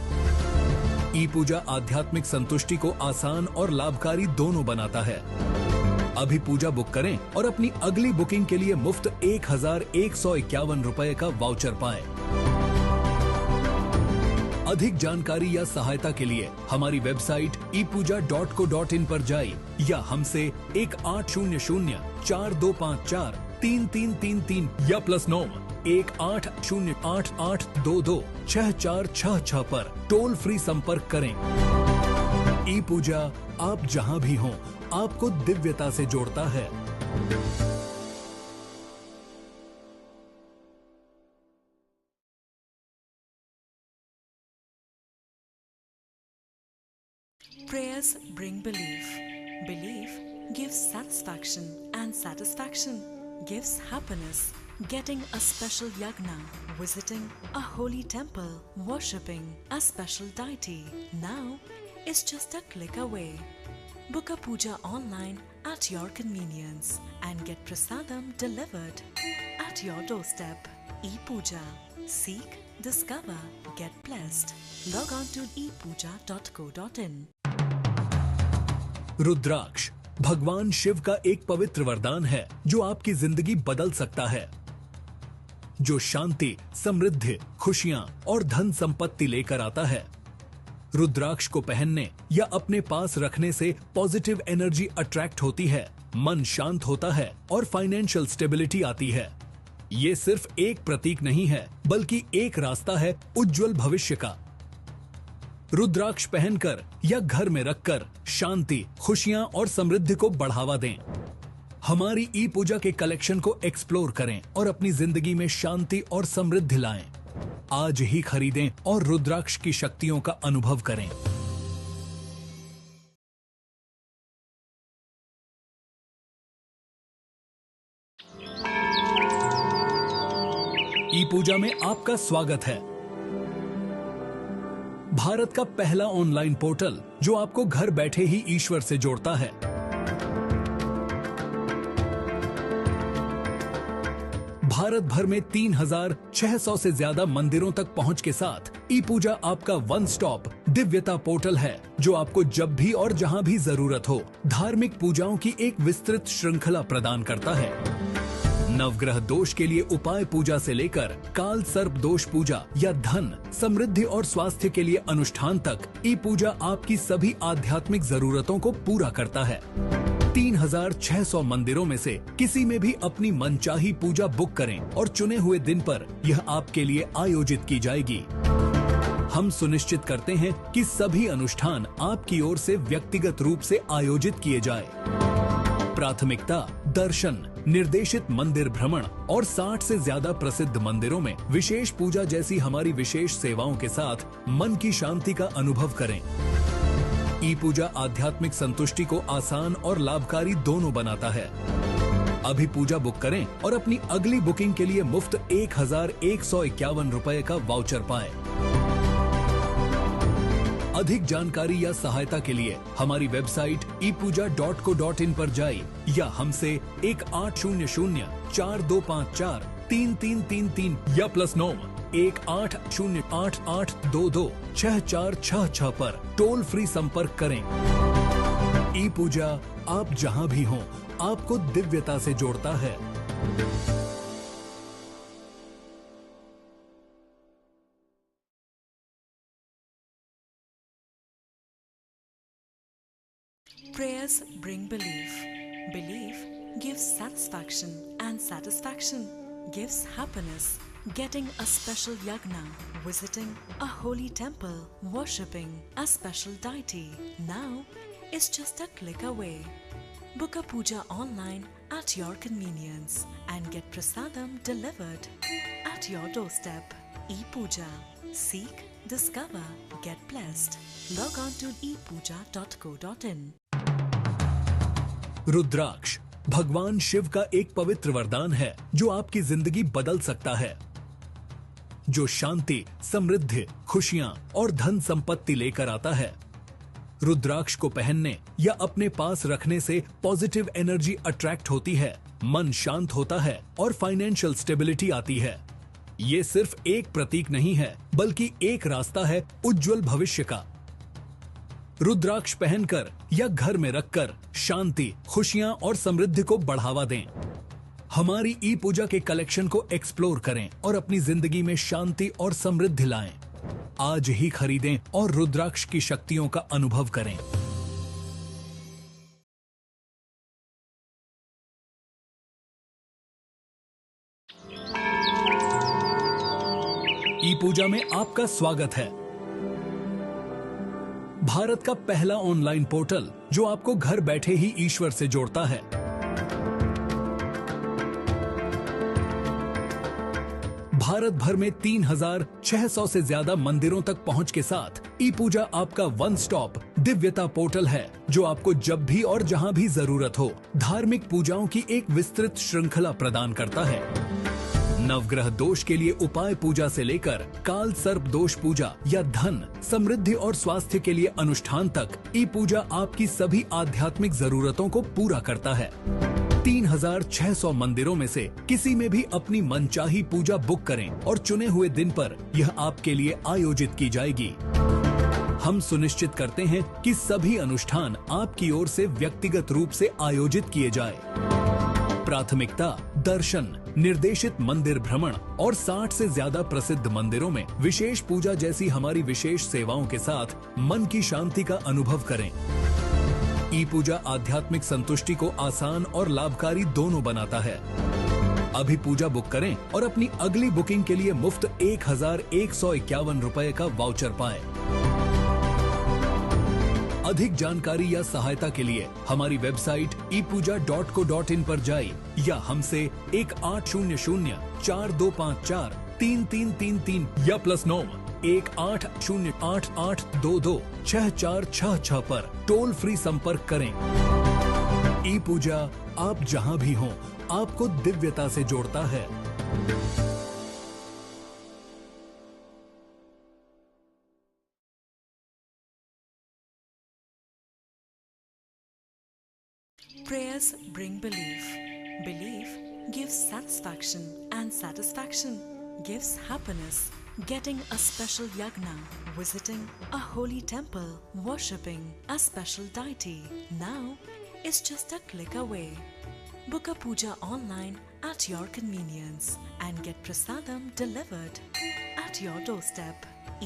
ई पूजा आध्यात्मिक संतुष्टि को आसान और लाभकारी दोनों बनाता है। अभी पूजा बुक करें और अपनी अगली बुकिंग के लिए मुफ्त 1151 रुपए का वाउचर पाएं। अधिक जानकारी या सहायता के लिए हमारी वेबसाइट epuja.co.in पर जाइए या हमसे 180425433333 या +9 180888226466 पर टोल फ्री संपर्क करें। ई पूजा आप जहां भी हों आपको दिव्यता से जोड़ता है। Prayers bring belief. Belief gives satisfaction, and satisfaction gives happiness. Getting a special yagna, visiting a holy temple, worshipping a special deity now is just a click away. Book a puja online at your convenience and get prasadam delivered at your doorstep. E-Puja. Seek, discover, get blessed. Log on to epuja.co.in. रुद्राक्ष भगवान शिव का एक पवित्र वरदान है जो आपकी जिंदगी बदल सकता है, जो शांति, समृद्धि, खुशियां और धन संपत्ति लेकर आता है। रुद्राक्ष को पहनने या अपने पास रखने से पॉजिटिव एनर्जी अट्रैक्ट होती है, मन शांत होता है और फाइनेंशियल स्टेबिलिटी आती है। ये सिर्फ एक प्रतीक नहीं है, बल्कि एक रास्ता है उज्जवल भविष्य का। रुद्राक्ष पहनकर या घर में रखकर शांति, खुशियां और समृद्धि को बढ़ावा दें। हमारी ई पूजा के कलेक्शन को एक्सप्लोर करें और अपनी जिंदगी में शांति और समृद्धि लाएं। आज ही खरीदें और रुद्राक्ष की शक्तियों का अनुभव करें। ई पूजा में आपका स्वागत है। भारत का पहला ऑनलाइन पोर्टल जो आपको घर बैठे ही ईश्वर से जोड़ता है। भारत भर में 3600 से ज्यादा मंदिरों तक पहुंच के साथ ई पूजा आपका वन स्टॉप दिव्यता पोर्टल है, जो आपको जब भी और जहां भी जरूरत हो धार्मिक पूजाओं की एक विस्तृत श्रृंखला प्रदान करता है। नवग्रह दोष के लिए उपाय पूजा से लेकर काल सर्प दोष पूजा या धन, समृद्धि और स्वास्थ्य के लिए अनुष्ठान तक ई पूजा आपकी सभी आध्यात्मिक जरूरतों को पूरा करता है। 3600 मंदिरों में से किसी में भी अपनी मनचाही पूजा बुक करें और चुने हुए दिन पर यह आपके लिए आयोजित की जाएगी। हम सुनिश्चित करते हैं कि सभी अनुष्ठान आपकी ओर से व्यक्तिगत रूप से आयोजित किए जाए। प्राथमिकता दर्शन, निर्देशित मंदिर भ्रमण और 60 से ज्यादा प्रसिद्ध मंदिरों में विशेष पूजा जैसी हमारी विशेष सेवाओं के साथ मन की शांति का अनुभव करें। ई पूजा आध्यात्मिक संतुष्टि को आसान और लाभकारी दोनों बनाता है। अभी पूजा बुक करें और अपनी अगली बुकिंग के लिए मुफ्त 1151 रुपए का वाउचर पाएं। अधिक जानकारी या सहायता के लिए हमारी वेबसाइट epuja.co.in पर जाइए या हमसे 180425433333 या +9 180888226466 पर टोल फ्री संपर्क करें। ई पूजा आप जहां भी हों आपको दिव्यता से जोड़ता है। Prayers bring belief. Belief gives satisfaction, and satisfaction gives happiness. Getting a special yagna, visiting a holy temple, worshipping a special deity now is just a click away. Book a puja online at your convenience and get prasadam delivered at your doorstep. ePooja. Seek, discover, get blessed. Log on to ePooja.co.in. रुद्राक्ष भगवान शिव का एक पवित्र वरदान है जो आपकी जिंदगी बदल सकता है, जो शांति, समृद्धि, खुशियां और धन संपत्ति लेकर आता है। रुद्राक्ष को पहनने या अपने पास रखने से पॉजिटिव एनर्जी अट्रैक्ट होती है, मन शांत होता है और फाइनेंशियल स्टेबिलिटी आती है। ये सिर्फ एक प्रतीक नहीं है, बल्कि एक रास्ता है उज्जवल भविष्य का। रुद्राक्ष पहनकर या घर में रखकर शांति, खुशियां और समृद्धि को बढ़ावा दें। हमारी ई पूजा के कलेक्शन को एक्सप्लोर करें और अपनी जिंदगी में शांति और समृद्धि लाएं। आज ही खरीदें और रुद्राक्ष की शक्तियों का अनुभव करें। ई पूजा में आपका स्वागत है। भारत का पहला ऑनलाइन पोर्टल जो आपको घर बैठे ही ईश्वर से जोड़ता है। भारत भर में 3600 से ज्यादा मंदिरों तक पहुंच के साथ ई पूजा आपका वन स्टॉप दिव्यता पोर्टल है, जो आपको जब भी और जहां भी जरूरत हो धार्मिक पूजाओं की एक विस्तृत श्रृंखला प्रदान करता है। नवग्रह दोष के लिए उपाय पूजा से लेकर काल सर्प दोष पूजा या धन, समृद्धि और स्वास्थ्य के लिए अनुष्ठान तक ई पूजा आपकी सभी आध्यात्मिक जरूरतों को पूरा करता है। 3600 मंदिरों में से किसी में भी अपनी मनचाही पूजा बुक करें और चुने हुए दिन पर यह आपके लिए आयोजित की जाएगी। हम सुनिश्चित करते हैं कि सभी अनुष्ठान आपकी ओर से व्यक्तिगत रूप से आयोजित किए जाए। प्राथमिकता दर्शन, निर्देशित मंदिर भ्रमण और 60 से ज्यादा प्रसिद्ध मंदिरों में विशेष पूजा जैसी हमारी विशेष सेवाओं के साथ मन की शांति का अनुभव करें। ई पूजा आध्यात्मिक संतुष्टि को आसान और लाभकारी दोनों बनाता है। अभी पूजा बुक करें और अपनी अगली बुकिंग के लिए मुफ्त 1151 रुपए का वाउचर पाएं। अधिक जानकारी या सहायता के लिए हमारी वेबसाइट ePooja.co.in पर जाइए या हमसे 180042543333 या +9 180888226466 पर टोल फ्री संपर्क करें। ई पूजा आप जहां भी हों आपको दिव्यता से जोड़ता है। Prayers bring belief. Belief gives satisfaction, and satisfaction gives happiness. Getting a special yagna, visiting a holy temple, worshipping a special deity now is just a click away. Book a puja online at your convenience and get prasadam delivered at your doorstep.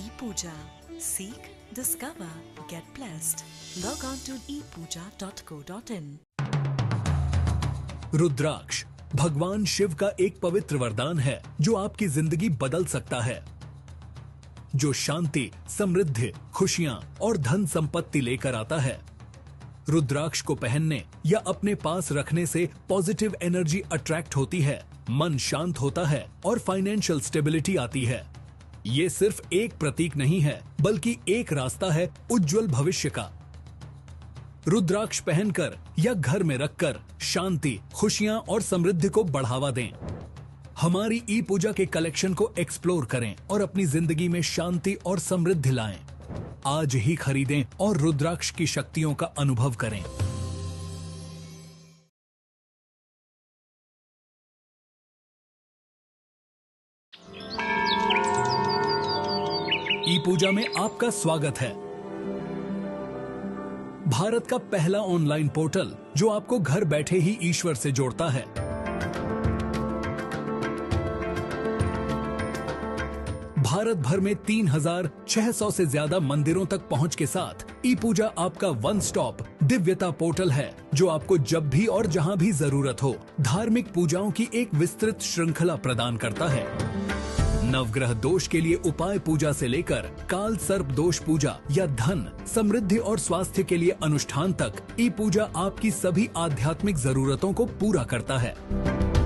ePooja. Seek, discover, get blessed. Log on to ePooja.co.in. रुद्राक्ष भगवान शिव का एक पवित्र वरदान है जो आपकी जिंदगी बदल सकता है, जो शांति, समृद्धि, खुशियां और धन संपत्ति लेकर आता है। रुद्राक्ष को पहनने या अपने पास रखने से पॉजिटिव एनर्जी अट्रैक्ट होती है, मन शांत होता है और फाइनेंशियल स्टेबिलिटी आती है। ये सिर्फ एक प्रतीक नहीं है, बल्कि एक रास्ता है उज्जवल भविष्य का। रुद्राक्ष पहनकर या घर में रखकर शांति, खुशियां और समृद्धि को बढ़ावा दें। हमारी ई पूजा के कलेक्शन को एक्सप्लोर करें और अपनी जिंदगी में शांति और समृद्धि लाएं। आज ही खरीदें और रुद्राक्ष की शक्तियों का अनुभव करें। ई पूजा में आपका स्वागत है। भारत का पहला ऑनलाइन पोर्टल जो आपको घर बैठे ही ईश्वर से जोड़ता है। भारत भर में 3600 से ज्यादा मंदिरों तक पहुंच के साथ ई पूजा आपका वन स्टॉप दिव्यता पोर्टल है जो आपको जब भी और जहां भी जरूरत हो धार्मिक पूजाओं की एक विस्तृत श्रृंखला प्रदान करता है। नवग्रह दोष के लिए उपाय पूजा से लेकर काल सर्प दोष पूजा या धन, समृद्धि और स्वास्थ्य के लिए अनुष्ठान तक ई पूजा आपकी सभी आध्यात्मिक जरूरतों को पूरा करता है।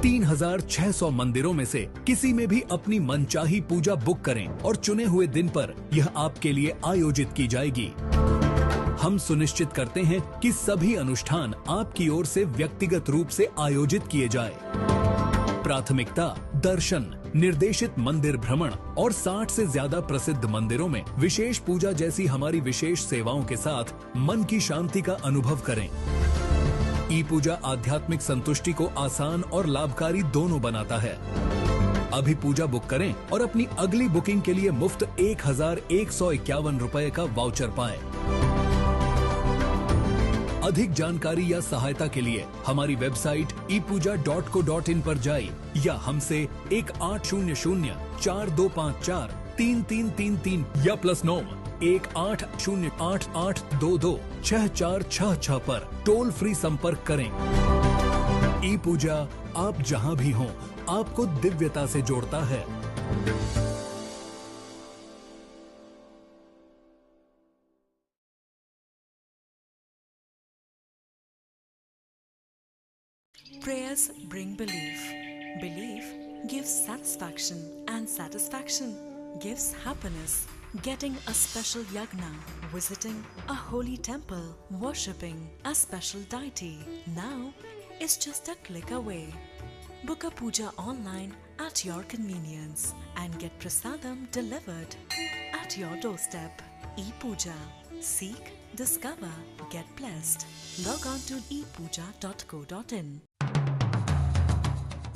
3600 मंदिरों में से किसी में भी अपनी मनचाही पूजा बुक करें और चुने हुए दिन पर यह आपके लिए आयोजित की जाएगी। हम सुनिश्चित करते हैं कि सभी अनुष्ठान आपकी ओर से व्यक्तिगत रूप से आयोजित किए जाए। प्राथमिकता दर्शन, निर्देशित मंदिर भ्रमण और 60 से ज्यादा प्रसिद्ध मंदिरों में विशेष पूजा जैसी हमारी विशेष सेवाओं के साथ मन की शांति का अनुभव करें। ई पूजा आध्यात्मिक संतुष्टि को आसान और लाभकारी दोनों बनाता है। अभी पूजा बुक करें और अपनी अगली बुकिंग के लिए मुफ्त 1151 रुपए का वाउचर पाएं। अधिक जानकारी या सहायता के लिए हमारी वेबसाइट epuja.co.in पर जाइए या हमसे 180042543333 या +9 180888226466 पर टोल फ्री संपर्क करें। ई पूजा आप जहां भी हों आपको दिव्यता से जोड़ता है। Prayers bring belief. Belief gives satisfaction, and satisfaction gives happiness. Getting a special yagna, visiting a holy temple, worshipping a special deity now is just a click away. Book a puja online at your convenience and get prasadam delivered at your doorstep. E-Puja. Seek, discover, get blessed. Log on to epuja.co.in.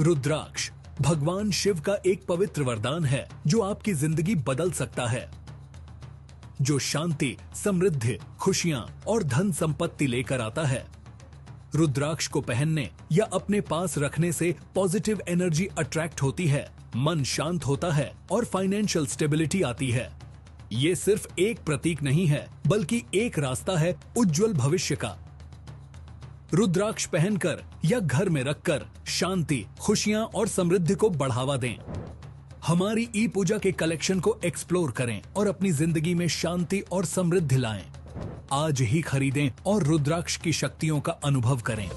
रुद्राक्ष भगवान शिव का एक पवित्र वरदान है जो आपकी जिंदगी बदल सकता है, जो शांति, समृद्धि, खुशियां और धन संपत्ति लेकर आता है। रुद्राक्ष को पहनने या अपने पास रखने से पॉजिटिव एनर्जी अट्रैक्ट होती है, मन शांत होता है और फाइनेंशियल स्टेबिलिटी आती है। ये सिर्फ एक प्रतीक नहीं है बल्कि एक रास्ता है उज्जवल भविष्य का। रुद्राक्ष पहनकर या घर में रखकर शांति, खुशियां और समृद्धि को बढ़ावा दें। हमारी ई पूजा के कलेक्शन को एक्सप्लोर करें और अपनी जिंदगी में शांति और समृद्धि लाएं। आज ही खरीदें और रुद्राक्ष की शक्तियों का अनुभव करें।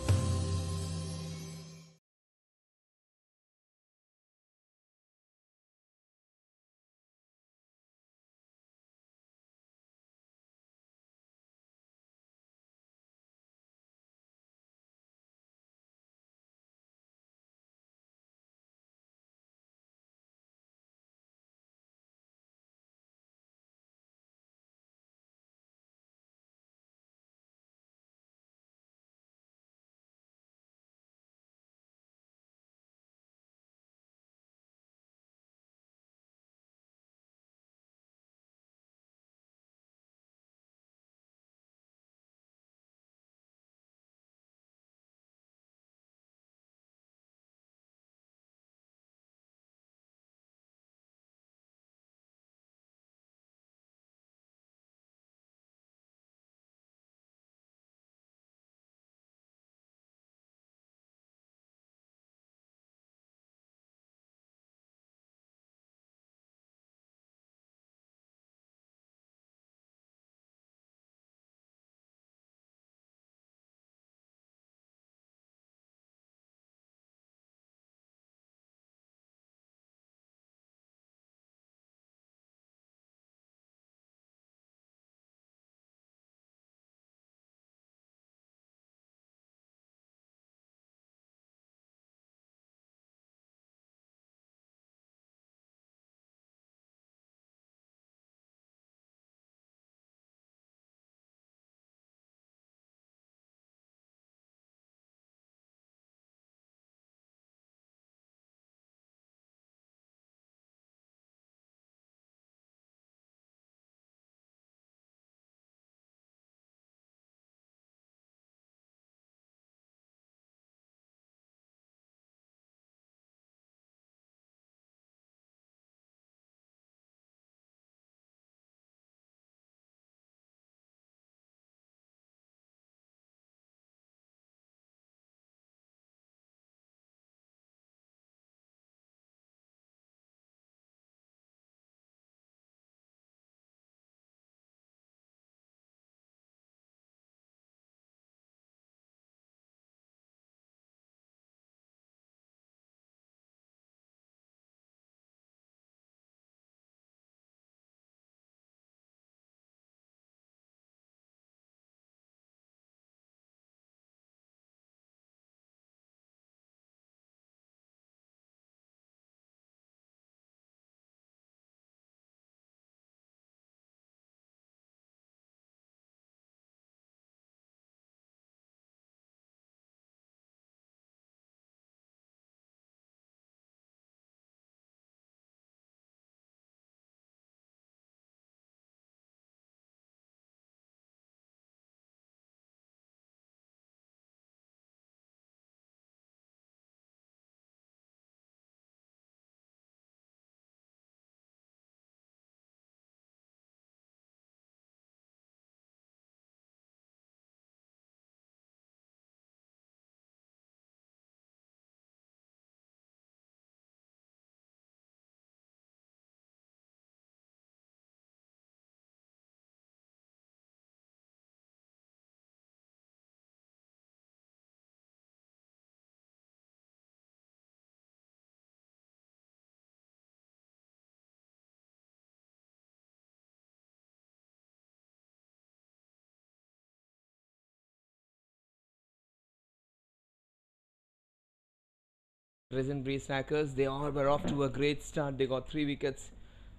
Crescent Bay Slackers, they all were off to a great start. They got 3 wickets,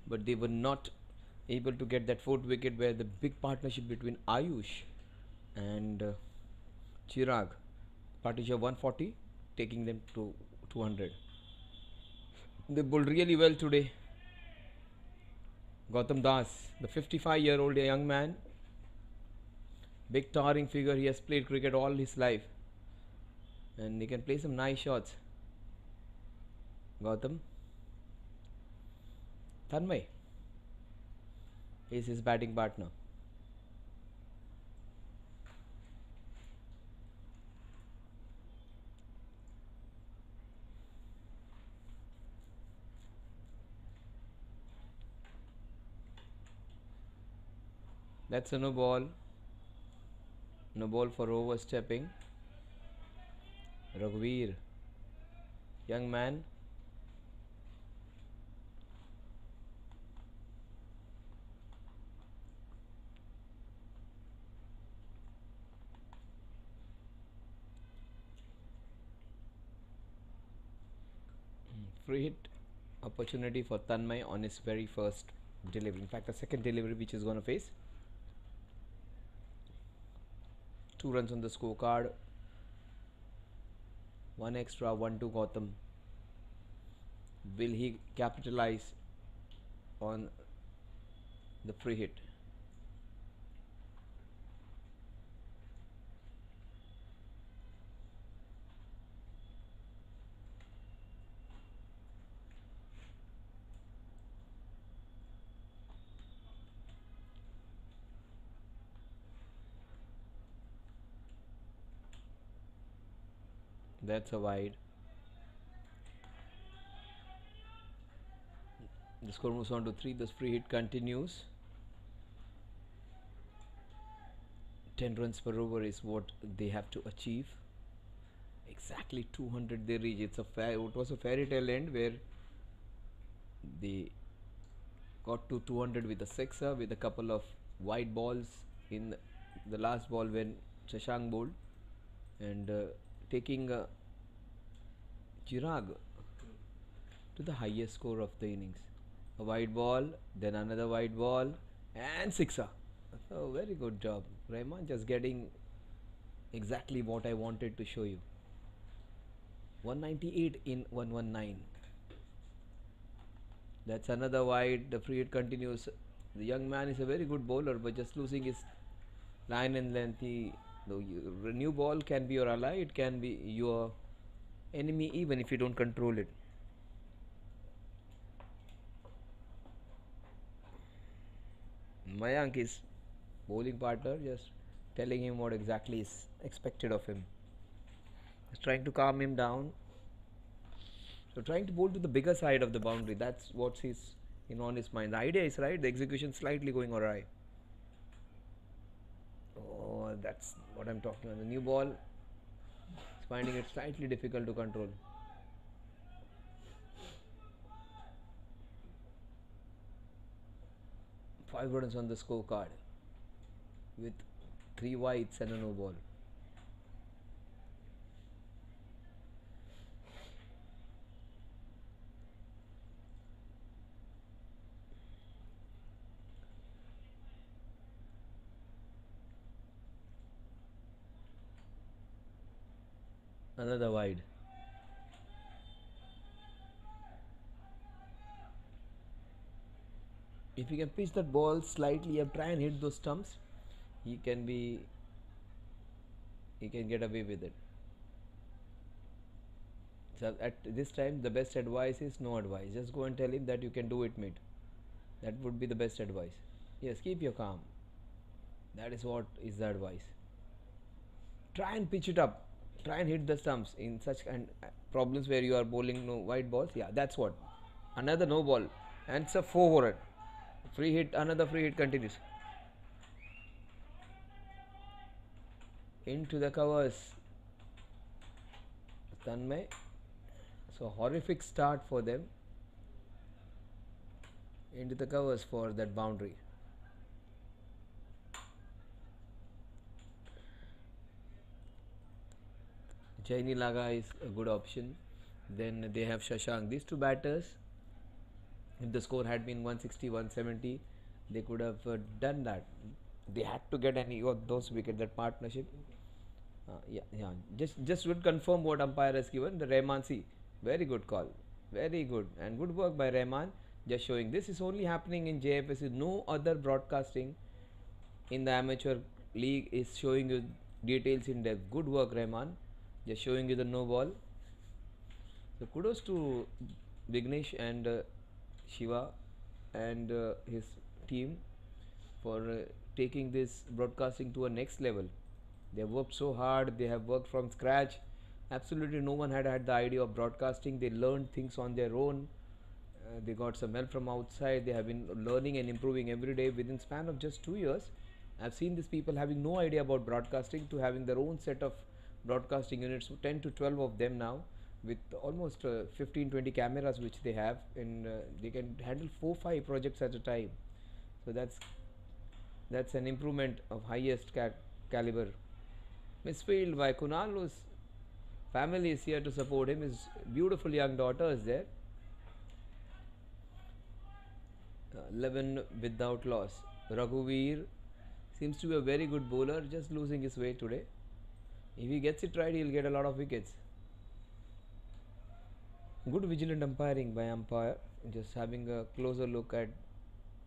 but they were not able to get that fourth wicket where the big partnership between Ayush and Chirag, partnership 140, taking them to 200. They bowled really well today. Gautam Das, the 55-year-old young man, big towering figure. He has played cricket all his life, and he can play some nice shots. Gautam. Tanmay is his batting partner. That's a no ball. No ball for overstepping. Raghuveer, young man. Free hit opportunity for Tanmay on his very first delivery. In fact, the second delivery which is going to face. 2 runs on the scorecard. 1 extra, 1 to Gautam. Will he capitalize on the free hit? That's a wide. The score moves on to 3. The free hit continues. 10 runs per over is what they have to achieve. Exactly 200 they reach. It was a fairy tale end where they got to 200 with a sixer with a couple of wide balls in the last ball when Shashank bowled, and taking Chirag to the highest score of the innings. A wide ball, then another wide ball, and sixer. So very good job, Rahman, just getting exactly what I wanted to show you. 198 in 119. That's another wide. The free hit continues. The young man is a very good bowler, but just losing his line and length. The new ball can be your ally, it can be your enemy even if you don't control it. Mayank is bowling partner, just telling him what exactly is expected of him. Just trying to calm him down. So trying to bowl to the bigger side of the boundary. That's what's on his mind. The idea is right. The execution slightly going awry. Oh, that's what I'm talking about. The new ball is finding it slightly difficult to control. Five runs on the scorecard with 3 wides and a no ball. Another wide. If he can pitch that ball slightly up, try and hit those stumps, he can get away with it. So at this time the best advice is no advice. Just go and tell him that you can do it, mate. That would be the best advice. Yes, keep your calm. That is what is the advice. Try and pitch it up. Try and hit the stumps in such problems where you are bowling no wide balls. Yeah, that's what. Another no ball, and it's a 4 free hit. Another free hit continues into the covers. Tanmay. So horrific start for them. Into the covers for that boundary. Jaini Laga is a good option. Then they have Shashank. These two batters, if the score had been 160, 170, they could have done that. They had to get any of those wickets, that partnership. Yeah. Just would confirm what umpire has given. The Rahman, see, very good call, very good and good work by Rahman. Just showing this is only happening in JFS. No other broadcasting in the amateur league is showing you details in depth. Good work, Rahman. Just showing you the no ball. So kudos to Vignesh and Shiva and his team for taking this broadcasting to a next level. They have worked so hard, they have worked from scratch. Absolutely no one had the idea of broadcasting. They learned things on their own. They got some help from outside. They have been learning and improving every day within span of just 2 years. I've seen these people having no idea about broadcasting to having their own set of broadcasting units, 10 to 12 of them now, with almost 15-20 cameras which they have, and they can handle 4-5 projects at a time. So that's an improvement of highest caliber. Misfield by Kunal, whose family is here to support him. His beautiful young daughter is there. 11 without loss. Raghuveer seems to be a very good bowler, just losing his way today. If he gets it right, he'll get a lot of wickets. Good vigilant umpiring by umpire, just having a closer look at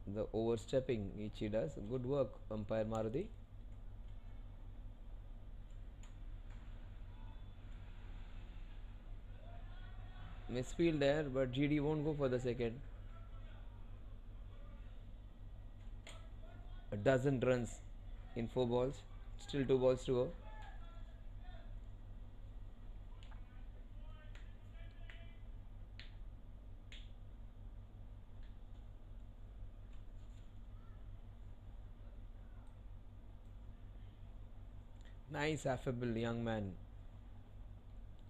the overstepping which he does. Good work, umpire Maruti. Misfield there, but GD won't go for the second. A dozen runs in 4 balls, still 2 balls to go. Nice, affable young man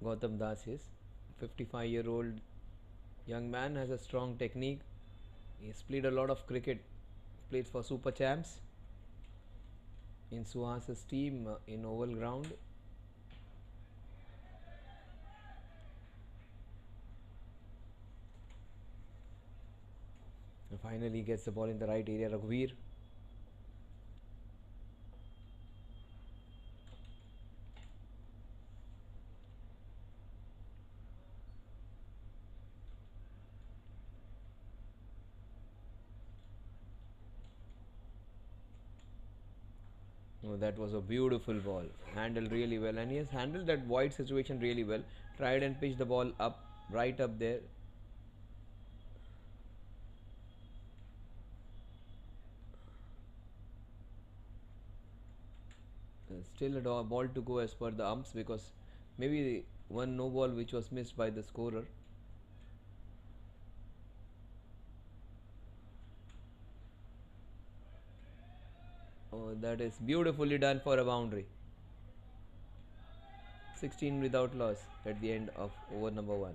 Gautam Das is. 55-year-old young man, has a strong technique. He's played a lot of cricket, played for Super Champs in Suhas's team in Oval Ground. And finally gets the ball in the right area. Raghuveer. Oh, that was a beautiful ball, handled really well, and he has handled that wide situation really well. Tried and pitched the ball up, right up there. Still a ball to go as per the umps, because maybe one no ball which was missed by the scorer. Oh, that is beautifully done for a boundary. 16 without loss at the end of over number 1.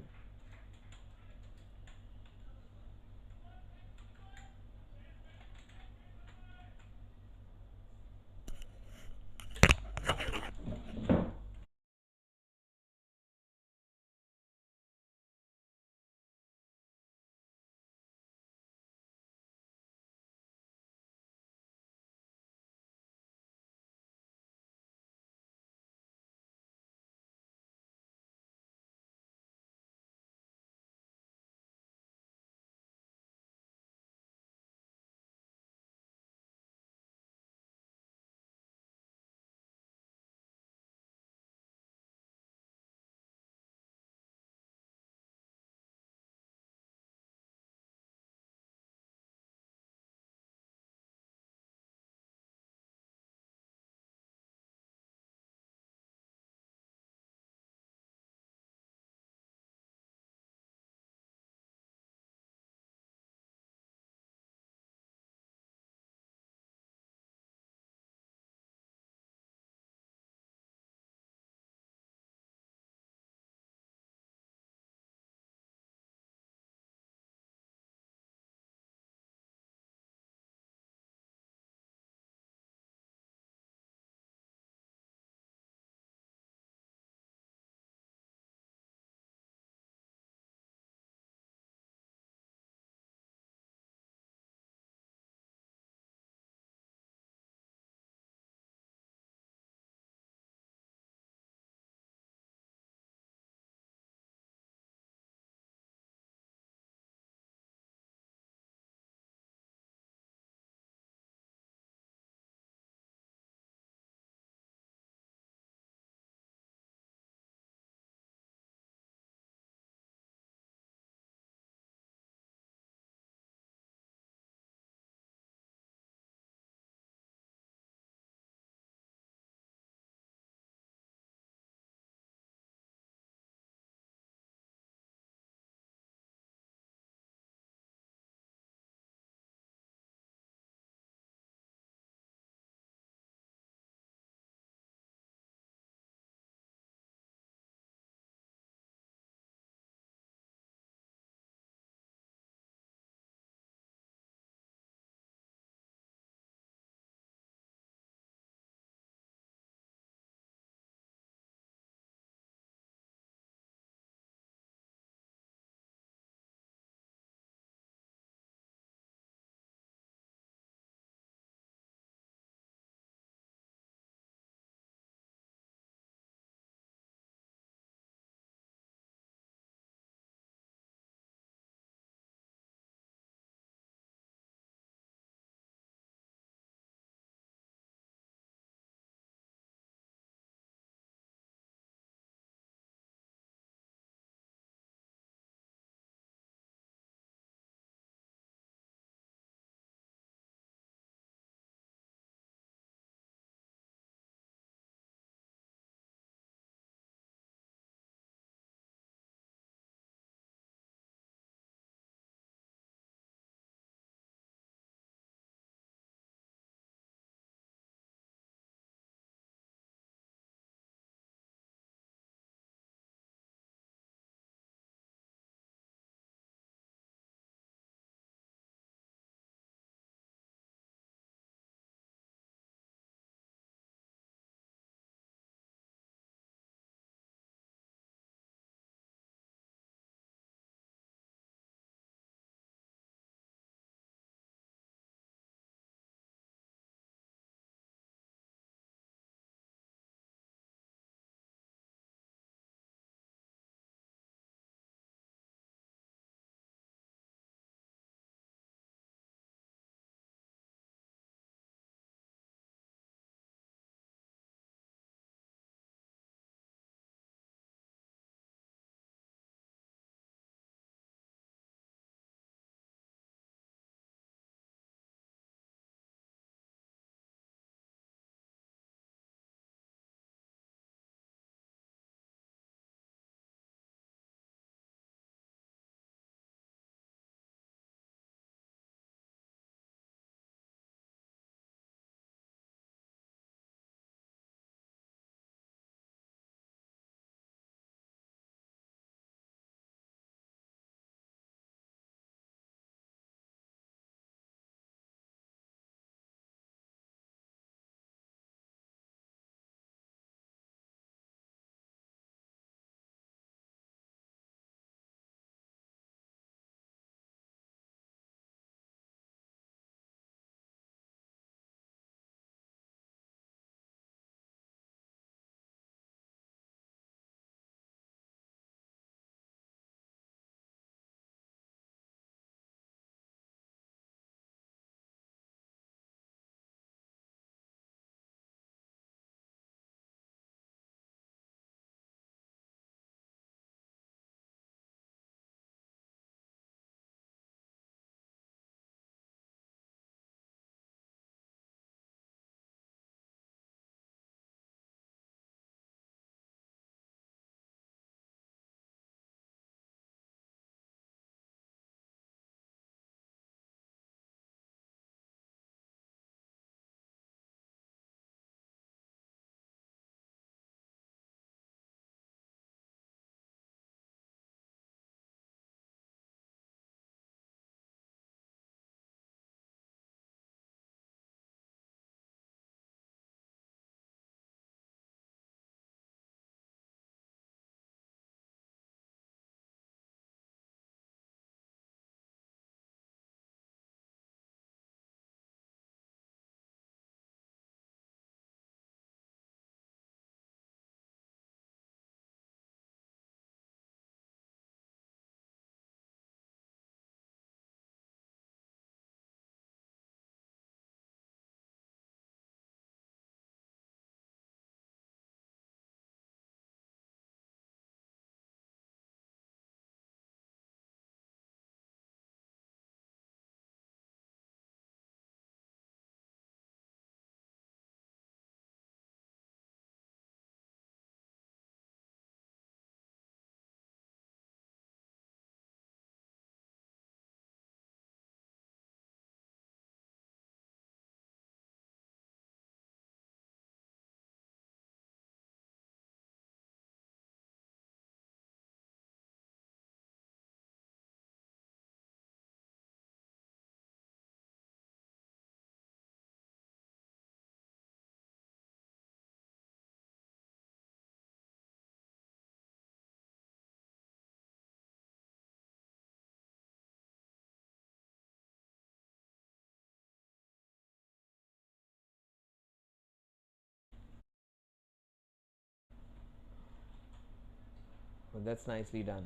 That's nicely done.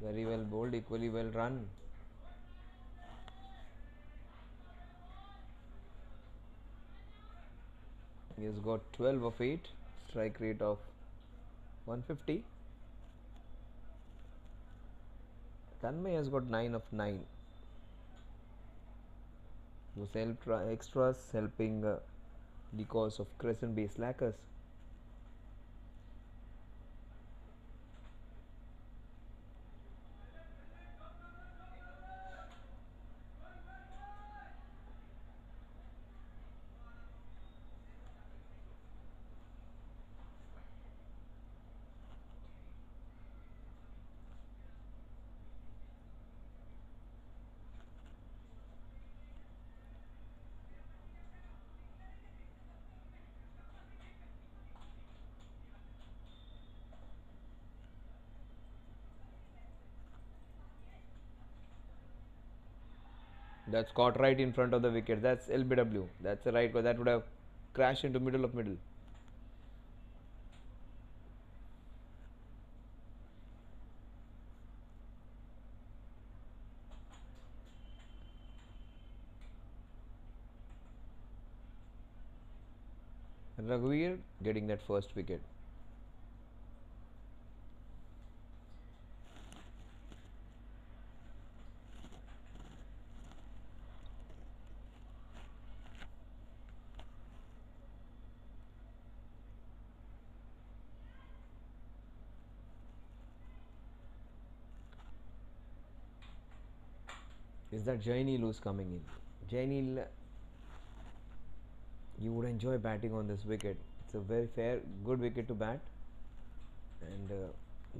Very well bowled, equally well run. He has got 12 of 8, strike rate of 150. Tanmay has got 9 of 9. Those extras helping the cause of Crescent Bay Slackers. That's caught right in front of the wicket. That's LBW. That's a right call. That would have crashed into middle of middle. Raghuveer getting that first wicket. Is that Jainil who's coming in? Jainil, you would enjoy batting on this wicket. It's a very fair, good wicket to bat, and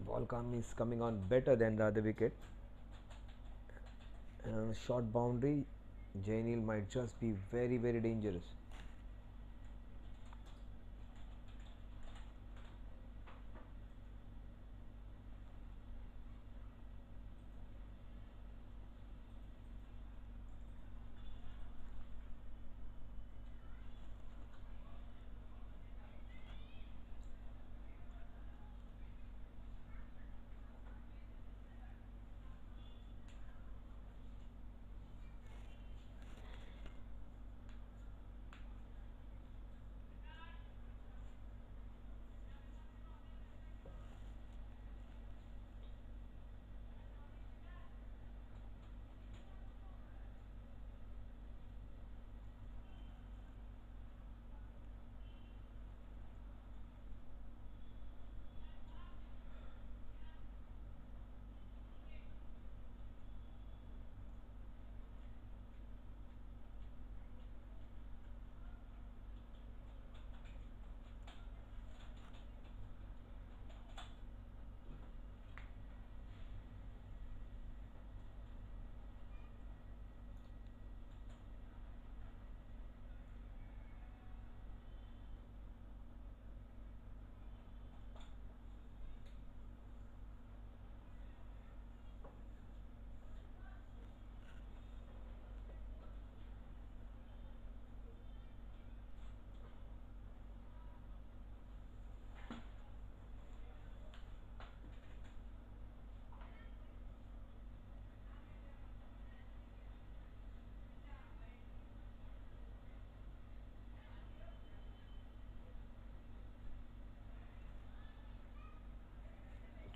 ball is coming on better than the other wicket. And on a short boundary, Jainil might just be very, very dangerous.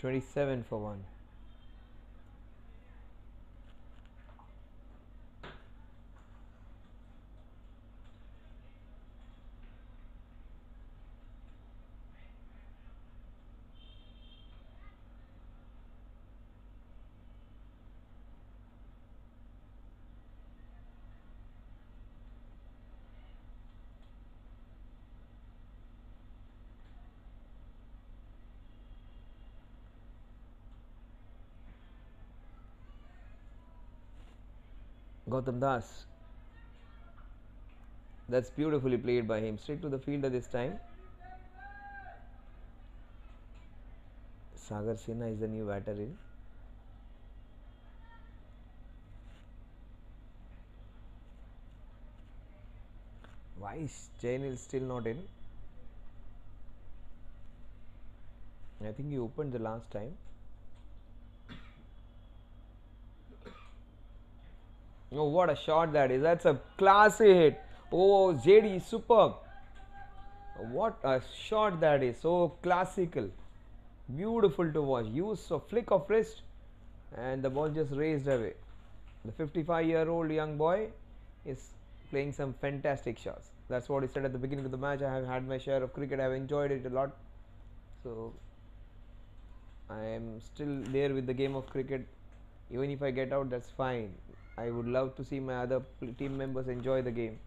"27 for 1. Gautam Das. That's beautifully played by him. Straight to the fielder this time. Sagar Sinha is the new batter in. Why is Jainil still not in? I think he opened the last time. Oh, what a shot that is. That's a classy hit. Oh, JD, superb. What a shot that is. So classical. Beautiful to watch. Use a flick of wrist and the ball just raised away. The 55-year-old young boy is playing some fantastic shots. That's what he said at the beginning of the match. I have had my share of cricket. I have enjoyed it a lot. So I am still there with the game of cricket. Even if I get out, that's fine. I would love to see my other team members enjoy the game.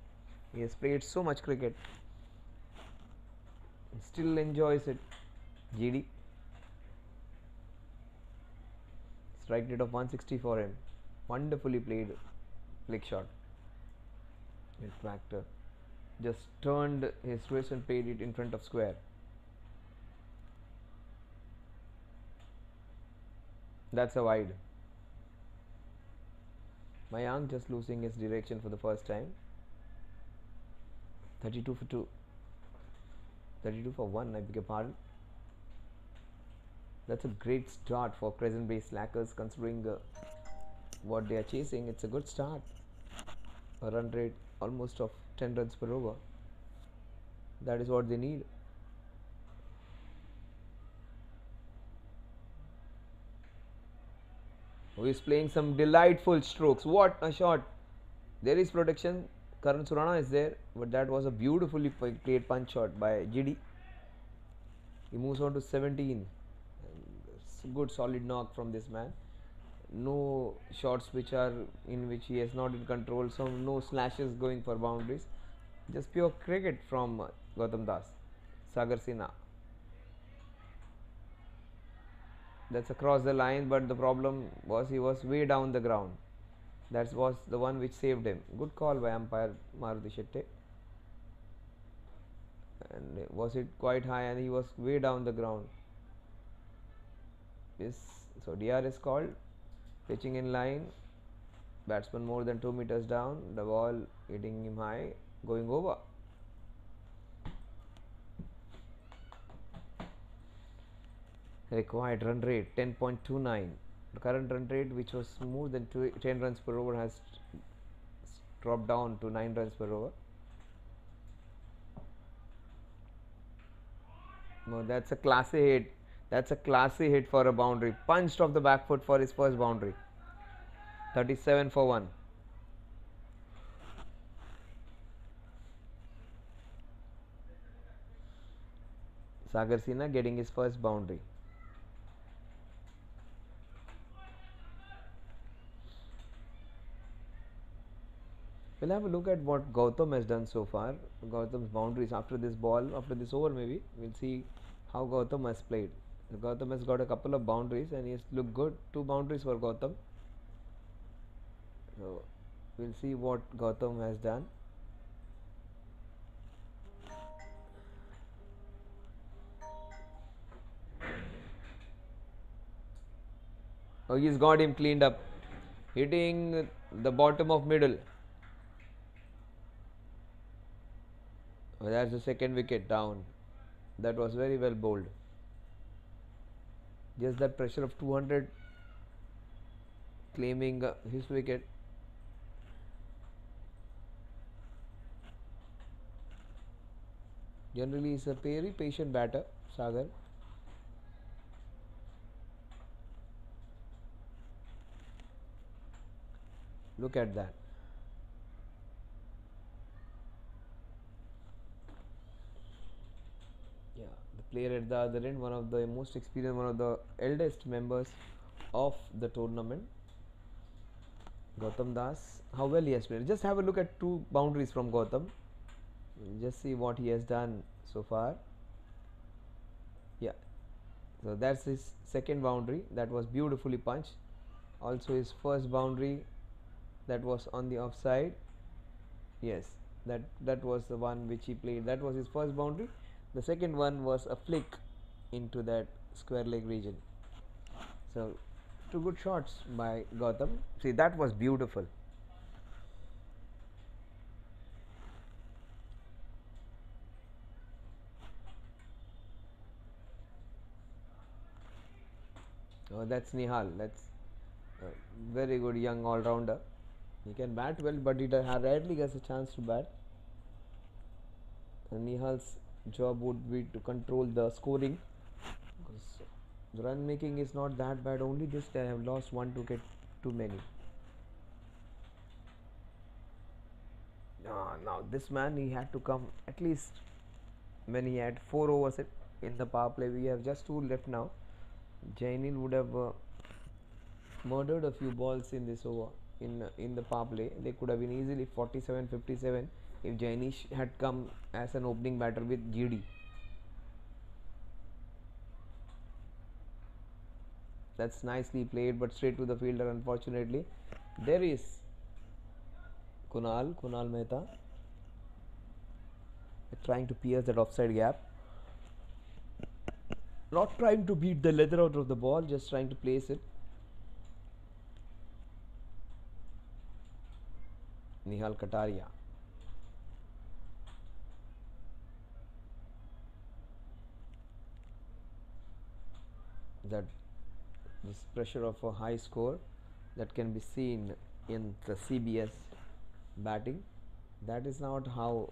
He has played so much cricket. Still enjoys it. GD. Strike rate of 160 for him. Wonderfully played flick shot. In fact, just turned his wrist and played it in front of square. That's a wide. Mayank just losing his direction for the first time. 32 for 2. 32 for 1, I beg your pardon. That's a great start for Crescent Bay Slackers considering what they are chasing. It's a good start. A run rate almost of 10 runs per over. That is what they need. Who is playing some delightful strokes. What a shot. There is protection. Karan Surana is there, but that was a beautifully played punch shot by GD. He moves on to 17. It's a good solid knock from this man. No shots which are in which he is not in control, so no slashes going for boundaries. Just pure cricket from Gautam Das. Sagar Sinha. That's across the line, but the problem was he was way down the ground. That was the one which saved him. Good call by umpire Maruti Shetty. And was it quite high, and he was way down the ground. Yes, so DR is called. Pitching in line. Batsman more than 2 meters down. The ball hitting him high, going over. Required run rate 10.29. The current run rate, which was more than 10 runs per over, has dropped down to 9 runs per over. No, that's a classy hit. That's a classy hit for a boundary. Punched off the back foot for his first boundary. 37 for 1. Sagar Sinha getting his first boundary. We'll have a look at what Gautam has done so far. Gautam's boundaries after this ball, after this over maybe. We'll see how Gautam has played. Gautam has got a couple of boundaries and he has looked good. 2 boundaries for Gautam. So we'll see what Gautam has done. Oh, he's got him cleaned up. Hitting the bottom of middle. Oh, that's the second wicket down. That was very well bowled. Just that pressure of 200 claiming his wicket. Generally, he's a very patient batter, Sagar. Look at that. Yeah, the player at the other end, one of the most experienced, one of the eldest members of the tournament, Gautam Das. How well he has played. Just have a look at 2 boundaries from Gautam. Just see what he has done so far. Yeah, so that's his second boundary. That was beautifully punched. Also his first boundary, that was on the offside. Yes, that was the one which he played. That was his first boundary. The second one was a flick into that square leg region. So 2 good shots by Gautam. See, that was beautiful. Oh, that's Nihal. That's a very good young all-rounder. He can bat well, but he rarely gets a chance to bat. And Nihal's job would be to control the scoring, because the run making is not that bad. Only this they have lost one wicket too many. Now this man, he had to come at least when he had 4 overs in the power play. We have just 2 left now. Jainil would have murdered a few balls in this over in the power play. They could have been easily 47-57 if Jainish had come as an opening batter with GD. That's nicely played, but straight to the fielder, unfortunately. There is Kunal Mehta trying to pierce that offside gap. Not trying to beat the leather out of the ball, just trying to place it. Nihal Kataria. That this pressure of a high score that can be seen in the CBS batting, that is not how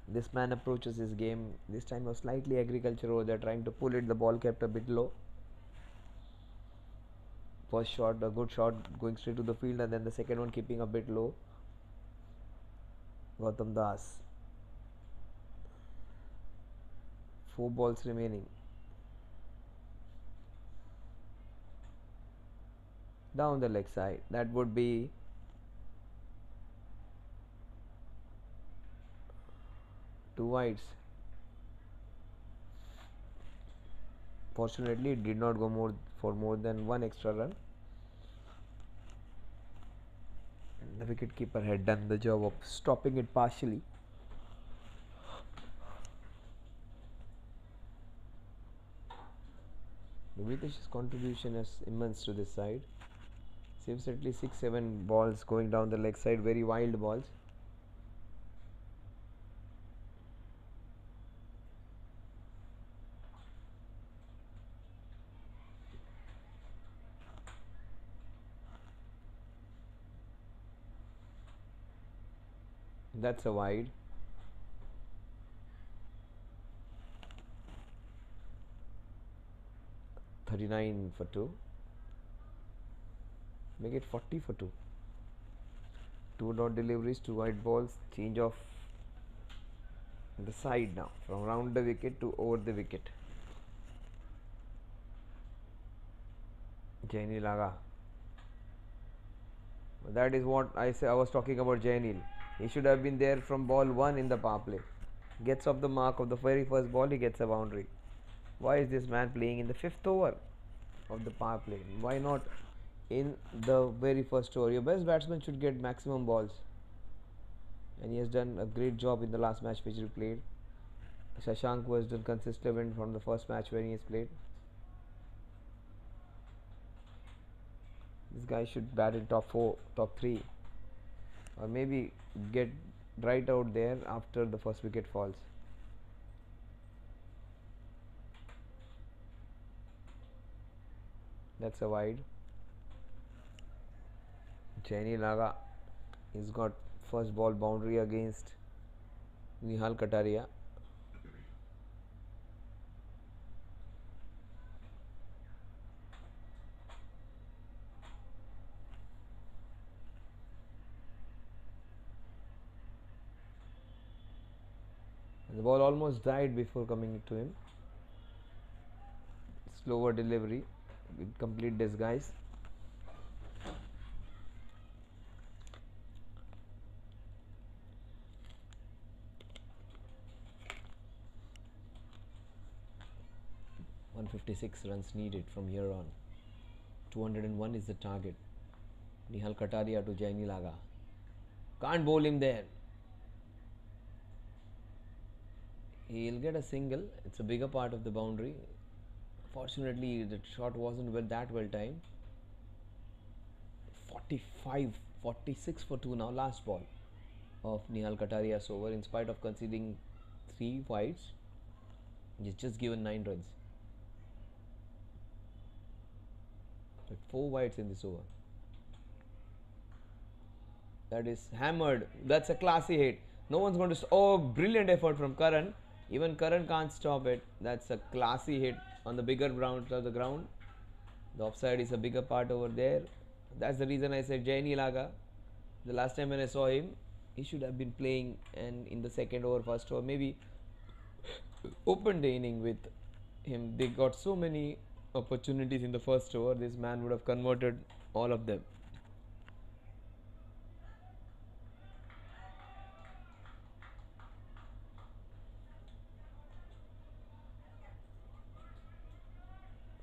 this man approaches his game. This time was slightly agriculture over there, trying to pull it. The ball kept a bit low. First shot, a good shot going straight to the field, and then the second one keeping a bit low. Gautam Das. 4 balls remaining. Down the leg side. That would be two wides. Fortunately, it did not go for more than 1 extra run. And the wicketkeeper had done the job of stopping it partially. Vitesh's contribution is immense to this side. Seems at least 6-7 balls going down the leg side, very wild balls. That's a wide. $39 for 2. Make it 40 for 2. 2 dot deliveries, 2 wide balls, change of the side now from round the wicket to over the wicket. Jainil Aga. That is what I was talking about Jainil. He should have been there from ball 1 in the power play. Gets off the mark of the very first ball, he gets a boundary. Why is this man playing in the 5th over of the power play? Why not in the very first over? Your best batsman should get maximum balls, and he has done a great job in the last match which he played. Shashank was done consistent from the first match when he has played. This guy should bat in top 4, top 3, or maybe get right out there after the first wicket falls. That's a wide. Jainil Aga, he's got first ball boundary against Nihal Kataria. The ball almost died before coming to him. Slower delivery with complete disguise. .156 runs needed from here on. 201 is the target. Nihal Kataria to Jainil Aga. Can't bowl him there. He'll get a single. It's a bigger part of the boundary. Fortunately, the shot wasn't that well timed. 46 for 2 now. Last ball of Nihal Kataria's over. In spite of conceding 3 wides, he's just given 9 runs. But 4 wides in this over. That is hammered. That's a classy hit. No one's going to. Oh, brilliant effort from Karan. Even Karan can't stop it. That's a classy hit on the bigger ground of the ground. The offside is a bigger part over there. That's the reason I said Jaini Laga. The last time when I saw him, he should have been playing and in the second over, first over, maybe opened the inning with him. They got so many opportunities in the first over. This man would have converted all of them.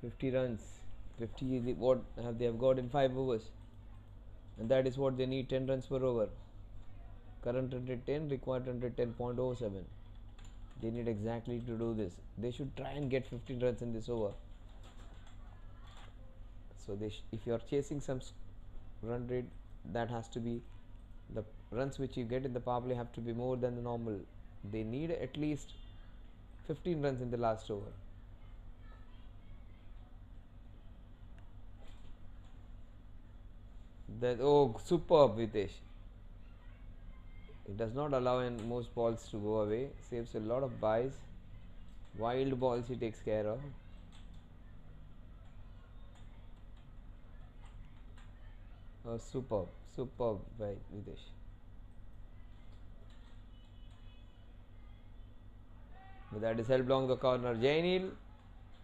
₹50. 50 is what they have got in 5 overs, and that is what they need. 10 runs per over. Current 110, required 110.07. They need exactly to do this. They should try and get 15 runs in this over. So if you are chasing some run rate, that has to be the runs which you get in the power play have to be more than the normal. They need at least 15 runs in the last over. Oh, superb, Vitesh. It does not allow most balls to go away. Saves a lot of buys. Wild balls he takes care of. Oh, superb by Videsh. But that is helped along the corner. Jainil,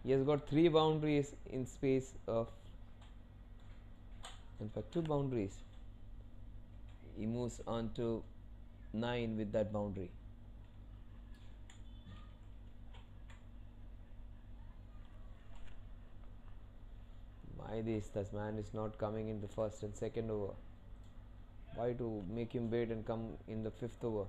he has got 3 boundaries in space of, in fact 2 boundaries. He moves on to 9 with that boundary. Why this man is not coming in the first and second over? Why to make him wait and come in the 5th over?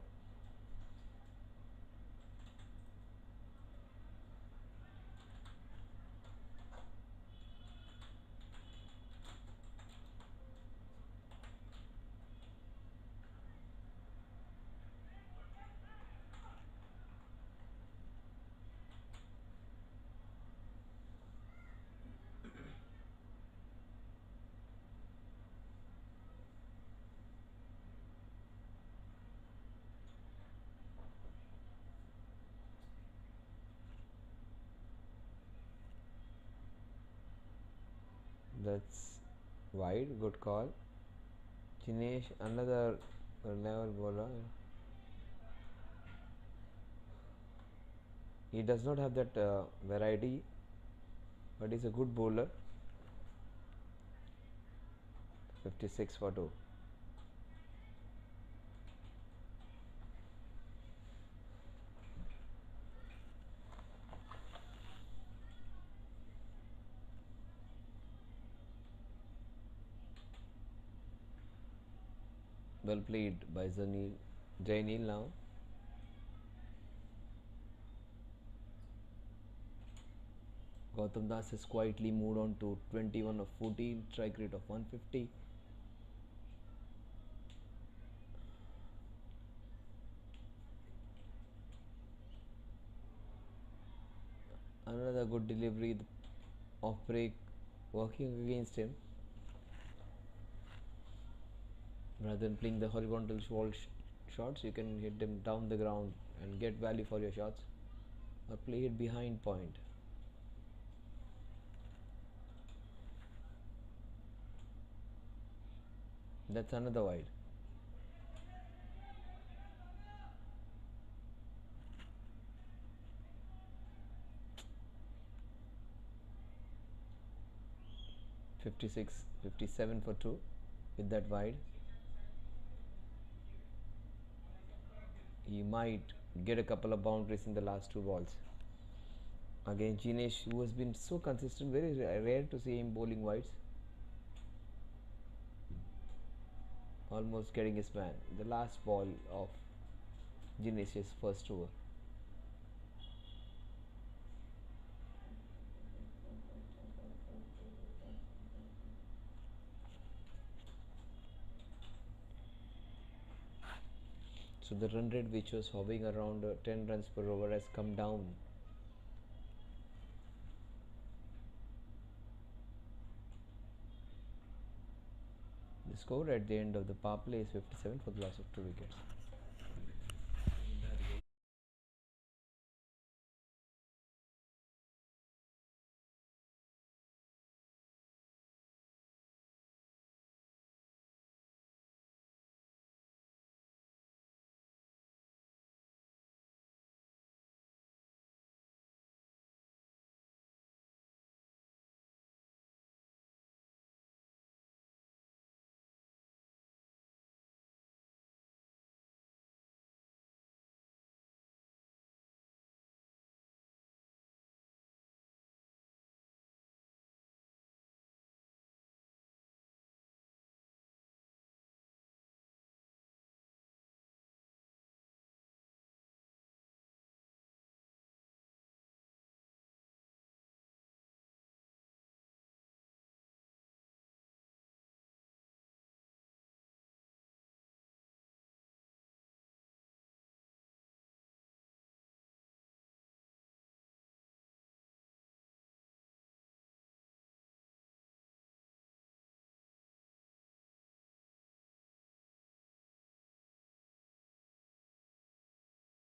That's wide, good call. Jinesh, another level bowler. He does not have that variety, but he's a good bowler. 56 for 2. Well played by Jainil now. Gautam Das has quietly moved on to 21 of 14, strike rate of 150. Another good delivery, off break working against him. Rather than playing the horizontal shots, you can hit them down the ground and get value for your shots, or play it behind point. That's another wide. $57 for 2 with that wide. He might get a couple of boundaries in the last 2 balls. Again, Jinesh, who has been so consistent, very rare to see him bowling wides. Almost getting his man. The last ball of Jinesh's first over. So the run rate, which was hovering around 10 runs per over, has come down. score at the end of the power play is 57 for the loss of 2 wickets.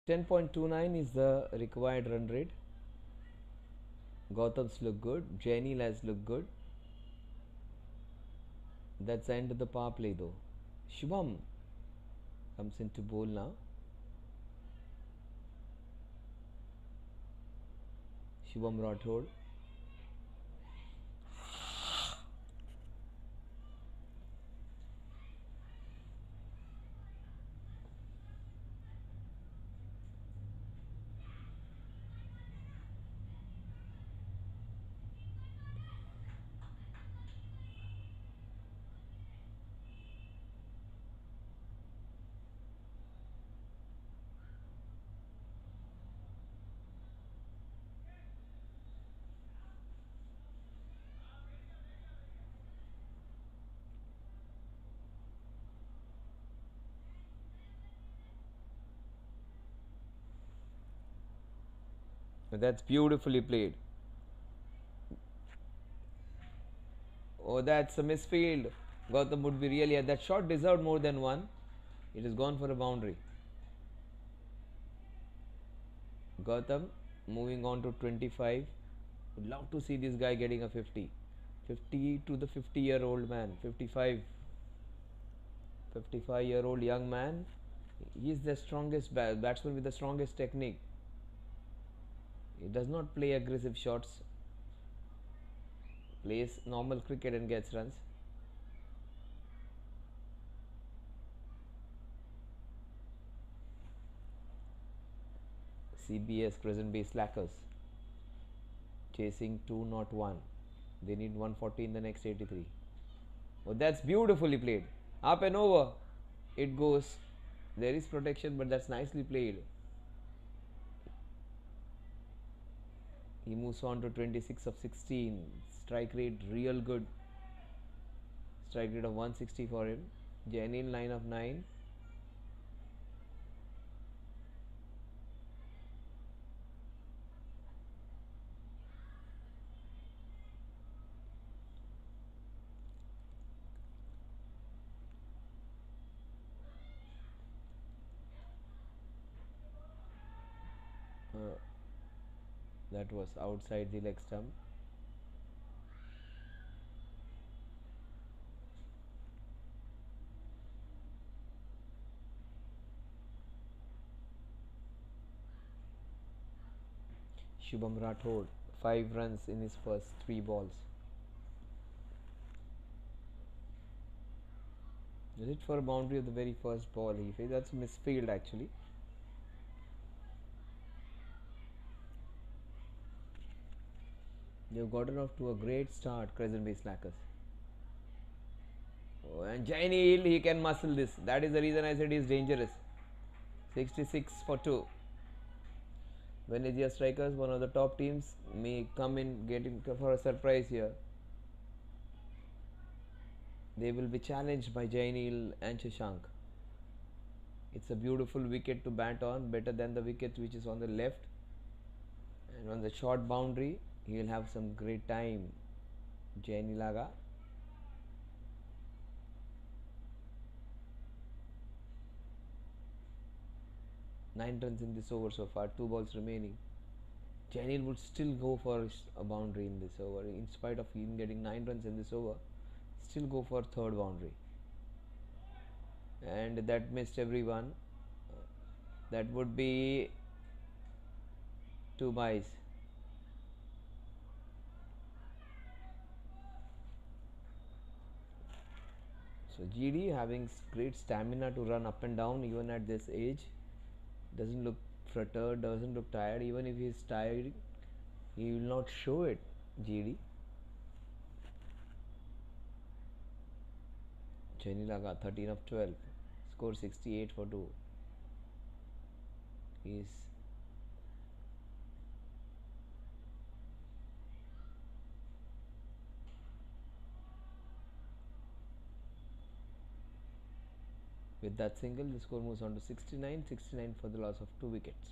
.29 is the required run rate. Gautam's look good. Jainil has looked good. That's the end of the power play though. Shubham comes into bowl now. Shubham Rathod. That's beautifully played. Oh, that's a misfield. Gautam would be really. That shot deserved more than one. It has gone for a boundary. Gautam moving on to 25. Would love to see this guy getting a 50. 50 to the 50-year-old man. 55. 55-year-old young man. He is the strongest batsman with the strongest technique. He does not play aggressive shots. Plays normal cricket and gets runs. CBS Crescent Bay Slackers chasing 201. They need 140 in the next 83. Oh, that's beautifully played. Up and over. It goes. There is protection, but that's nicely played. He moves on to 26 of 16. Strike rate real good. Strike rate of 160 for him. Jainil 9 of 9. That was outside the leg stump. Shubham Rathod, 5 runs in his first 3 balls. Is it for a boundary of the very first ball he faced? That's a misfield actually. They've gotten off to a great start, Crescent Bay Slackers. Oh, and Jainil, he can muscle this. That is the reason I said he is dangerous. 66 for 2. Venezia Strikers, one of the top teams, may come in getting for a surprise here. They will be challenged by Jainil and Shashank. It's a beautiful wicket to bat on, better than the wicket which is on the left. And on the short boundary, he will have some great time. Jainilaga. 9 runs in this over so far, 2 balls remaining. Jainil would still go for a boundary in this over, in spite of him getting 9 runs in this over, still go for third boundary. And that missed everyone. That would be 2 byes. So GD having great stamina to run up and down even at this age, doesn't look fluttered, doesn't look tired. Even if he is tired, he will not show it. GD. Jainilaga 13 of 12, score 68 for 2. He's with that single, the score moves on to 69 for the loss of 2 wickets.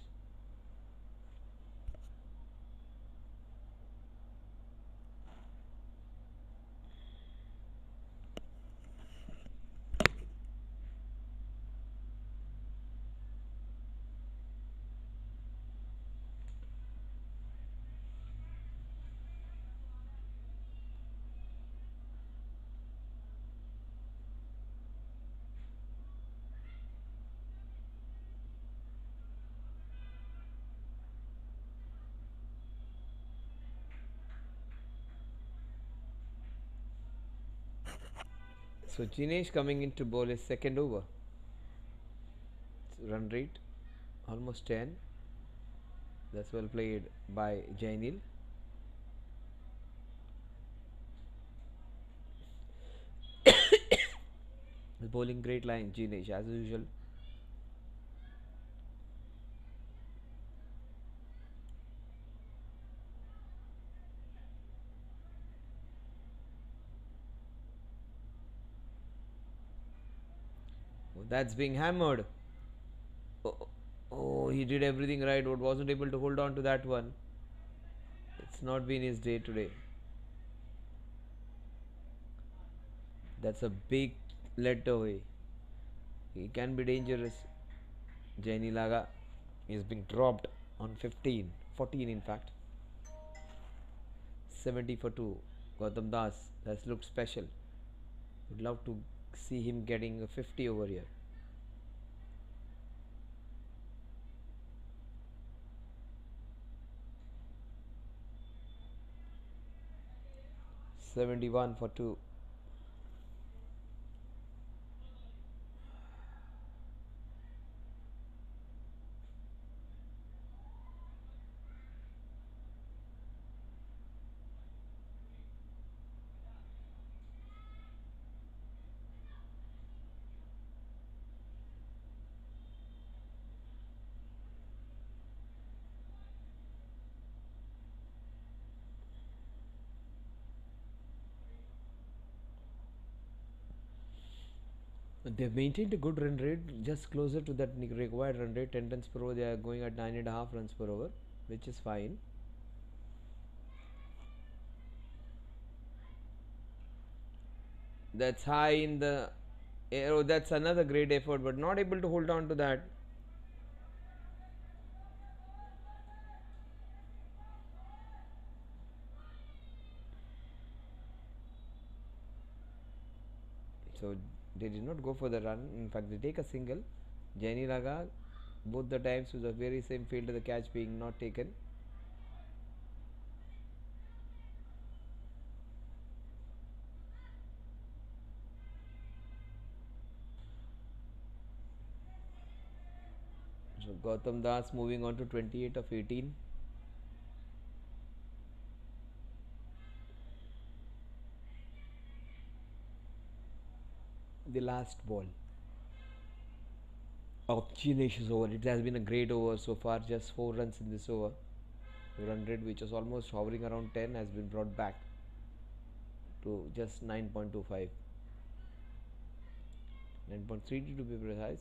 So Jinesh coming into bowl his second over. Run rate almost 10. That's well played by Jainil. Bowling great line, Jinesh as usual. Oh, that's being hammered. Oh, he did everything right, but wasn't able to hold on to that one. It's not been his day today. That's a big let away. He can be dangerous. Jainilaga is being dropped on 15, 14 in fact. 70 for 2. Gautam Das has looked special. Would love to see him getting a 50 over here. $71 for 2. They've maintained a good run rate, just closer to that required run rate. 10 runs per over, they are going at 9.5 runs per over, which is fine. That's high in the air. Oh, that's another great effort, but not able to hold on to that. So they did not go for the run. In fact, they take a single. Jainilaga, both the times with the very same field, the catch being not taken. So Gautam Das moving on to 28 of 18. The last ball of Jinesh's over. It has been a great over so far, just 4 runs in this over. The run rate, which was almost hovering around 10, has been brought back to just 9.25. 9.32 to be precise.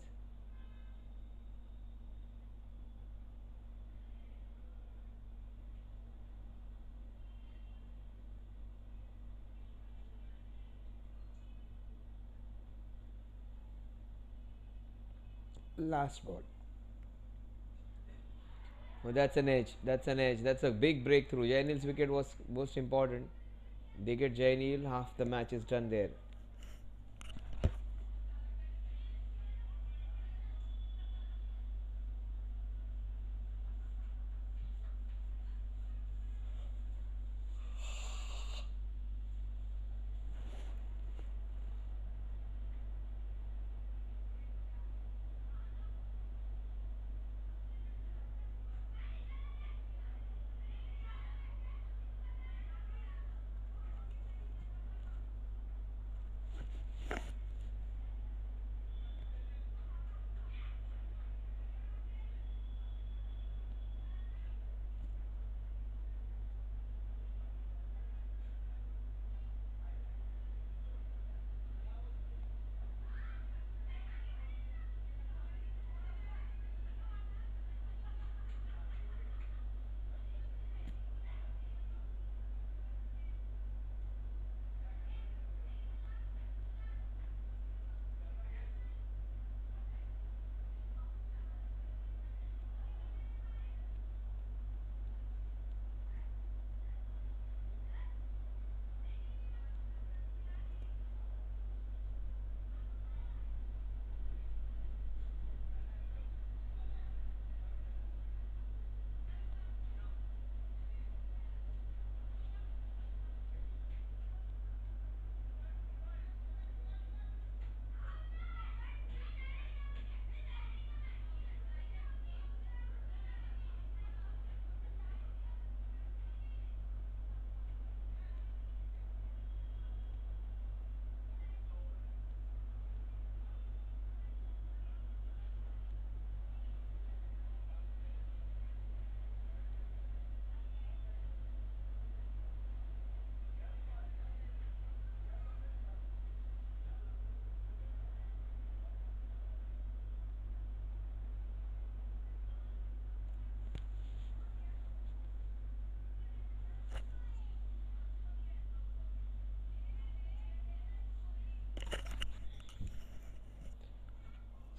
Last ball. Oh, that's an edge. That's an edge. That's a big breakthrough. Jainil's wicket was most important. They get Jainil, half the match is done there.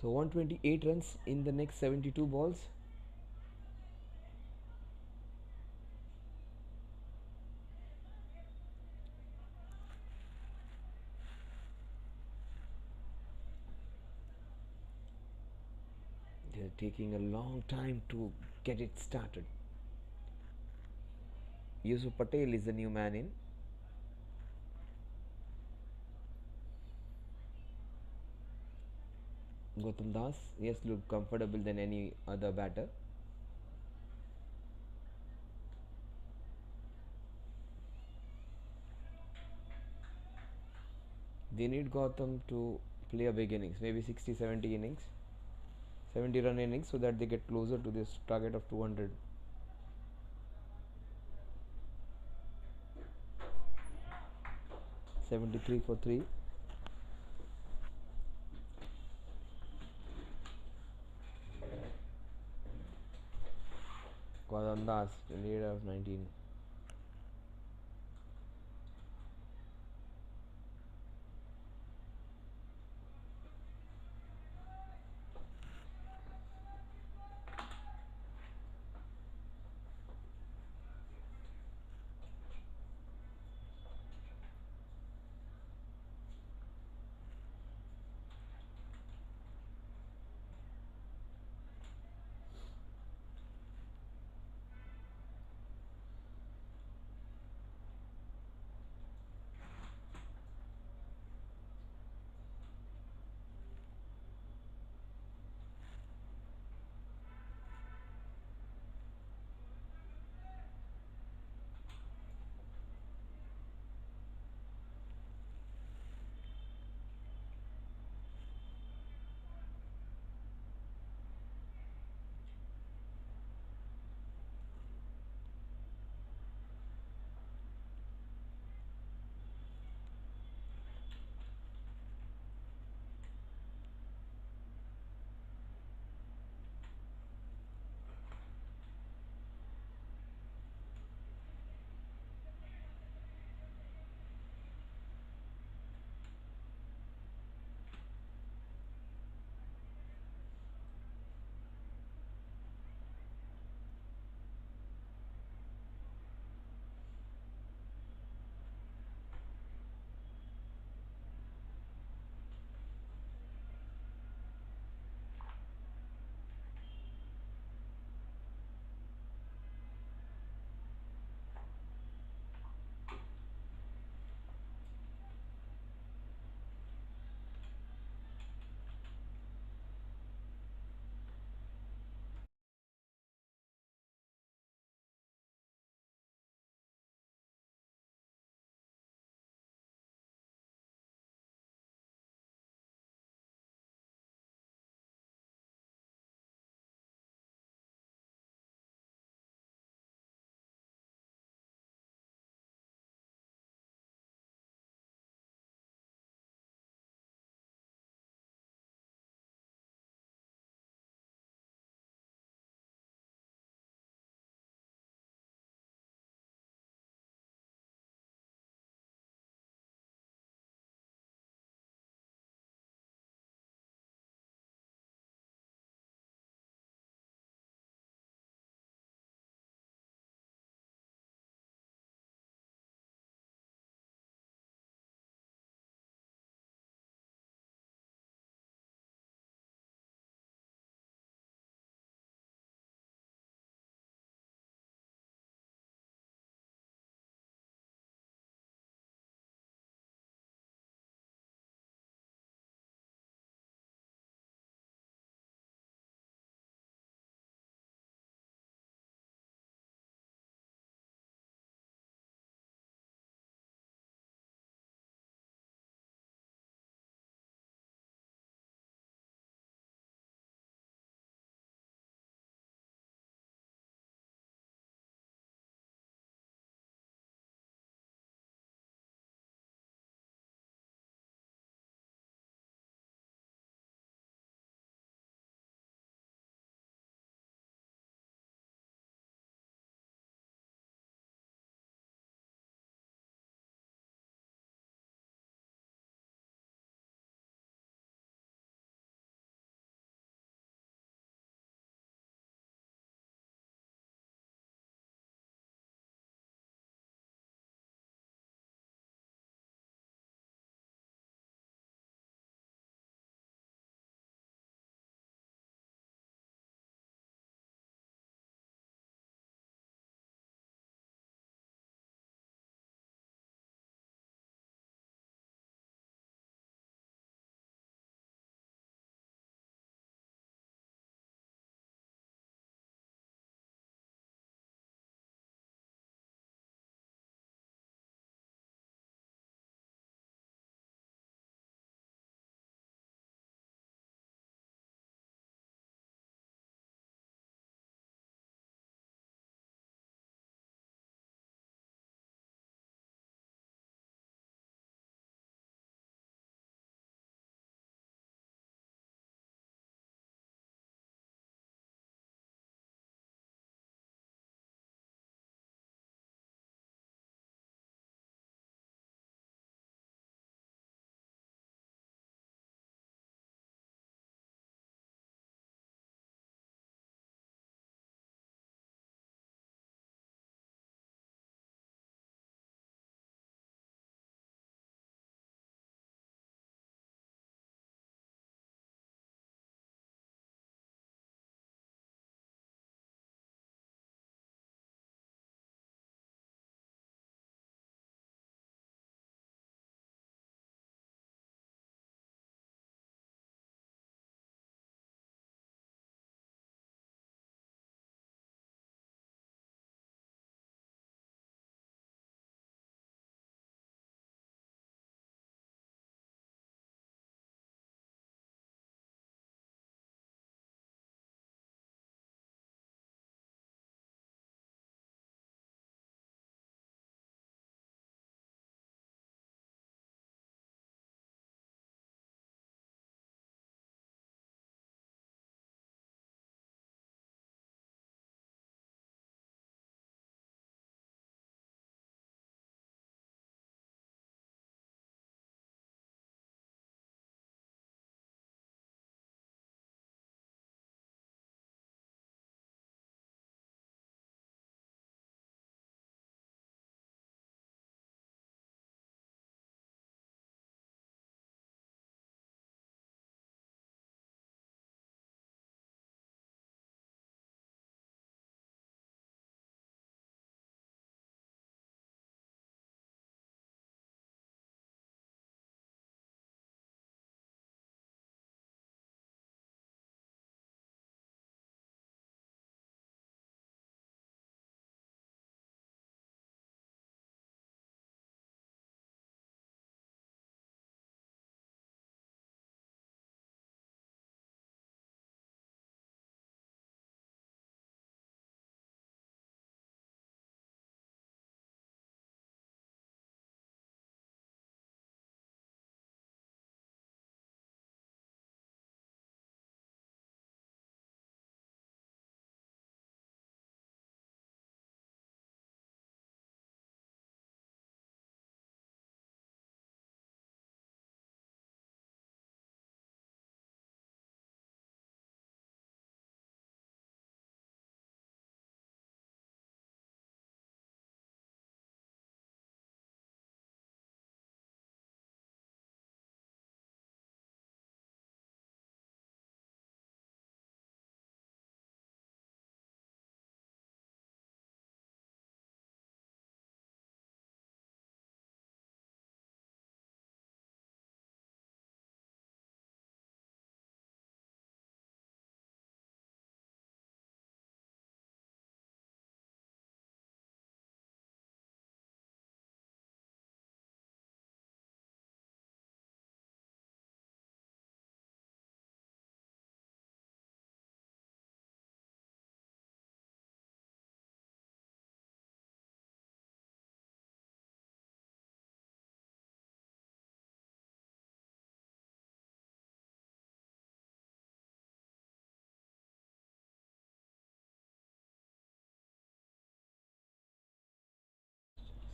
So 128 runs in the next 72 balls. They're taking a long time to get it started. Yusuf Patel is the new man in. Gautam Das, yes, look comfortable than any other batter. They need Gautam to play a big innings, maybe 60-70 innings, 70 run innings, so that they get closer to this target of 200. '73 for 3. Gautam Das, 28 out of 19.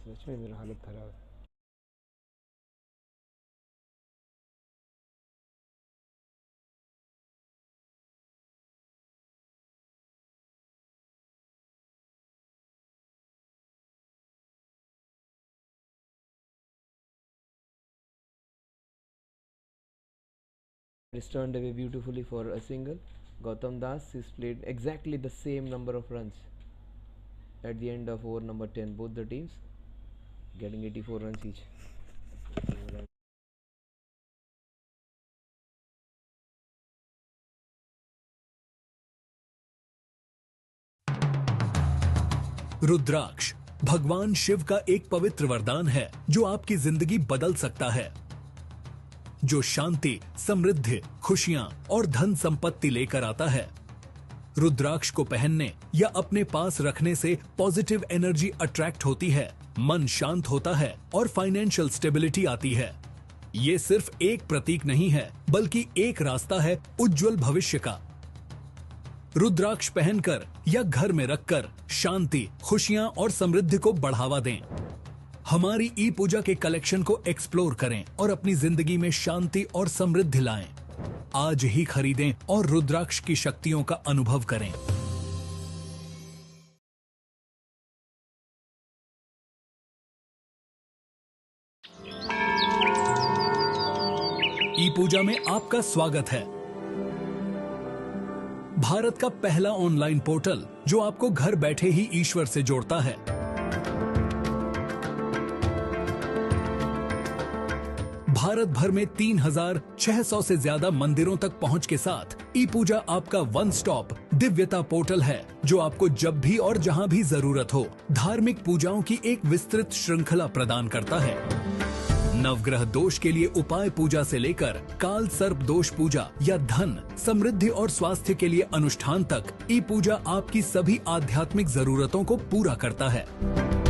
सच में मेरा हालत खराब है. Is turned away beautifully for a single. Gautam Das is played exactly the same number of runs at the end of over number 10. Both the teams getting 84 runs each. रुद्राक्ष भगवान शिव का एक पवित्र वरदान है जो आपकी जिंदगी बदल सकता है, जो शांति, समृद्धि, खुशियां और धन संपत्ति लेकर आता है. रुद्राक्ष को पहनने या अपने पास रखने से पॉजिटिव एनर्जी अट्रैक्ट होती है, मन शांत होता है और फाइनेंशियल स्टेबिलिटी आती है. ये सिर्फ एक प्रतीक नहीं है, बल्कि एक रास्ता है उज्जवल भविष्य का. रुद्राक्ष पहनकर या घर में रखकर शांति, खुशियां और समृद्धि को बढ़ावा दें. हमारी ई पूजा के कलेक्शन को एक्सप्लोर करें और अपनी जिंदगी में शांति और समृद्धि लाएं. आज ही खरीदें और रुद्राक्ष की शक्तियों का अनुभव करें. ई पूजा में आपका स्वागत है. भारत का पहला ऑनलाइन पोर्टल जो आपको घर बैठे ही ईश्वर से जोड़ता है. भारत भर में 3,600 से ज्यादा मंदिरों तक पहुंच के साथ ई पूजा आपका वन स्टॉप दिव्यता पोर्टल है जो आपको जब भी और जहां भी जरूरत हो धार्मिक पूजाओं की एक विस्तृत श्रृंखला प्रदान करता है. नवग्रह दोष के लिए उपाय पूजा से लेकर काल सर्प दोष पूजा या धन, समृद्धि और स्वास्थ्य के लिए अनुष्ठान तक ई पूजा आपकी सभी आध्यात्मिक जरूरतों को पूरा करता है.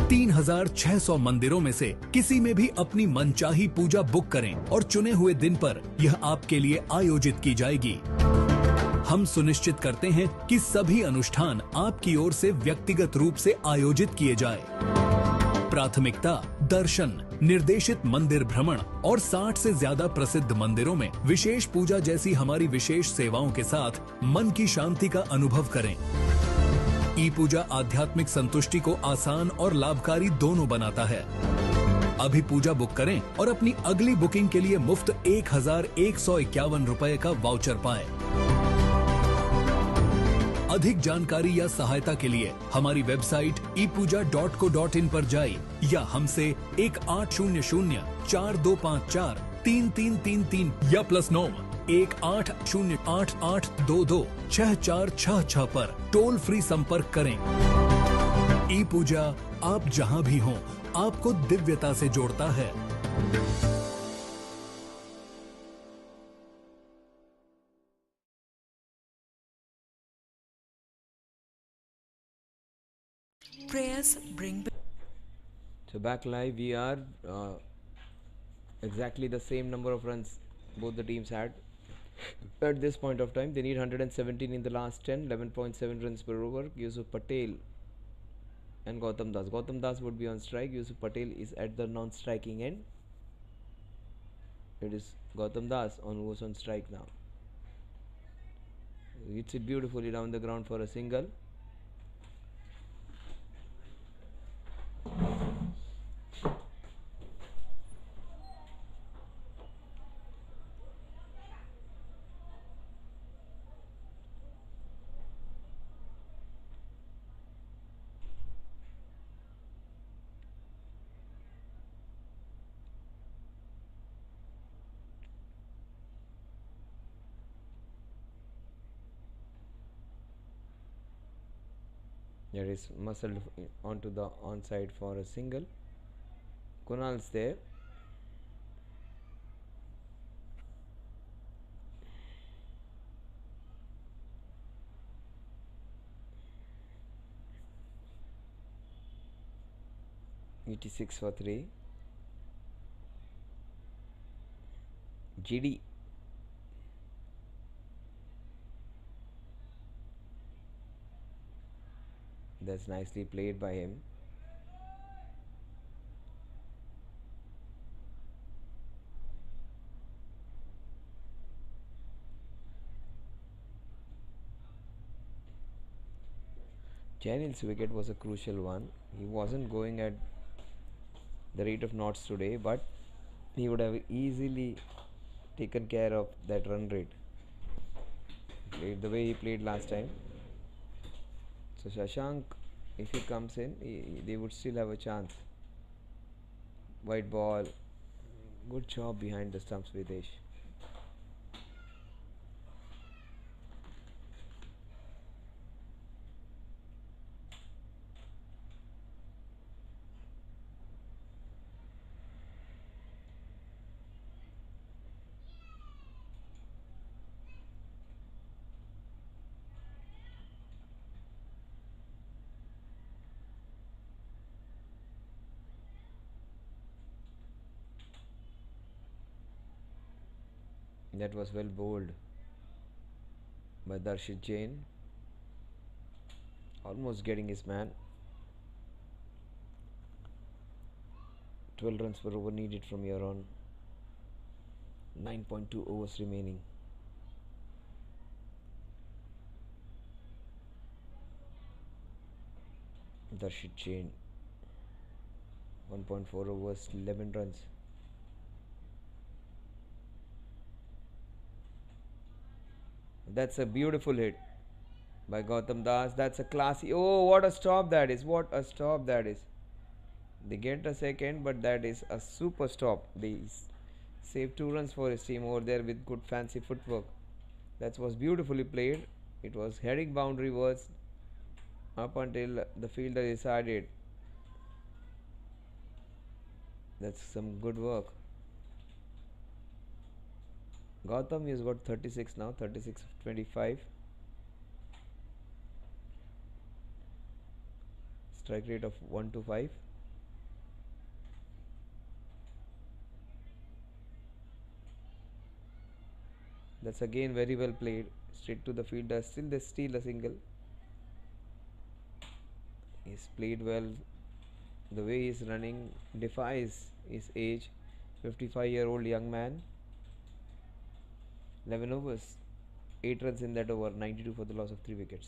3,600 मंदिरों में से किसी में भी अपनी मनचाही पूजा बुक करें और चुने हुए दिन पर यह आपके लिए आयोजित की जाएगी. हम सुनिश्चित करते हैं कि सभी अनुष्ठान आपकी ओर से व्यक्तिगत रूप से आयोजित किए जाए. प्राथमिकता दर्शन, निर्देशित मंदिर भ्रमण और 60 से ज्यादा प्रसिद्ध मंदिरों में विशेष पूजा जैसी हमारी विशेष सेवाओं के साथ मन की शांति का अनुभव करें. ई पूजा आध्यात्मिक संतुष्टि को आसान और लाभकारी दोनों बनाता है. अभी पूजा बुक करें और अपनी अगली बुकिंग के लिए मुफ्त 1,151 रुपए का वाउचर पाएं. अधिक जानकारी या सहायता के लिए हमारी वेबसाइट epuja.co.in पर जाइए या हमसे 1800-4254-3333 या +9 1808-8822-6466 पर टोल फ्री संपर्क करें. ई पूजा आप जहां भी हों आपको दिव्यता से जोड़ता है. Prayers bring So back live, we are exactly the same number of runs both the teams had at this point of time. They need 117 in the last 10, 11.7 runs per over. Yusuf Patel and Gautam Das. Gautam Das would be on strike. Yusuf Patel is at the non-striking end. It is Gautam Das on who's on strike now. Hits it beautifully down the ground for a single. There is muscled onto the onside for a single. Kunal's there. $86 for 3. GD. That's nicely played by him. Jainil's wicket was a crucial one. He wasn't going at the rate of knots today, but he would have easily taken care of that run rate. Played the way he played last time. So Shashank, if he comes in, they would still have a chance. White ball. Good job behind the stumps, Videsh. That was well bowled by Darshit Jain. Almost getting his man. 12 runs per over needed from here on. 9.2 overs remaining. Darshit Jain. 1.4 overs, 11 runs. That's a beautiful hit by Gautam Das. That's a classy. Oh, what a stop that is! What a stop that is! They get a second, but that is a super stop. They save 2 runs for his team over there with good fancy footwork. That was beautifully played. It was heading boundary wards up until the fielder decided. That's some good work. Gautam has got 36 now, 36 of 25. Strike rate of 1 to 5. That's again very well played. Straight to the fielder. Still they steal a single. He's played well. The way he's running defies his age. 55-year-old young man. 11 overs. 8 runs in that over. 92 for the loss of 3 wickets.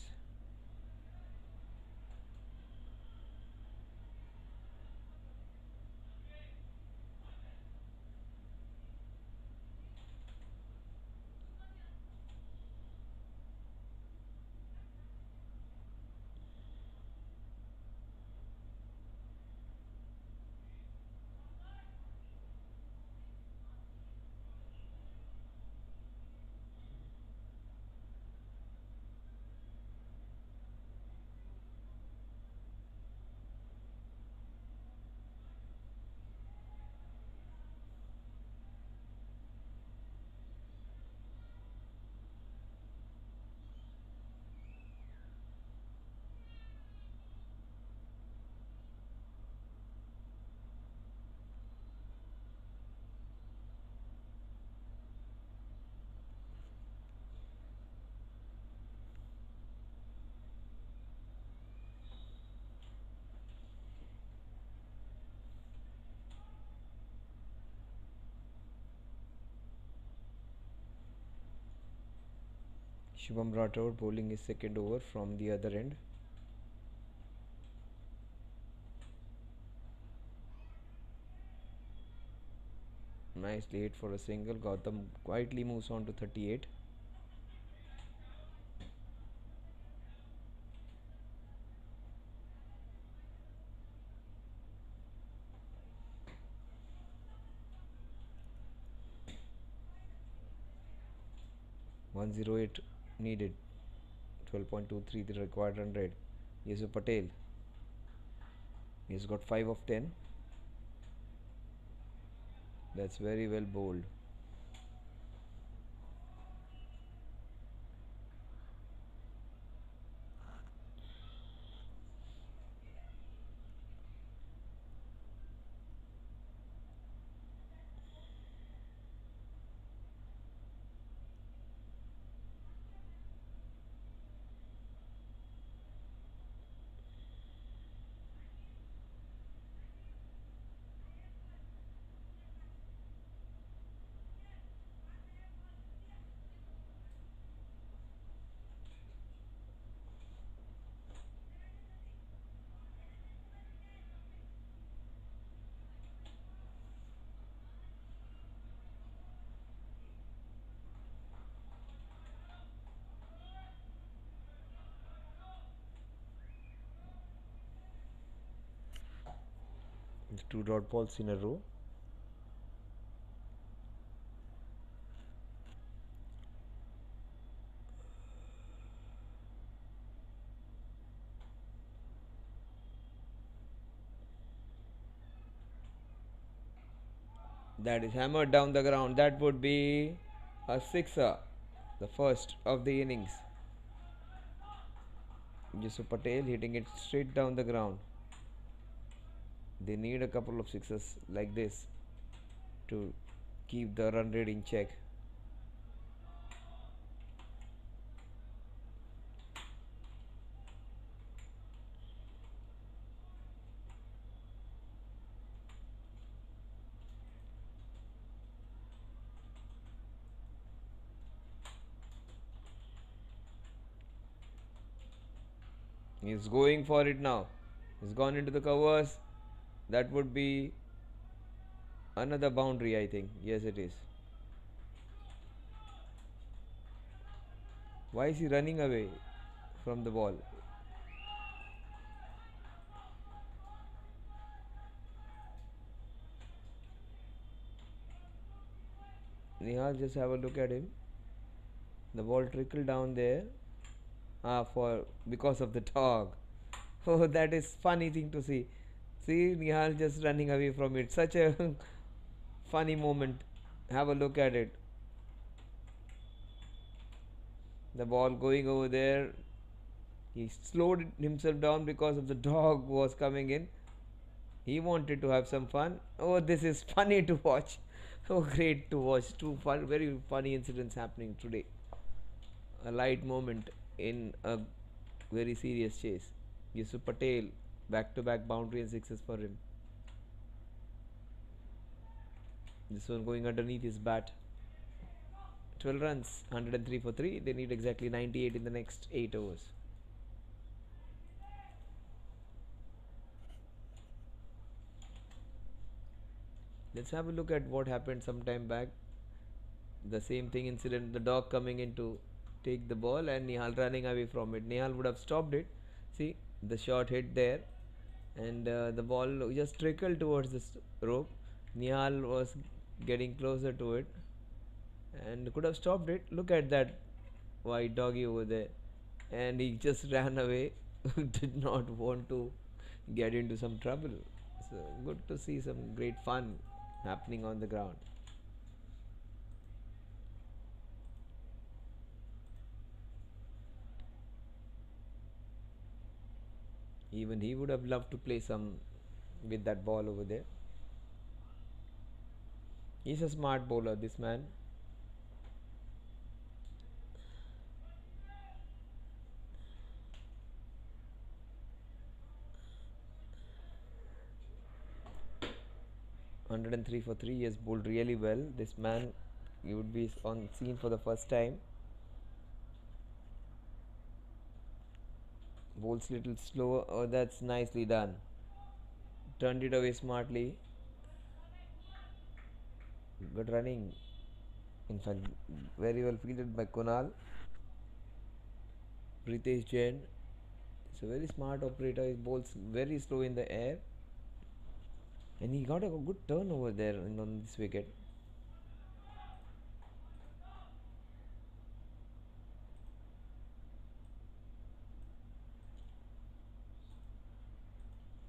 Shubham Rathod bowling his second over from the other end. Nicely hit for a single. Gautam quietly moves on to 38. .108 needed. 12.23 the required run rate. Yusuf Patel. He's got 5 of 10. That's very well bowled. It's 2 dot balls in a row. That is hammered down the ground. That would be a sixer, the first of the innings. Yusuf Patel hitting it straight down the ground. They need a couple of sixes like this to keep the run rate in check. He's going for it now. He's gone into the covers. That would be another boundary, I think. Yes, it is. Why is he running away from the ball? Nihal, just have a look at him. The ball trickled down there. For because of the dog. Oh, that is funny thing to see. See Nihal just running away from it. Such a funny moment. Have a look at it. The ball going over there. He slowed himself down because of the dog was coming in. He wanted to have some fun. Oh, this is funny to watch. Oh, great to watch. Two fun, very funny incidents happening today. A light moment in a very serious chase. Yusuf Patel, back to back boundary and sixes for him. This one going underneath his bat. 12 runs, 103 for 3. They need exactly 98 in the next 8 overs. Let's have a look at what happened some time back. The same thing incident, the dog coming in to take the ball and Nihal running away from it. Nihal would have stopped it. See, the shot hit there and the ball just trickled towards the rope. Nihal was getting closer to it and could have stopped it. Look at that white doggy over there. And he just ran away. Did not want to get into some trouble. So good to see some great fun happening on the ground. Even he would have loved to play some with that ball over there. He's a smart bowler, this man. (103 for 3). He has bowled really well. This man, he would be on scene for the first time. Bowls little slower. Oh, that's nicely done. Turned it away smartly. Good running. In fact, very well fielded by Kunal. Pritesh Jain. It's a very smart operator. He bowls very slow in the air. And he got a good turn over there on this wicket.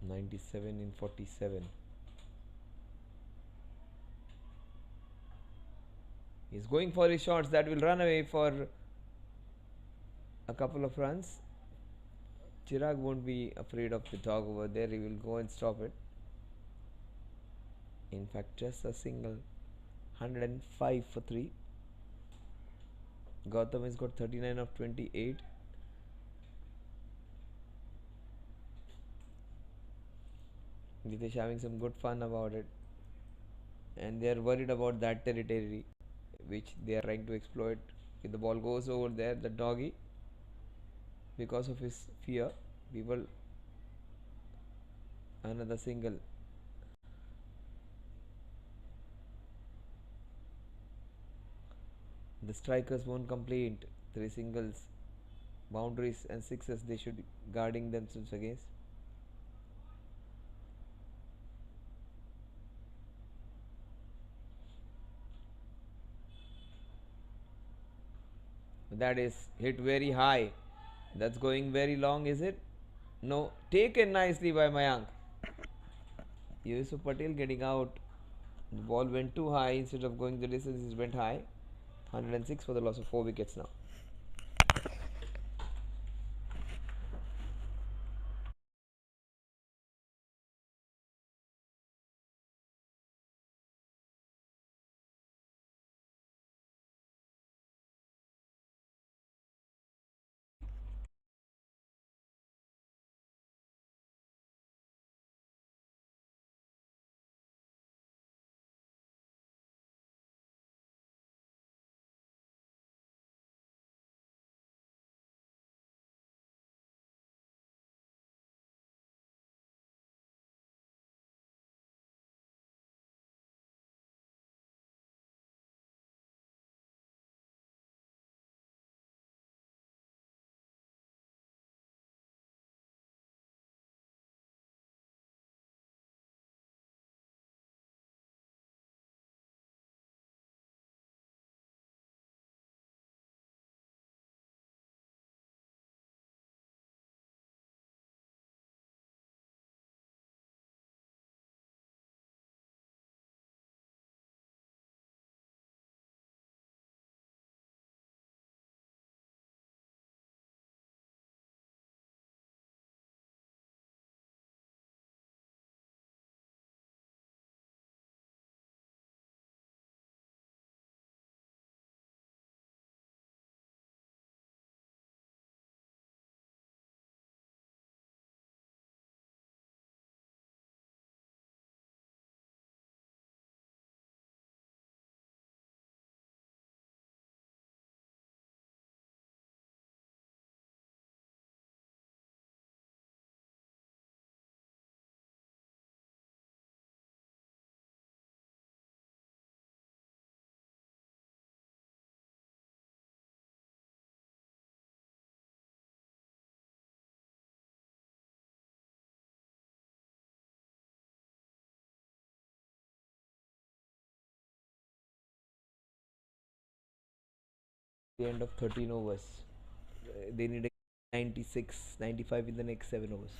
(97 in 47). He's going for his shots that will run away for a couple of runs. Chirag won't be afraid of the dog over there. He will go and stop it. In fact, just a single. 105 for 3. Gautam has got 39 of 28. Nitish having some good fun about it. And they are worried about that territory which they are trying to exploit. If the ball goes over there, the doggy, because of his fear, people, another single. The strikers won't complain. 3 singles, boundaries and sixes they should be guarding themselves against. That is hit very high. That's going very long, is it? No. Taken nicely by Mayank. Yusuf Patel getting out. The ball went too high. Instead of going the distance, it went high. 106 for the loss of 4 wickets now. The end of 13 overs. They need a 96, 95 in the next 7 overs.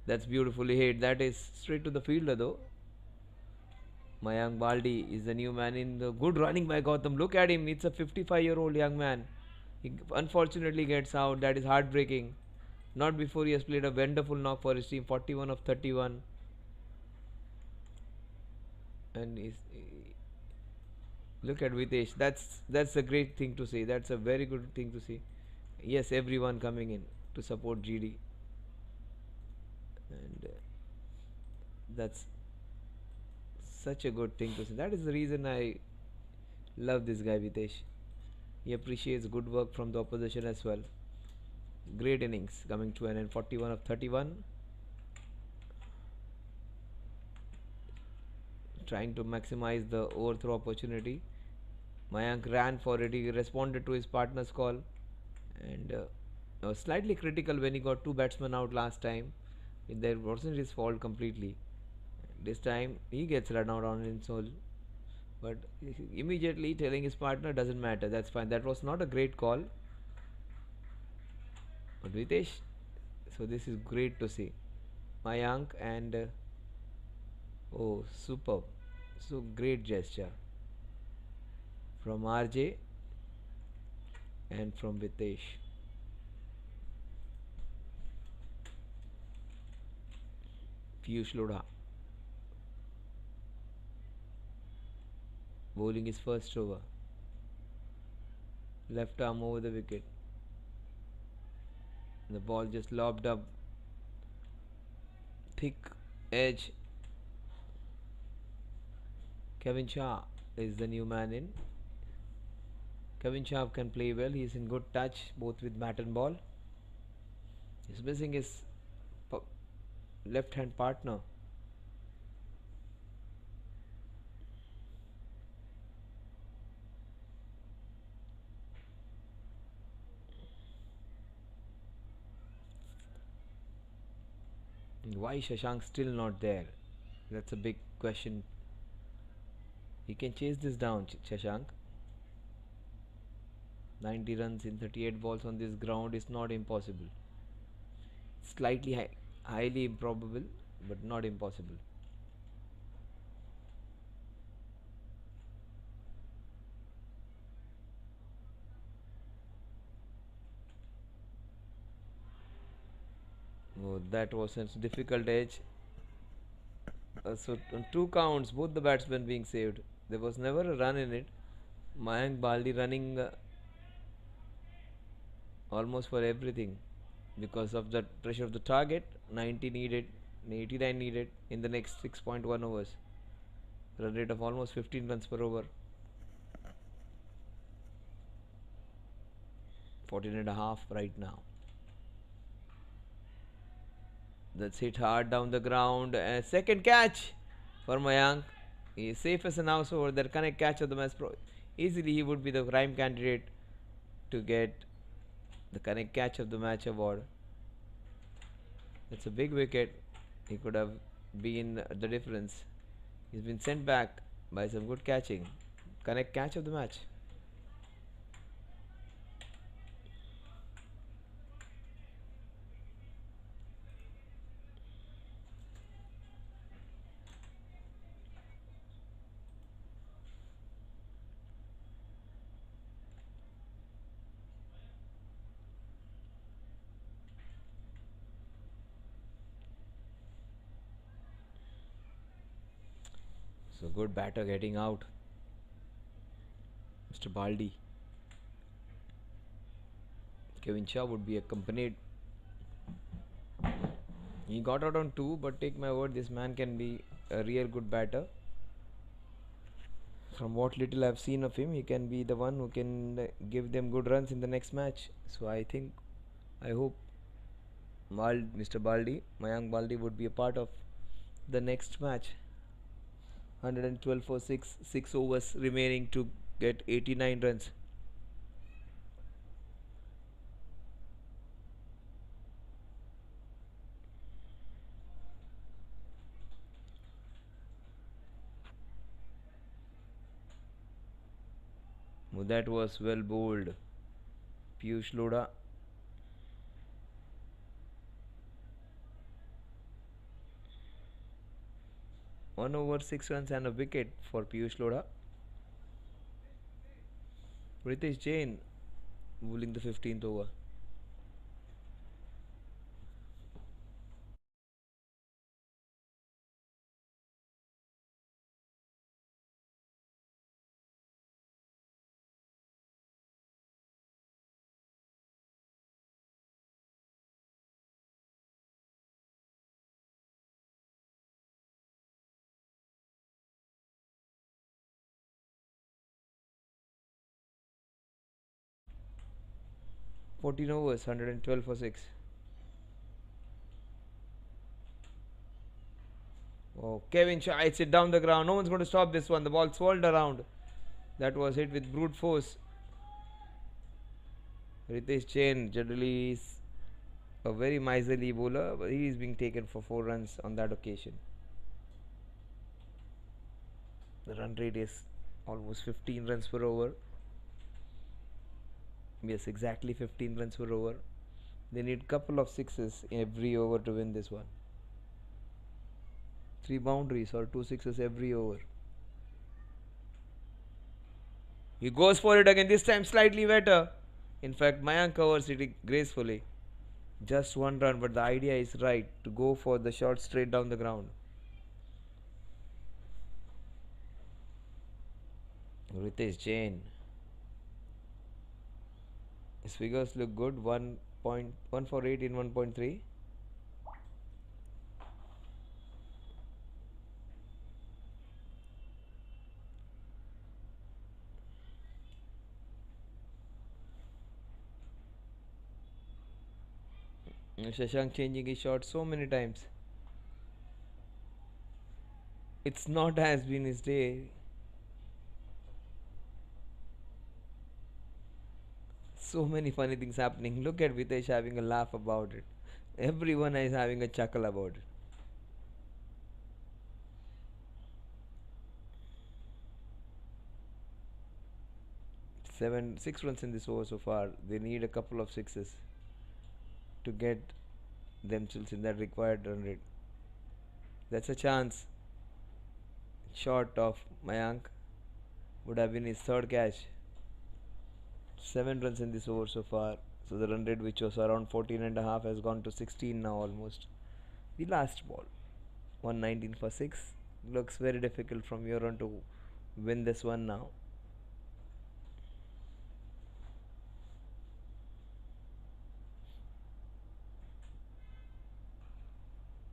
That's beautifully hit. That is straight to the fielder though. Mayank Baldi is the new man in the good running by Gautam. Look at him. It's a 55-year-old young man. He unfortunately gets out. That is heartbreaking. Not before he has played a wonderful knock for his team, 41 of 31. And look at Vitesh. That's a great thing to see. That's a very good thing to see. Yes, everyone coming in to support GD, and that's such a good thing to see. That is the reason I love this guy Vitesh. He appreciates good work from the opposition as well. Great innings coming to an end. 41 of 31. Trying to maximize the overthrow opportunity. Mayank ran for it. He responded to his partner's call, and was slightly critical when he got two batsmen out last time. There wasn't his fault completely. This time he gets run out on his own, but immediately telling his partner doesn't matter. That's fine. That was not a great call, but Vitesh. So this is great to see. Mayank and oh, superb. So great gesture from RJ and from Vitesh. Piyush Lodha bowling his first over. Left arm over the wicket. The ball just lobbed up. Thick edge. Kevin Shah is the new man in. Kevin Shah can play well. He is in good touch both with bat and ball. He's missing his left hand partner. Why Shashank still not there? That's a big question. He can chase this down, Shashank. 90 runs in 38 balls on this ground is not impossible. Slightly highly improbable, but not impossible. Oh, that was a difficult edge. So on two counts, both the batsmen being saved. There was never a run in it. Mayank Baldi running almost for everything because of the pressure of the target. 90 needed, 89 needed in the next 6.1 overs. Run rate of almost 15 runs per over. 14.5 right now. That's hit hard down the ground. Second catch for Mayank. He is safe as an house over that connect catch of the match. Easily he would be the prime candidate to get the connect catch of the match award. That's a big wicket. He could have been the difference. He's been sent back by some good catching. Connect catch of the match. So good batter getting out. Mr. Baldi. Kevin Shah would be accompanied. He got out on 2, but take my word, this man can be a real good batter. From what little I've seen of him, he can be the one who can give them good runs in the next match. So I hope Mr. Baldi, Mayank Baldi would be a part of the next match. 112 for 6 overs remaining to get 89 runs. That was well bowled. Piyush Lodha. One over 6 runs and a wicket for Piyush Lodha. Ritesh Jain bowling the 15th over. 14 overs, 112 for 6. Oh, Kevin Shaw hits it down the ground. No one's going to stop this one. The ball swirled around. That was hit with brute force. Ritesh Jain generally is a very miserly bowler, but he is being taken for 4 runs on that occasion. The run rate is almost 15 runs per over. Yes, exactly 15 runs per over. They need couple of sixes every over to win this one. 3 boundaries or 2 sixes every over. He goes for it again, this time slightly better. In fact, Mayank covers it gracefully. Just 1 run, but the idea is right to go for the shot straight down the ground. Ritesh Jain. His figures look good. 1.148 in 1.3. Shashank changing his shot so many times. It's not has been his day. So many funny things happening. Look at Vitesh having a laugh about it. Everyone is having a chuckle about it. 6 runs in this over so far. They need a couple of sixes to get themselves in that required run rate. That's a chance. Short of Mayank would have been his 3rd catch. 7 runs in this over so far. So the run rate, which was around 14.5, has gone to 16 now almost. The last ball, 119 for 6. Looks very difficult from here on to win this one now.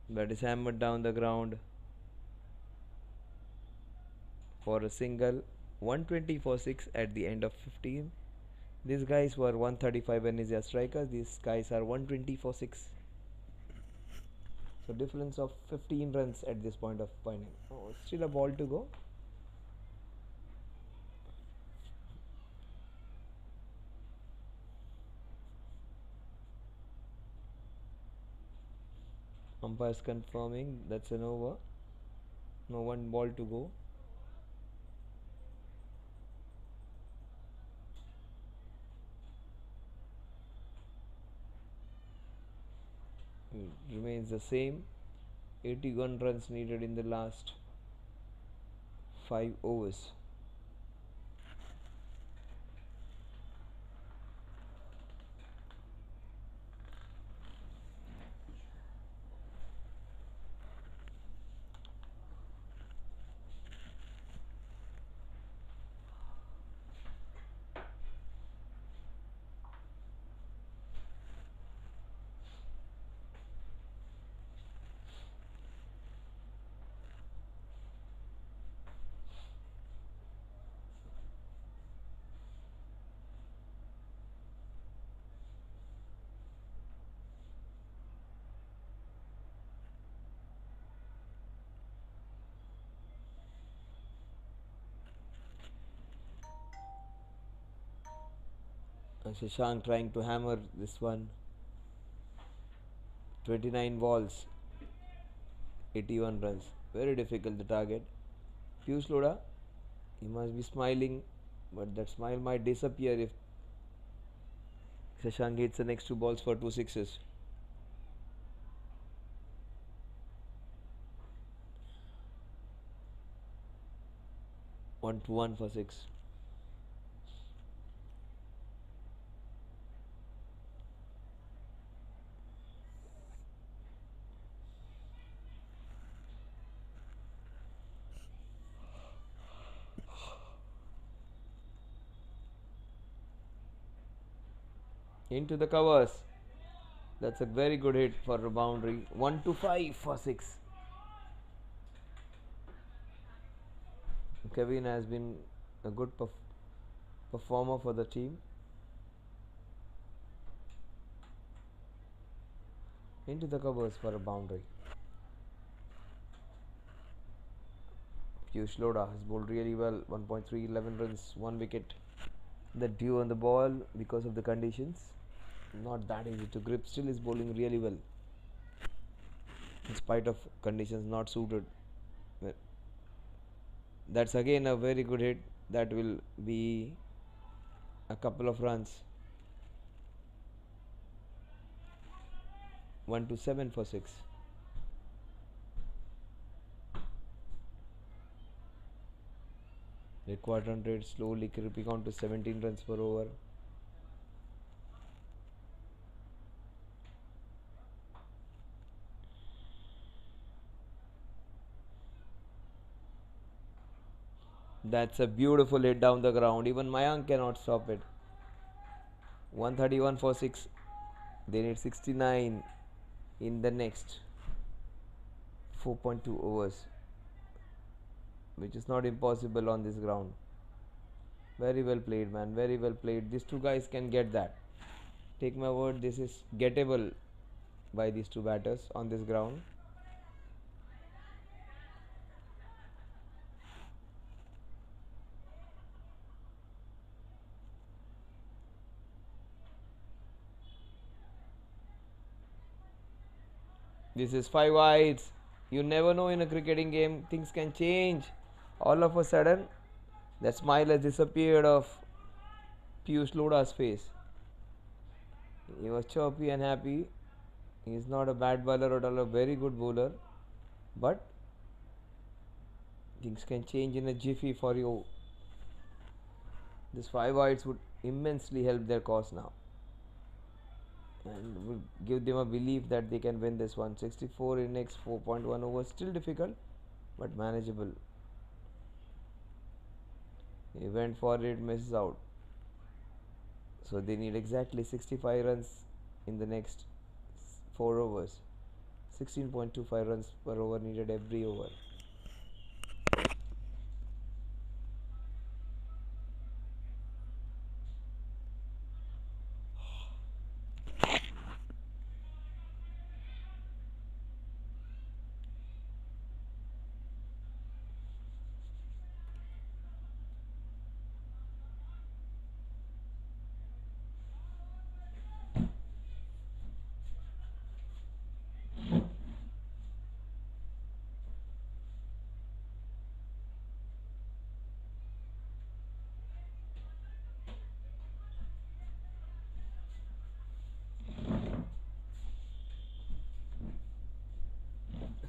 That is hammered down the ground for a single. 120 for 6 at the end of 15. These guys were 135 when he's a striker. These guys are 120 for 6. So difference of 15 runs at this point of point. Oh, still a ball to go. Umpires confirming that's an over. No, 1 ball to go. Remains the same. 81 runs needed in the last 5 overs. Shashank trying to hammer this one. 29 balls, 81 runs. Very difficult the target. Piyush Lodha, he must be smiling, but that smile might disappear if Shashank hits the next 2 balls for 2 sixes. One to 1 for 6. Into the covers. That's a very good hit for a boundary. 1 to 5 for 6. Kevin has been a good performer for the team. into the covers for a boundary. Piyush Lodha has bowled really well. 1.3, 11 runs, 1 wicket. The dew on the ball because of the conditions. Not that easy to grip. Still is bowling really well. In spite of conditions not suited. That's again a very good hit. That will be a couple of runs. 1 to 7 for 6. Required run rate slowly creeping on to 17 runs per over. That's a beautiful hit down the ground. Even Mayank cannot stop it. 131 for 6. They need 69 in the next 4.2 overs, which is not impossible on this ground. Very well played, man. Very well played. These two guys can get that. Take my word, this is gettable by these two batters on this ground. This is 5 wides. You never know in a cricketing game, things can change. All of a sudden, that smile has disappeared off Piyush Lodha's face. He was chirpy and happy. He is not a bad bowler at all, a very good bowler. But things can change in a jiffy for you. This 5 wides would immensely help their cause now. And will give them a belief that they can win this one. 64 in next 4.1 overs. Still difficult, but manageable. He went for it, misses out. So they need exactly 65 runs in the next 4 overs. 16.25 runs per over needed every over.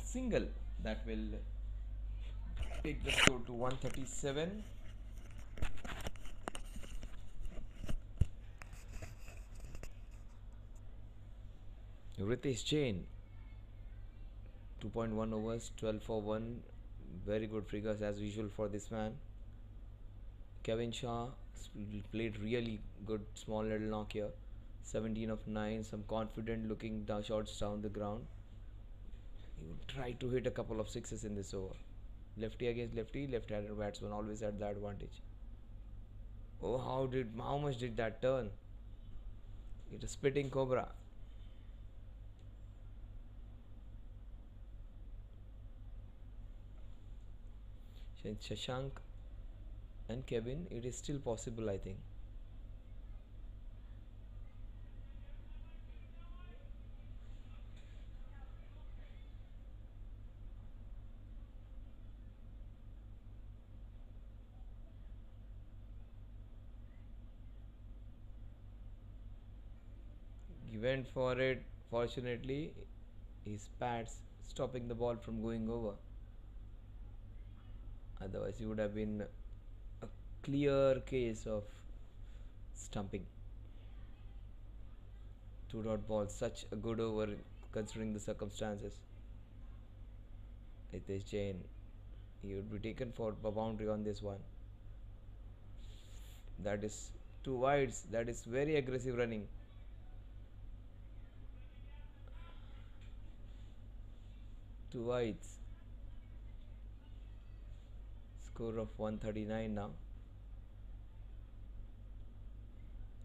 Single that will take the score to 137. Ritesh Jain, 2.1 overs, 12 for 1. Very good figures as usual for this man. Kevin Shaw played really good small little knock here. 17 of 9, some confident looking shots down the ground. He would try to hit a couple of sixes in this over. Lefty against lefty, left-handed batsman always had the advantage. Oh, how much did that turn? It is spitting cobra. Shashank and Kevin, it is still possible, I think. He went for it. Fortunately, his pads stopping the ball from going over. Otherwise, it would have been a clear case of stumping. 2 dot ball, such a good over considering the circumstances. Ritesh Jain, he would be taken for a boundary on this one. That is 2 wides. That is very aggressive running. Two wides. Score of 139 now.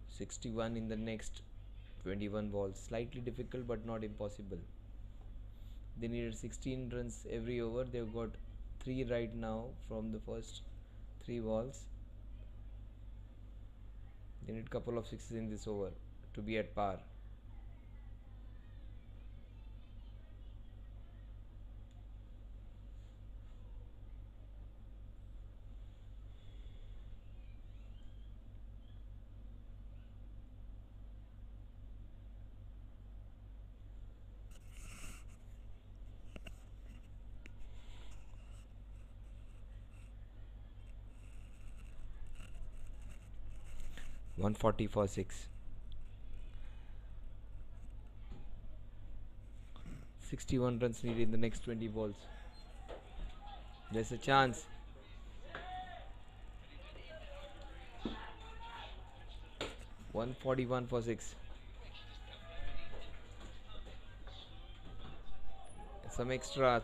61 in the next 21 balls. Slightly difficult but not impossible. They needed 16 runs every over. They've got 3 right now from the first 3 balls. They need couple of sixes in this over to be at par. One 40 for 6. 61 runs needed in the next 20 balls. There's a chance. One 41 for 6. Some extra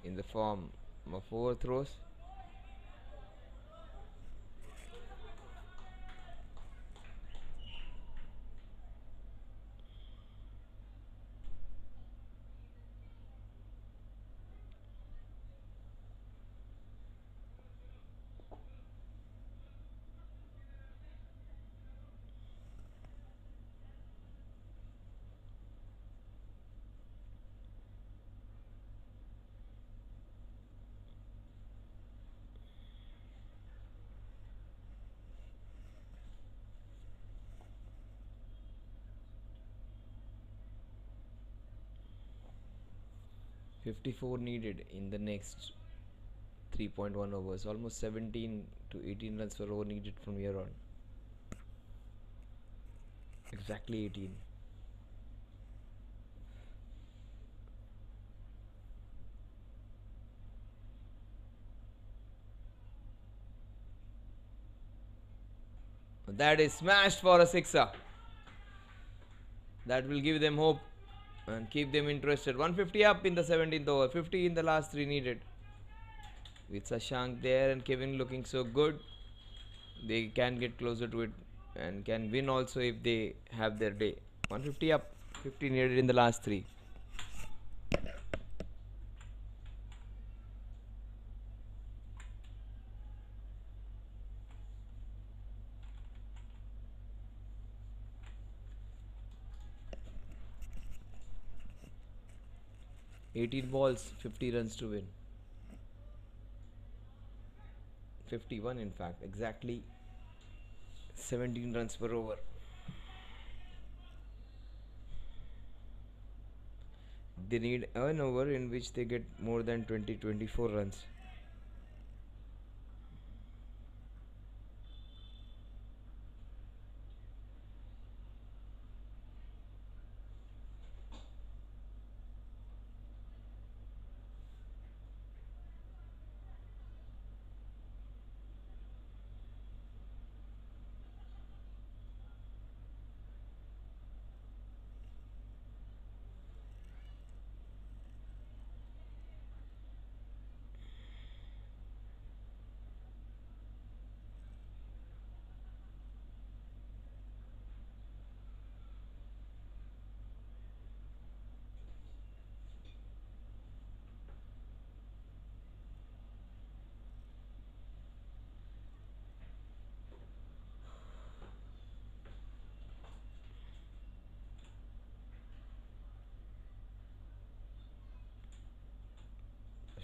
in the form of 4 throws. $54 needed in the next 3.1 overs. Almost 17 to 18 runs per over needed from here on. Exactly 18. That is smashed for a sixer. That will give them hope and keep them interested. 150 up in the 17th over. 50 in the last 3 needed. With Shashank there and Kevin looking so good, they can get closer to it and can win also if they have their day. 150 up, 50 needed in the last 3. $18 balls, 50 runs to win. 51 in fact, exactly 17 runs per over. They need an over in which they get more than 24 runs.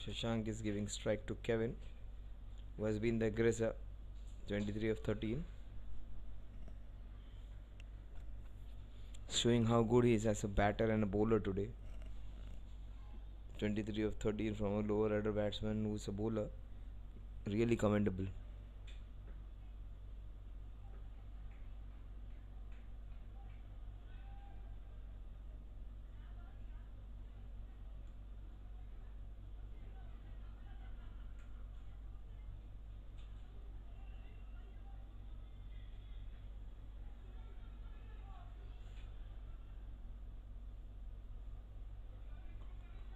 Shashank is giving strike to Kevin, who has been the aggressor. 23 of 13. Showing how good he is as a batter and a bowler today. 23 of 13 from a lower order batsman who is a bowler. Really commendable.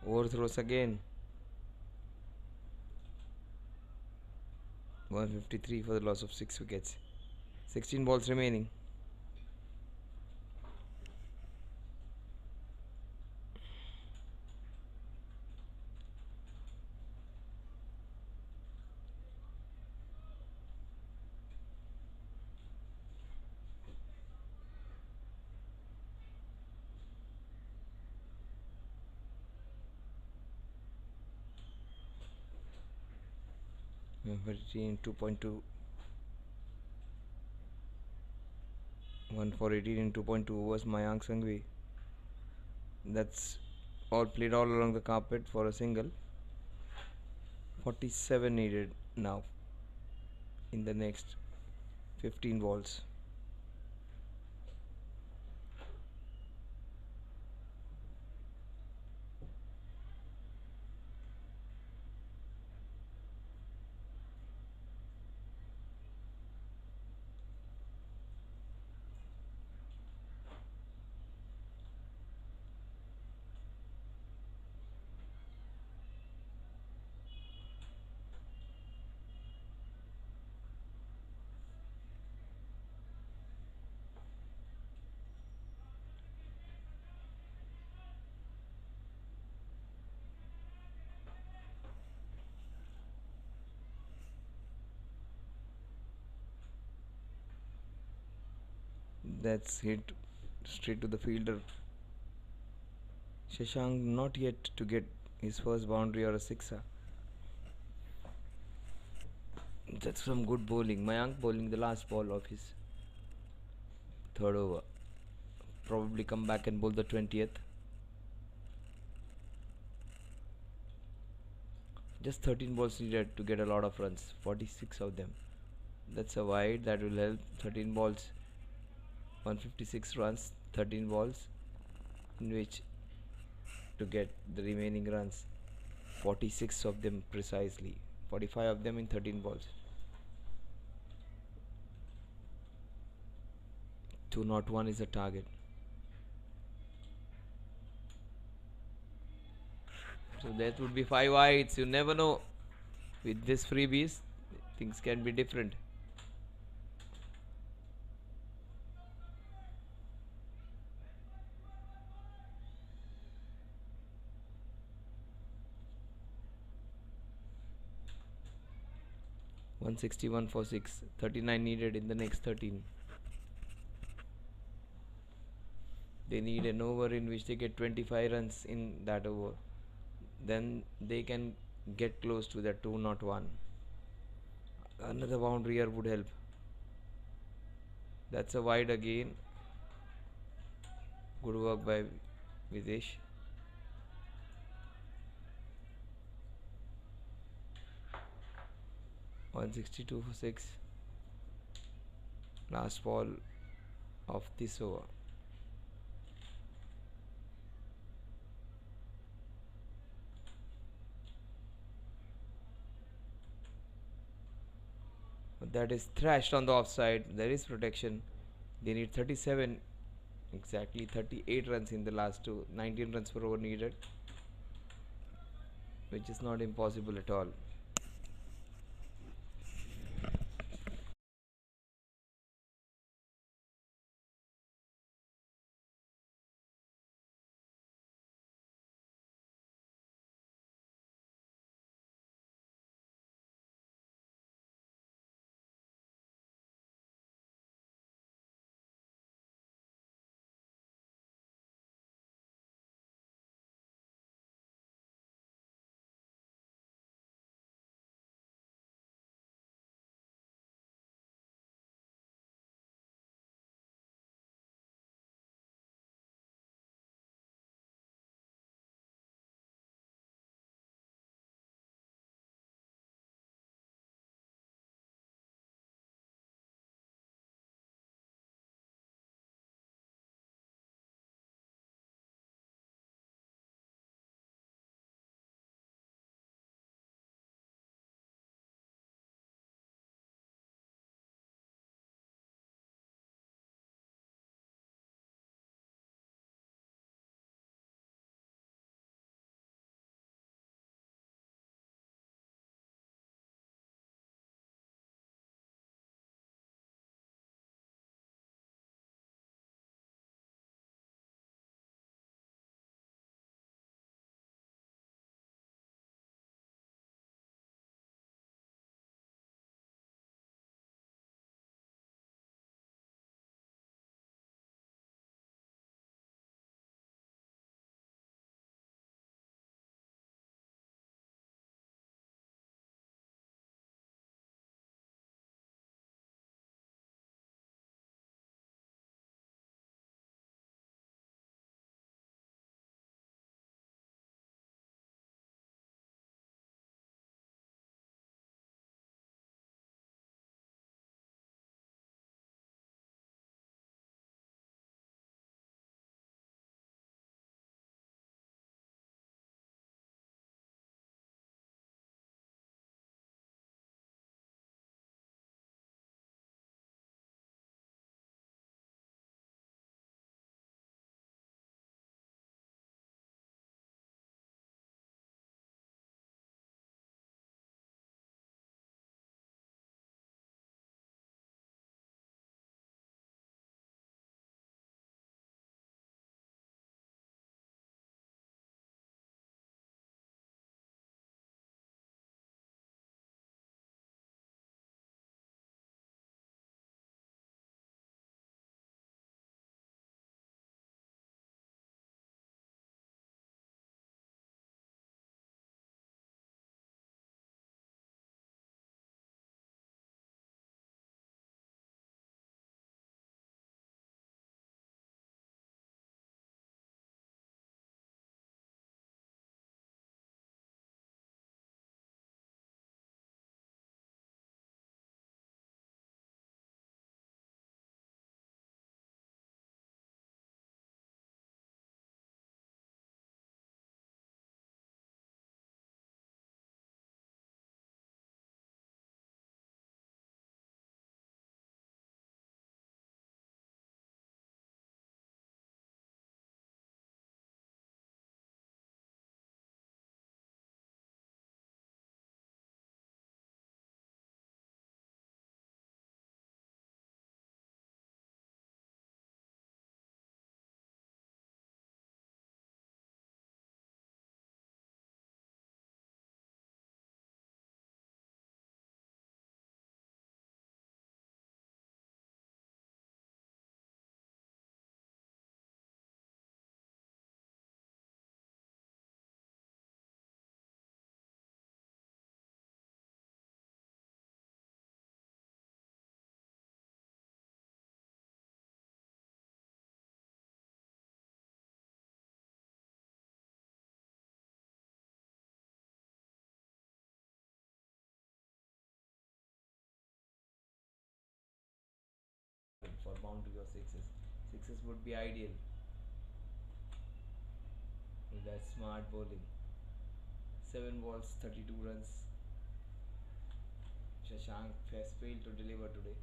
Overthrows again. 153 for the loss of 6 wickets. 16 balls remaining. 18 2.2. 1 for 18 in 2.2 was Mayank Sanghvi. That's all played all along the carpet for a single. 47 needed now in the next 15 balls. That's hit straight to the fielder. Shashank not yet to get his first boundary or a sixer. That's some good bowling. Mayank bowling the last ball of his third over. Probably come back and bowl the 20th. Just 13 balls needed to get a lot of runs. 46 of them. That's a wide that will help. 13 balls. 156 runs. 13 balls in which to get the remaining runs. 46 of them precisely. 45 of them in 13 balls. 201 is a target. So that would be 5 wides. You never know. With this freebies, things can be different. (161 for 6). 39 needed in the next 13. They need an over in which they get 25 runs in that over. Then they can get close to that 201. Another boundary here would help. That's a wide again. Good work by Videsh. (162 for 6). Last ball of this over. That is thrashed on the offside. There is protection. They need 37, exactly 38 runs in the last two. 19 runs per over needed, which is not impossible at all. bound to your sixes. Sixes would be ideal with that smart bowling. 7 balls, 32 runs. Shashank has failed to deliver today.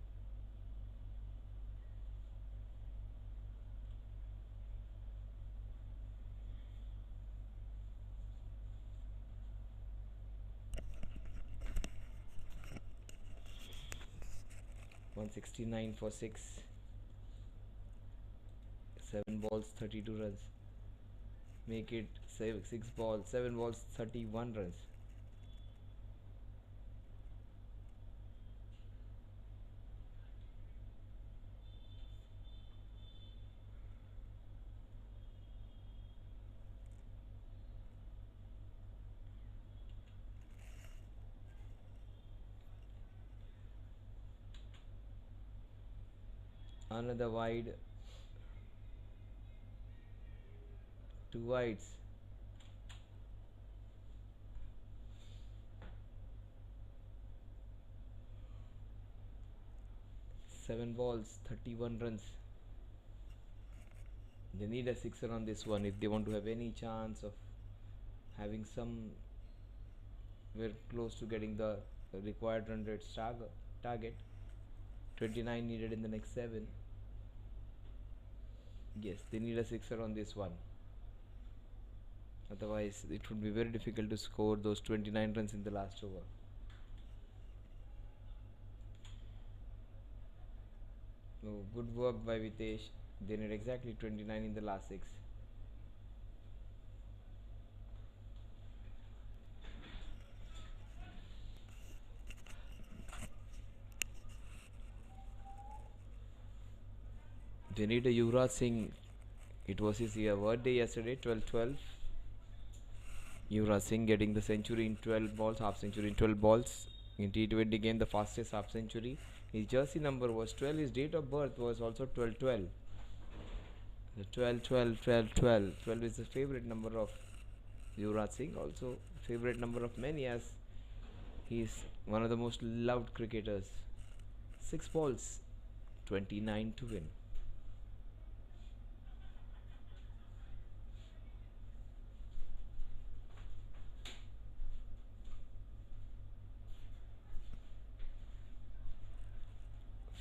.169 for 6. 7 balls, 32 runs. Make it 6 balls, 7 balls, 31 runs. Another wide. 2 wides. Seven balls, 31 runs. They need a sixer on this one if they want to have any chance of having some very close to getting the required run rate target. 29 needed in the next 7. Yes, they need a sixer on this one. Otherwise, it would be very difficult to score those 29 runs in the last over. So, good work by Vitesh. They need exactly 29 in the last 6. They need a Yuvraj Singh. It was his birthday yesterday, 12-12. Yuvraj Singh getting the century in 12 balls, half century in 12 balls. In T20 game, the fastest half century. His jersey number was 12. His date of birth was also 12-12. The 12-12-12-12. 12 is the favorite number of Yuvraj Singh. Also favorite number of many, as he is one of the most loved cricketers. 6 balls, 29 to win.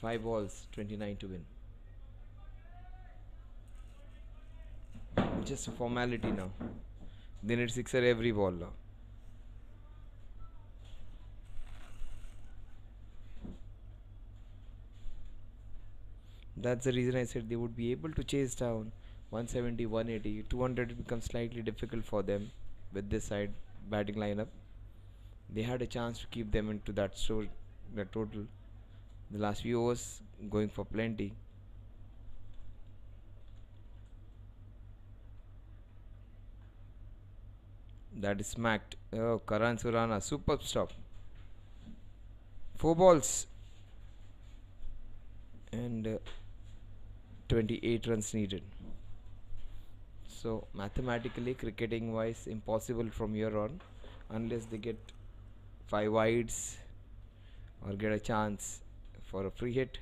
Five balls, 29 to win. Just a formality now. They need sixer every ball now. That's the reason I said they would be able to chase down 170, 180, 200. It becomes slightly difficult for them with this side batting lineup. They had a chance to keep them into that total. The last few overs going for plenty. That is smacked. Oh, Karan Surana, superb stop. 4 balls and 28 runs needed. So mathematically, cricketing wise, impossible from here on, unless they get 5 wides or get a chance for a free hit.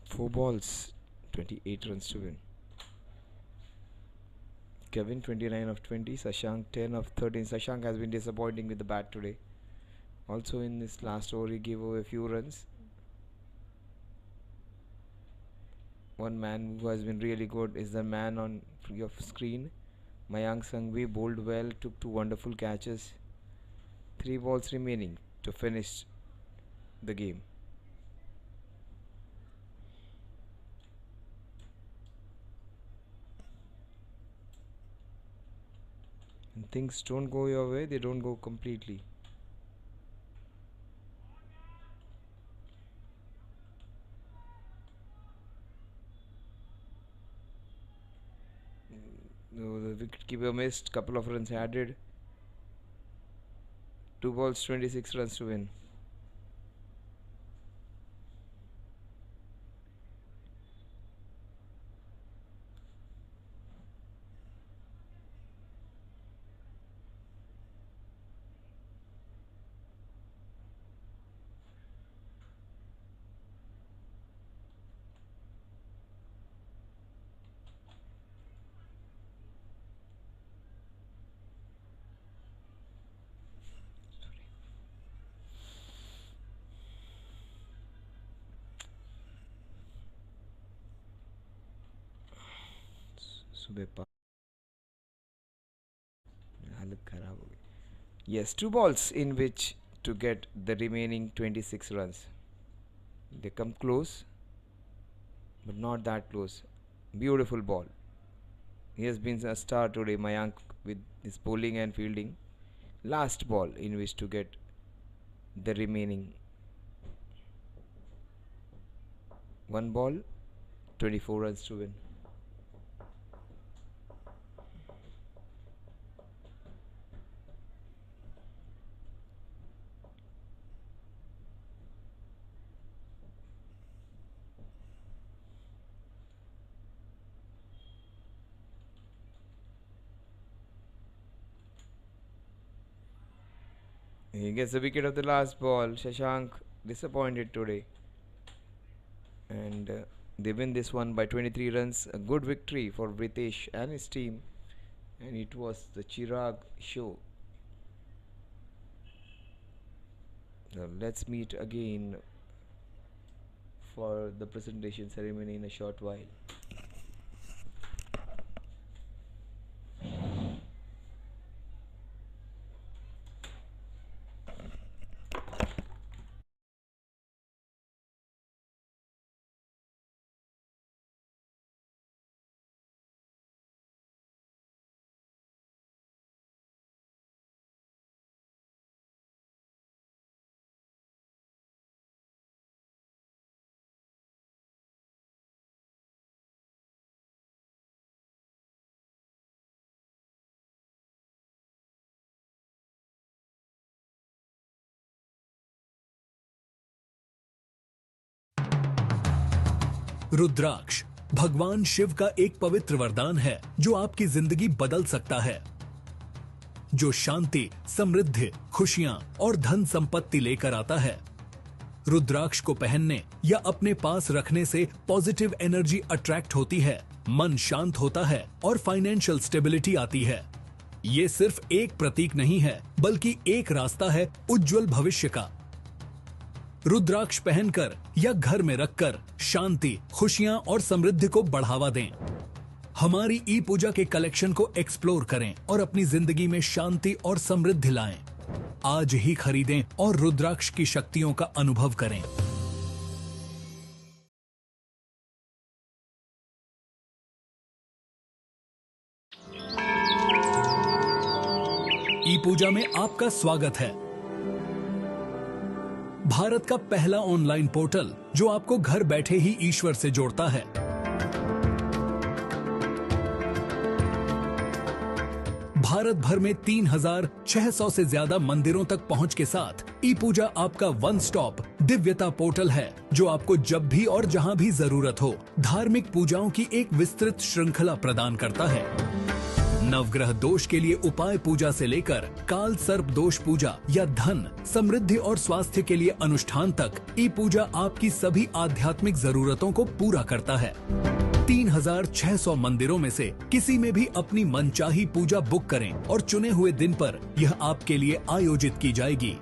Four balls, 28 runs to win. Kevin 29 of 20, Shashank 10 of 13. Shashank has been disappointing with the bat today. Also in this last over he gave away a few runs. One man who has been really good is the man on your screen. Mayank Sanghvi bowled well, took 2 wonderful catches. 3 balls remaining to finish the game. And things don't go your way, they don't go completely. The wicketkeeper missed, couple of runs added. 2 balls, 26 runs to win. सुबह हालत खराब हो गई. Yes, 2 balls in which to get the remaining 26 runs. They come close, but not that close. Beautiful ball. He has been a star today, Mayank, with his bowling and fielding. Last ball in which to get the remaining 1 ball, 24 runs to win. He gets the wicket of the last ball. Shashank disappointed today. And they win this one by 23 runs. A good victory for Ritesh and his team. And it was the Chirag show. Now let's meet again for the presentation ceremony in a short while. रुद्राक्ष भगवान शिव का एक पवित्र वरदान है जो आपकी जिंदगी बदल सकता है, जो शांति, समृद्धि, खुशियां और धन संपत्ति लेकर आता है. रुद्राक्ष को पहनने या अपने पास रखने से पॉजिटिव एनर्जी अट्रैक्ट होती है, मन शांत होता है और फाइनेंशियल स्टेबिलिटी आती है. ये सिर्फ एक प्रतीक नहीं है, बल्कि एक रास्ता है उज्जवल भविष्य का. रुद्राक्ष पहनकर या घर में रखकर शांति, खुशियां और समृद्धि को बढ़ावा दें. हमारी ई पूजा के कलेक्शन को एक्सप्लोर करें और अपनी जिंदगी में शांति और समृद्धि लाएं. आज ही खरीदें और रुद्राक्ष की शक्तियों का अनुभव करें. ई पूजा में आपका स्वागत है. भारत का पहला ऑनलाइन पोर्टल जो आपको घर बैठे ही ईश्वर से जोड़ता है. भारत भर में 3,600 से ज्यादा मंदिरों तक पहुंच के साथ ई पूजा आपका वन स्टॉप दिव्यता पोर्टल है जो आपको जब भी और जहां भी जरूरत हो धार्मिक पूजाओं की एक विस्तृत श्रृंखला प्रदान करता है. नवग्रह दोष के लिए उपाय पूजा से लेकर काल सर्प दोष पूजा या धन, समृद्धि और स्वास्थ्य के लिए अनुष्ठान तक ई पूजा आपकी सभी आध्यात्मिक जरूरतों को पूरा करता है. 3,600 मंदिरों में से किसी में भी अपनी मनचाही पूजा बुक करें और चुने हुए दिन पर यह आपके लिए आयोजित की जाएगी.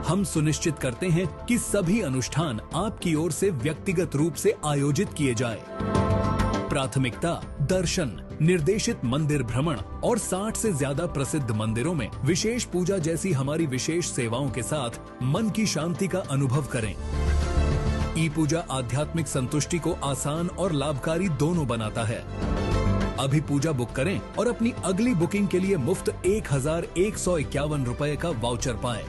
हम सुनिश्चित करते हैं कि सभी अनुष्ठान आपकी ओर से व्यक्तिगत रूप से आयोजित किए जाए. प्राथमिकता दर्शन, निर्देशित मंदिर भ्रमण और 60 से ज्यादा प्रसिद्ध मंदिरों में विशेष पूजा जैसी हमारी विशेष सेवाओं के साथ मन की शांति का अनुभव करें. ई पूजा आध्यात्मिक संतुष्टि को आसान और लाभकारी दोनों बनाता है. अभी पूजा बुक करें और अपनी अगली बुकिंग के लिए मुफ्त 1,151 रुपए का वाउचर पाएं.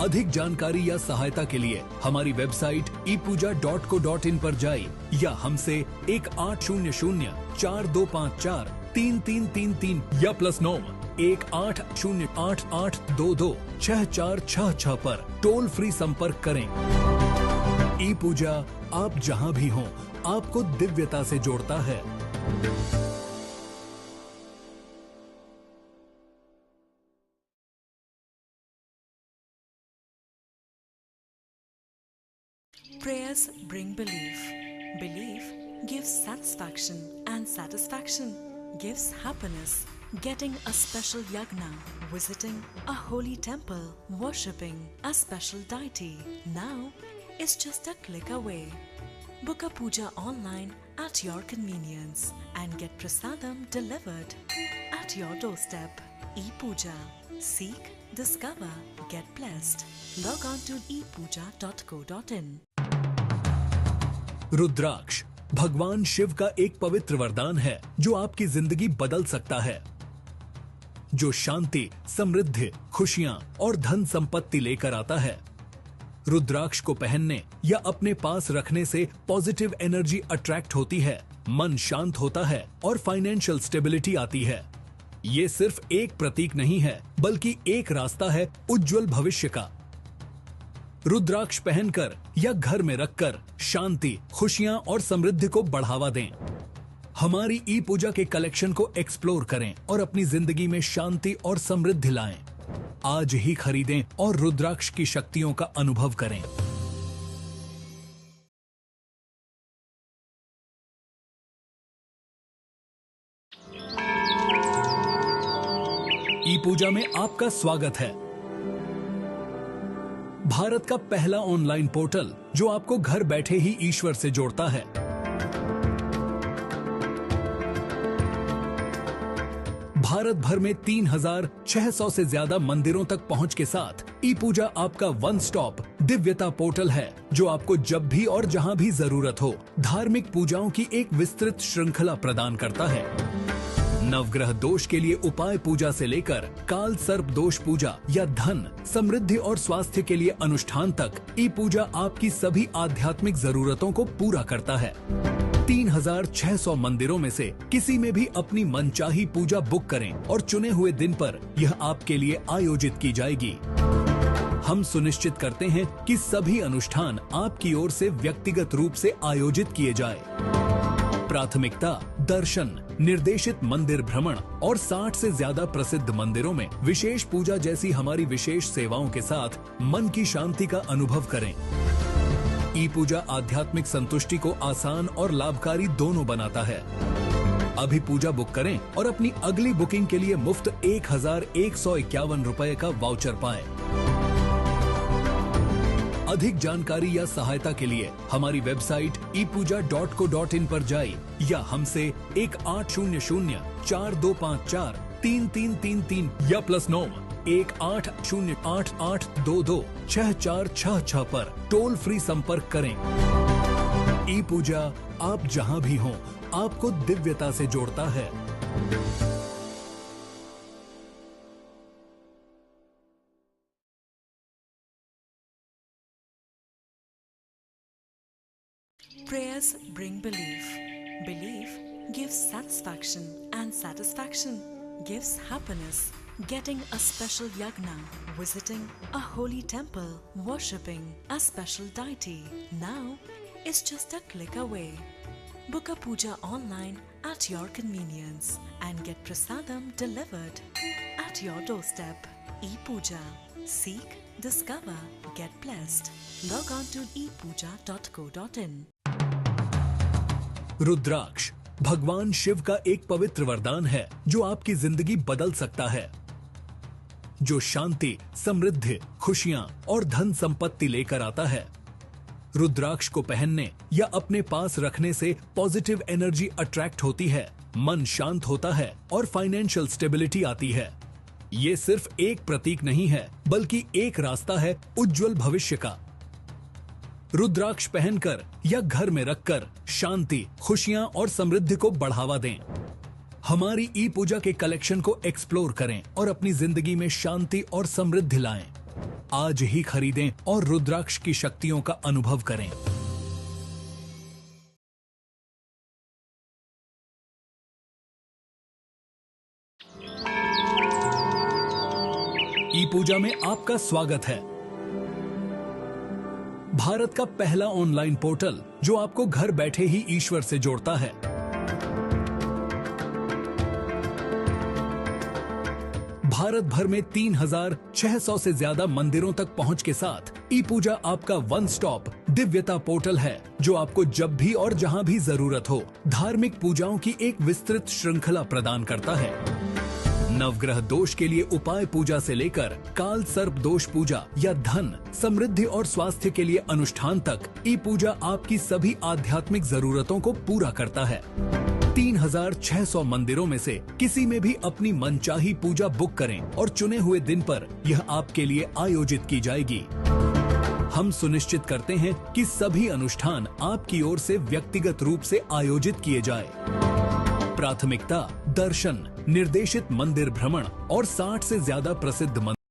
अधिक जानकारी या सहायता के लिए हमारी वेबसाइट epuja.co.in पर जाइए या हमसे 1800-4254-3333 या +9 180888226466 पर टोल फ्री संपर्क करें. ई पूजा आप जहां भी हों आपको दिव्यता से जोड़ता है. Prayers bring belief. Belief gives satisfaction, and satisfaction gives happiness. Getting a special yagna, visiting a holy temple, worshipping a special deity now is just a click away. Book a puja online at your convenience and get prasadam delivered at your doorstep. ePooja. Seek, discover, get blessed. Log on to ePooja.co.in. रुद्राक्ष भगवान शिव का एक पवित्र वरदान है जो आपकी जिंदगी बदल सकता है, जो शांति, समृद्धि, खुशियां और धन संपत्ति लेकर आता है। रुद्राक्ष को पहनने या अपने पास रखने से पॉजिटिव एनर्जी अट्रैक्ट होती है, मन शांत होता है और फाइनेंशियल स्टेबिलिटी आती है। ये सिर्फ एक प्रतीक नहीं है, बल्कि एक रास्ता है उज्जवल भविष्य का। रुद्राक्ष पहनकर या घर में रखकर शांति, खुशियां और समृद्धि को बढ़ावा दें। हमारी ई पूजा के कलेक्शन को एक्सप्लोर करें और अपनी जिंदगी में शांति और समृद्धि लाएं। आज ही खरीदें और रुद्राक्ष की शक्तियों का अनुभव करें। ई पूजा में आपका स्वागत है। भारत का पहला ऑनलाइन पोर्टल जो आपको घर बैठे ही ईश्वर से जोड़ता है। भारत भर में 3600 से ज्यादा मंदिरों तक पहुंच के साथ ई पूजा आपका वन स्टॉप दिव्यता पोर्टल है, जो आपको जब भी और जहां भी जरूरत हो धार्मिक पूजाओं की एक विस्तृत श्रृंखला प्रदान करता है। नवग्रह दोष के लिए उपाय पूजा से लेकर काल सर्प दोष पूजा या धन, समृद्धि और स्वास्थ्य के लिए अनुष्ठान तक ई पूजा आपकी सभी आध्यात्मिक जरूरतों को पूरा करता है। 3600 मंदिरों में से किसी में भी अपनी मनचाही पूजा बुक करें और चुने हुए दिन पर यह आपके लिए आयोजित की जाएगी। हम सुनिश्चित करते हैं कि सभी अनुष्ठान आपकी ओर से व्यक्तिगत रूप से आयोजित किए जाए। प्राथमिकता दर्शन, निर्देशित मंदिर भ्रमण और 60 से ज्यादा प्रसिद्ध मंदिरों में विशेष पूजा जैसी हमारी विशेष सेवाओं के साथ मन की शांति का अनुभव करें। ई पूजा आध्यात्मिक संतुष्टि को आसान और लाभकारी दोनों बनाता है। अभी पूजा बुक करें और अपनी अगली बुकिंग के लिए मुफ्त 1151 रुपए का वाउचर पाएं। अधिक जानकारी या सहायता के लिए हमारी वेबसाइट epuja.co.in पर जाइए या हमसे 180042543333 या +9 180888226466 पर टोल फ्री संपर्क करें। ई पूजा आप जहां भी हों आपको दिव्यता से जोड़ता है। Prayers bring belief. Belief gives satisfaction, and satisfaction gives happiness. Getting a special yagna, visiting a holy temple, worshipping a special deity now is just a click away. Book a puja online at your convenience and get prasadam delivered at your doorstep. ePooja. Seek, discover, get blessed. Log on to ePooja.co.in. रुद्राक्ष भगवान शिव का एक पवित्र वरदान है जो आपकी जिंदगी बदल सकता है, जो शांति, समृद्धि, खुशियां और धन संपत्ति लेकर आता है। रुद्राक्ष को पहनने या अपने पास रखने से पॉजिटिव एनर्जी अट्रैक्ट होती है, मन शांत होता है और फाइनेंशियल स्टेबिलिटी आती है। ये सिर्फ एक प्रतीक नहीं है, बल्कि एक रास्ता है उज्जवल भविष्य का। रुद्राक्ष पहनकर या घर में रखकर शांति, खुशियां और समृद्धि को बढ़ावा दें। हमारी ई पूजा के कलेक्शन को एक्सप्लोर करें और अपनी जिंदगी में शांति और समृद्धि लाएं। आज ही खरीदें और रुद्राक्ष की शक्तियों का अनुभव करें। ई पूजा में आपका स्वागत है। भारत का पहला ऑनलाइन पोर्टल जो आपको घर बैठे ही ईश्वर से जोड़ता है। भारत भर में 3600 से ज्यादा मंदिरों तक पहुंच के साथ ई पूजा आपका वन स्टॉप दिव्यता पोर्टल है, जो आपको जब भी और जहां भी जरूरत हो धार्मिक पूजाओं की एक विस्तृत श्रृंखला प्रदान करता है। नवग्रह दोष के लिए उपाय पूजा से लेकर काल सर्प दोष पूजा या धन, समृद्धि और स्वास्थ्य के लिए अनुष्ठान तक ई पूजा आपकी सभी आध्यात्मिक जरूरतों को पूरा करता है। 3600 मंदिरों में से किसी में भी अपनी मनचाही पूजा बुक करें और चुने हुए दिन पर यह आपके लिए आयोजित की जाएगी। हम सुनिश्चित करते हैं कि सभी अनुष्ठान आपकी ओर से व्यक्तिगत रूप से आयोजित किए जाए। प्राथमिकता दर्शन, निर्देशित मंदिर भ्रमण और 60 से ज्यादा प्रसिद्ध मंदिर।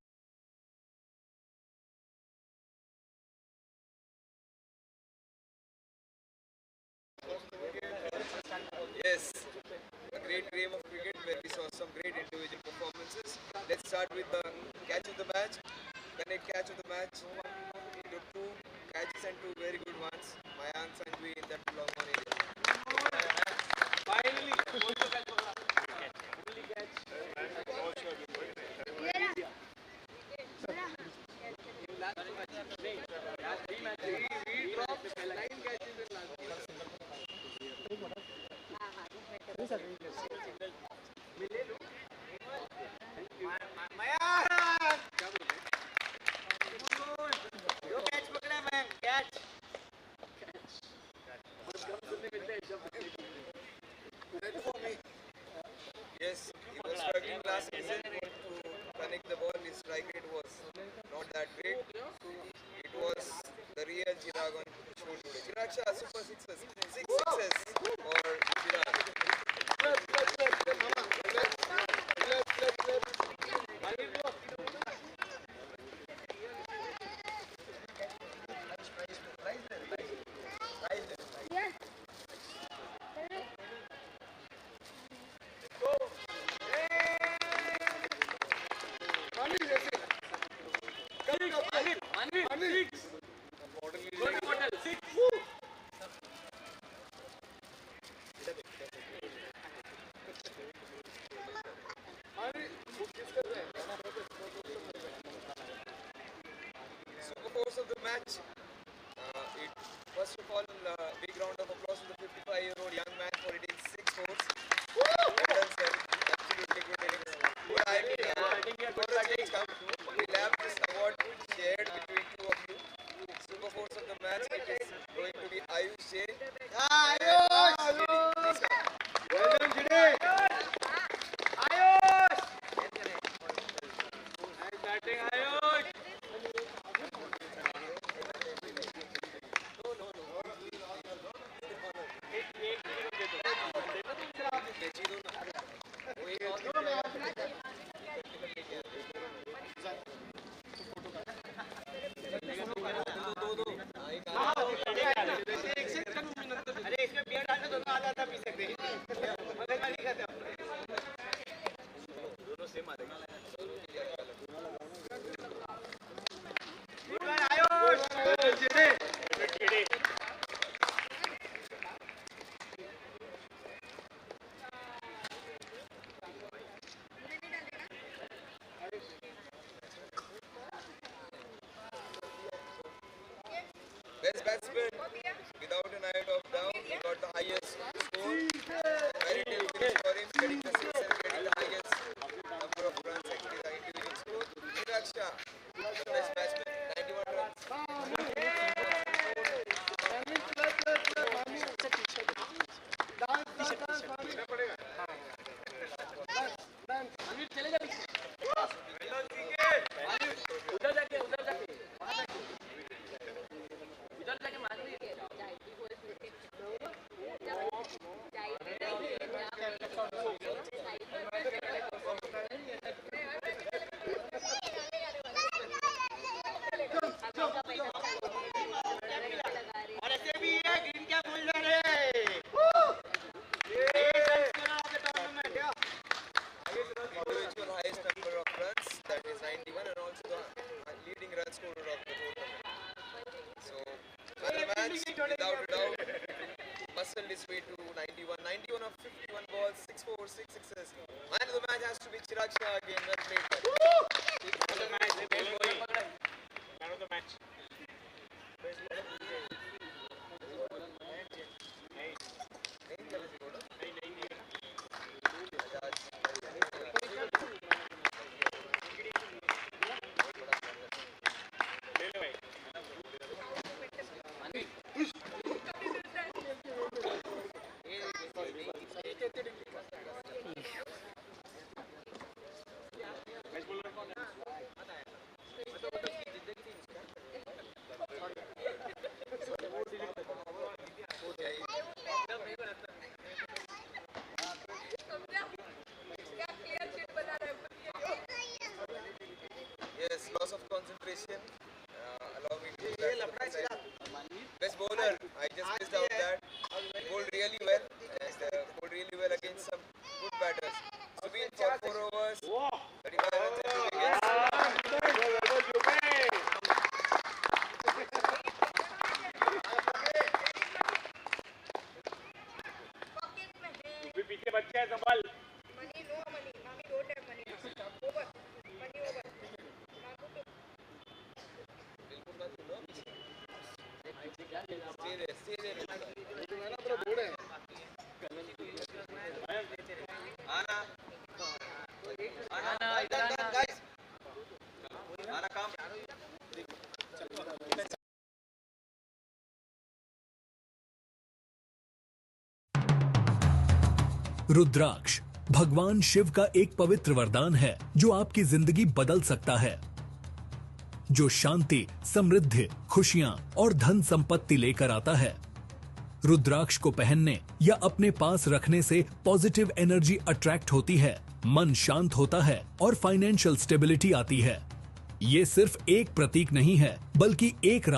Yes, a great game of cricket where we saw some great individual performances. Let's start with the catch of the match. Connect catch of the match. He took 2 catches and 2 very good ones. Mayank Sanghvi in that long one area. Yes, he was struggling last season to connect the ball. His strike rate was not that great. It was the real Chirag on show today. Chirag Shah, super sixes. 6 sixes for Chirag. Super force of the match. First of all, big round of applause to the 55-year-old young man for hitting 6 fours. Well done, sir. Absolutely good innings. Good idea. For the change come, we'll have this award shared between 2 of you. Super force of the match, it is going to be Ayush Jain. Please come. Best batsman, without a night of doubt, he got the highest score. Very good finish for him, getting the 6 and getting the highest number of runs and getting the individual score. Chirag Shah, best batsman, 91 runs. Individual highest number of runs, that is 91, and also the leading run scorer of the tournament. So, man of the match, without a doubt, muscled his way to 91. 91 of 51 balls, 6 4, 6 sixes. Man of the match has to be Chirag Shah again. Well played. Man of the match. celebration. Allow me to do that. Best bowler, I just missed out that. He bowled really well and bowled really well against some good batters. Subin for 4 overs, 35 runs and 2 wickets. पीछे बच्चे हैं संभाल Stay there. Guys. Ana, come. रुद्राक्ष भगवान शिव का एक पवित्र वरदान है जो आपकी जिंदगी बदल सकता है, जो शांति, समृद्धि, खुशियां और धन संपत्ति लेकर आता है। रुद्राक्ष को पहनने या अपने पास रखने से पॉजिटिव एनर्जी अट्रैक्ट होती है, मन शांत होता है और फाइनेंशियल स्टेबिलिटी आती है। ये सिर्फ एक प्रतीक नहीं है, बल्कि एक